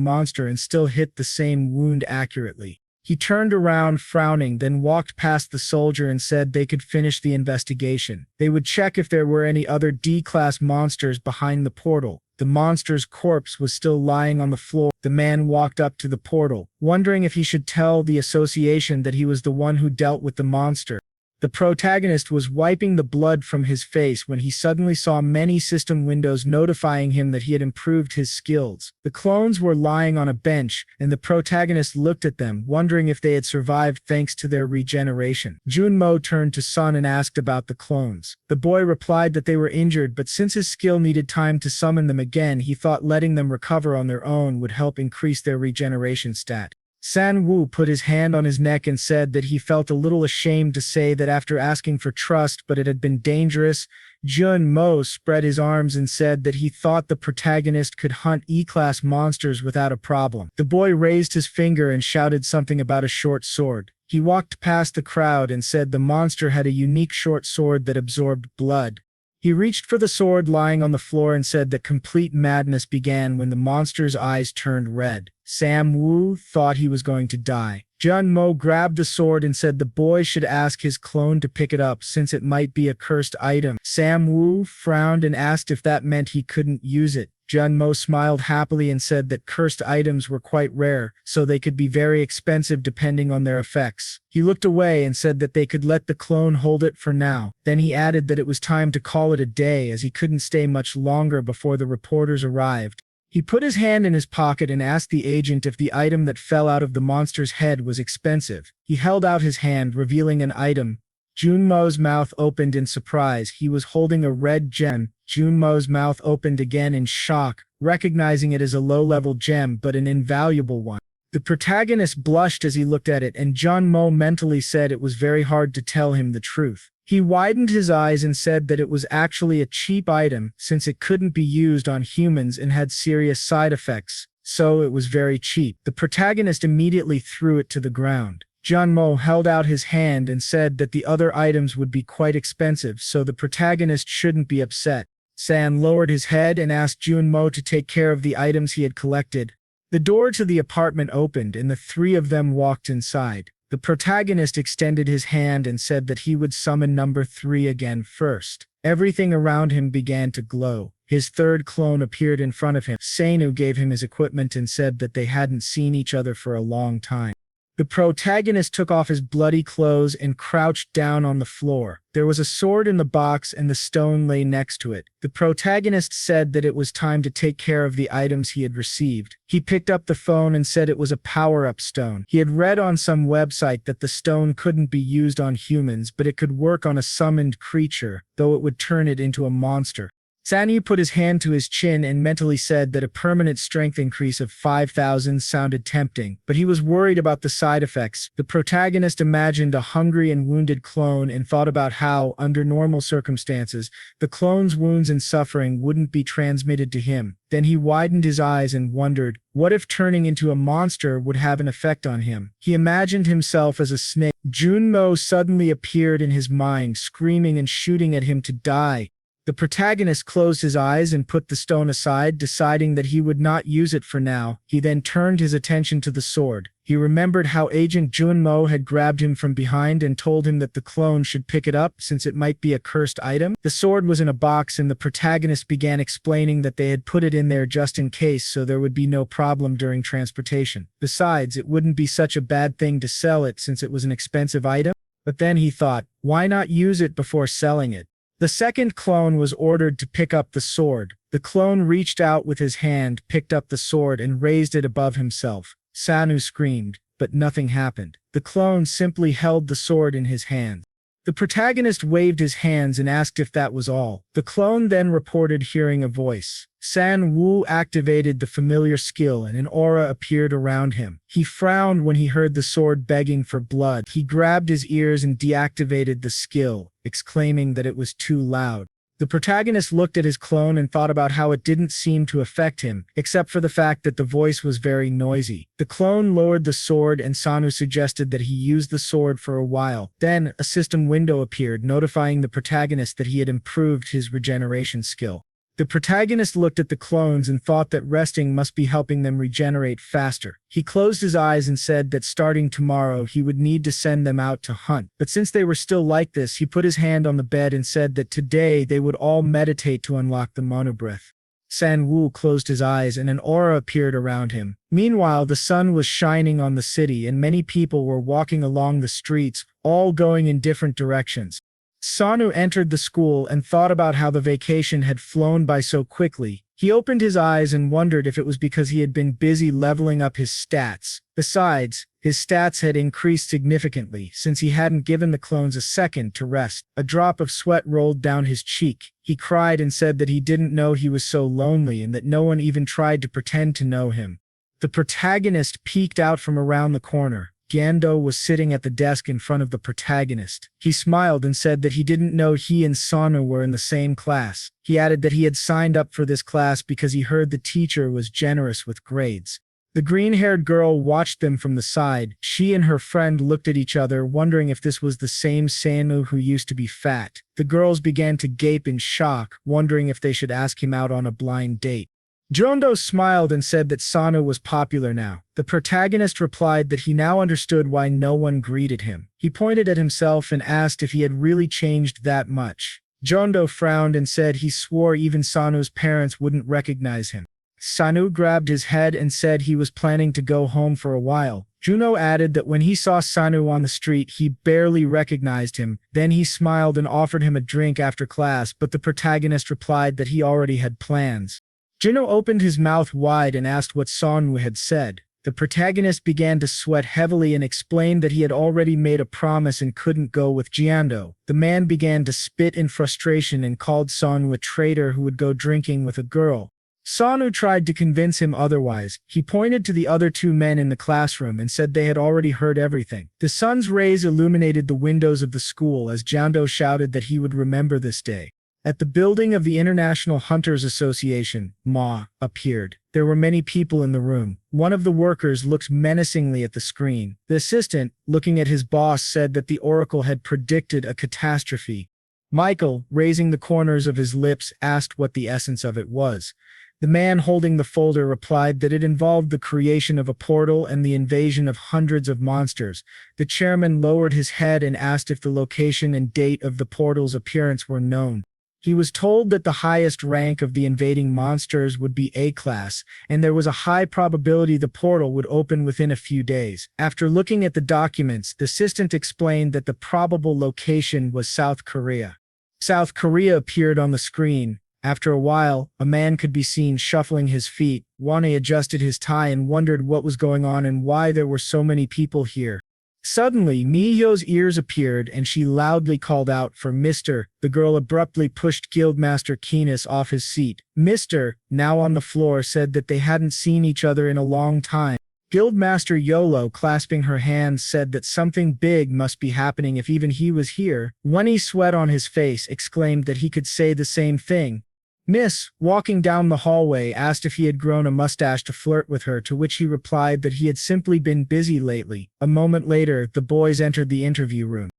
A: monster and still hit the same wound accurately. He turned around frowning, then walked past the soldier and said they could finish the investigation. They would check if there were any other D-class monsters behind the portal. The monster's corpse was still lying on the floor. The man walked up to the portal, wondering if he should tell the association that he was the one who dealt with the monster. The protagonist was wiping the blood from his face when he suddenly saw many system windows notifying him that he had improved his skills. The clones were lying on a bench, and the protagonist looked at them, wondering if they had survived thanks to their regeneration. Junmo turned to Sun and asked about the clones. The boy replied that they were injured, but since his skill needed time to summon them again, he thought letting them recover on their own would help increase their regeneration stat. Sangwoo put his hand on his neck and said that he felt a little ashamed to say that after asking for trust, but it had been dangerous. Mo spread his arms and said that he thought the protagonist could hunt E-class monsters without a problem. The boy raised his finger and shouted something about a short sword. He walked past the crowd and said the monster had a unique short sword that absorbed blood. He reached for the sword lying on the floor and said that complete madness began when the monster's eyes turned red. Sangwoo thought he was going to die. Mo grabbed the sword and said the boy should ask his clone to pick it up since it might be a cursed item. Sangwoo frowned and asked if that meant he couldn't use it. Mo smiled happily and said that cursed items were quite rare, so they could be very expensive depending on their effects. He looked away and said that they could let the clone hold it for now. Then he added that it was time to call it a day as he couldn't stay much longer before the reporters arrived. He put his hand in his pocket and asked the agent if the item that fell out of the monster's head was expensive. He held out his hand, revealing an item. Mo's mouth opened in surprise. He was holding a red gem. Mo's mouth opened again in shock, recognizing it as a low-level gem but an invaluable one. The protagonist blushed as he looked at it, and Mo mentally said it was very hard to tell him the truth. He widened his eyes and said that it was actually a cheap item since it couldn't be used on humans and had serious side effects, so it was very cheap. The protagonist immediately threw it to the ground. Mo held out his hand and said that the other items would be quite expensive, so the protagonist shouldn't be upset. San lowered his head and asked Mo to take care of the items he had collected. The door to the apartment opened and the three of them walked inside. The protagonist extended his hand and said that he would summon number 3 again first. Everything around him began to glow. His third clone appeared in front of him. Sangwoo gave him his equipment and said that they hadn't seen each other for a long time. The protagonist took off his bloody clothes and crouched down on the floor. There was a sword in the box and the stone lay next to it. The protagonist said that it was time to take care of the items he had received. He picked up the phone and said it was a power-up stone. He had read on some website that the stone couldn't be used on humans, but it could work on a summoned creature, though it would turn it into a monster. Sangwoo put his hand to his chin and mentally said that a permanent strength increase of 5,000 sounded tempting, but he was worried about the side effects. The protagonist imagined a hungry and wounded clone and thought about how, under normal circumstances, the clone's wounds and suffering wouldn't be transmitted to him. Then he widened his eyes and wondered, what if turning into a monster would have an effect on him? He imagined himself as a snake. Mo suddenly appeared in his mind, screaming and shooting at him to die. The protagonist closed his eyes and put the stone aside, deciding that he would not use it for now. He then turned his attention to the sword. He remembered how Agent Mo had grabbed him from behind and told him that the clone should pick it up since it might be a cursed item. The sword was in a box and the protagonist began explaining that they had put it in there just in case so there would be no problem during transportation. Besides, it wouldn't be such a bad thing to sell it since it was an expensive item. But then he thought, why not use it before selling it? The second clone was ordered to pick up the sword. The clone reached out with his hand, picked up the sword, and raised it above himself. Sangwoo screamed, but nothing happened. The clone simply held the sword in his hand. The protagonist waved his hands and asked if that was all. The clone then reported hearing a voice. Sangwoo activated the familiar skill and an aura appeared around him. He frowned when he heard the sword begging for blood. He grabbed his ears and deactivated the skill, exclaiming that it was too loud. The protagonist looked at his clone and thought about how it didn't seem to affect him, except for the fact that the voice was very noisy. The clone lowered the sword and Sangwoo suggested that he use the sword for a while. Then, a system window appeared, notifying the protagonist that he had improved his regeneration skill. The protagonist looked at the clones and thought that resting must be helping them regenerate faster. He closed his eyes and said that starting tomorrow he would need to send them out to hunt. But since they were still like this, he put his hand on the bed and said that today they would all meditate to unlock the monobreath. Sangwoo closed his eyes and an aura appeared around him. Meanwhile, the sun was shining on the city and many people were walking along the streets, all going in different directions. Sangwoo entered the school and thought about how the vacation had flown by so quickly. He opened his eyes and wondered if it was because he had been busy leveling up his stats. Besides, his stats had increased significantly since he hadn't given the clones a second to rest. A drop of sweat rolled down his cheek. He cried and said that he didn't know he was so lonely and that no one even tried to pretend to know him. The protagonist peeked out from around the corner. Gando was sitting at the desk in front of the protagonist. He smiled and said that he didn't know he and Sangwoo were in the same class. He added that he had signed up for this class because he heard the teacher was generous with grades. The green-haired girl watched them from the side. She and her friend looked at each other, wondering if this was the same Sangwoo who used to be fat. The girls began to gape in shock, wondering if they should ask him out on a blind date. Jondo smiled and said that Sangwoo was popular now. The protagonist replied that he now understood why no one greeted him. He pointed at himself and asked if he had really changed that much. Jondo frowned and said he swore even Sangwoo's parents wouldn't recognize him. Sangwoo grabbed his head and said he was planning to go home for a while. Juno added that when he saw Sangwoo on the street, he barely recognized him. Then he smiled and offered him a drink after class, but the protagonist replied that he already had plans. Juno opened his mouth wide and asked what Sangwoo had said. The protagonist began to sweat heavily and explained that he had already made a promise and couldn't go with Jiando. The man began to spit in frustration and called Sangwoo a traitor who would go drinking with a girl. Sangwoo tried to convince him otherwise. He pointed to the other two men in the classroom and said they had already heard everything. The sun's rays illuminated the windows of the school as Jiando shouted that he would remember this day. At the building of the International Hunters Association, Ma appeared. There were many people in the room. One of the workers looked menacingly at the screen. The assistant, looking at his boss, said that the oracle had predicted a catastrophe. Michael, raising the corners of his lips, asked what the essence of it was. The man holding the folder replied that it involved the creation of a portal and the invasion of hundreds of monsters. The chairman lowered his head and asked if the location and date of the portal's appearance were known. He was told that the highest rank of the invading monsters would be A-class, and there was a high probability the portal would open within a few days. After looking at the documents, the assistant explained that the probable location was South Korea. South Korea appeared on the screen. After a while, a man could be seen shuffling his feet. Wane adjusted his tie and wondered what was going on and why there were so many people here. Suddenly, Miyo's ears appeared and she loudly called out for Mr. The girl abruptly pushed Guildmaster Keenis off his seat. Mr., now on the floor, said that they hadn't seen each other in a long time. Guildmaster Yolo, clasping her hands, said that something big must be happening if even he was here. Wenny, sweat on his face, exclaimed that he could say the same thing. Miss, walking down the hallway, asked if he had grown a mustache to flirt with her, to which he replied that he had simply been busy lately. A moment later, the boys entered the interview room.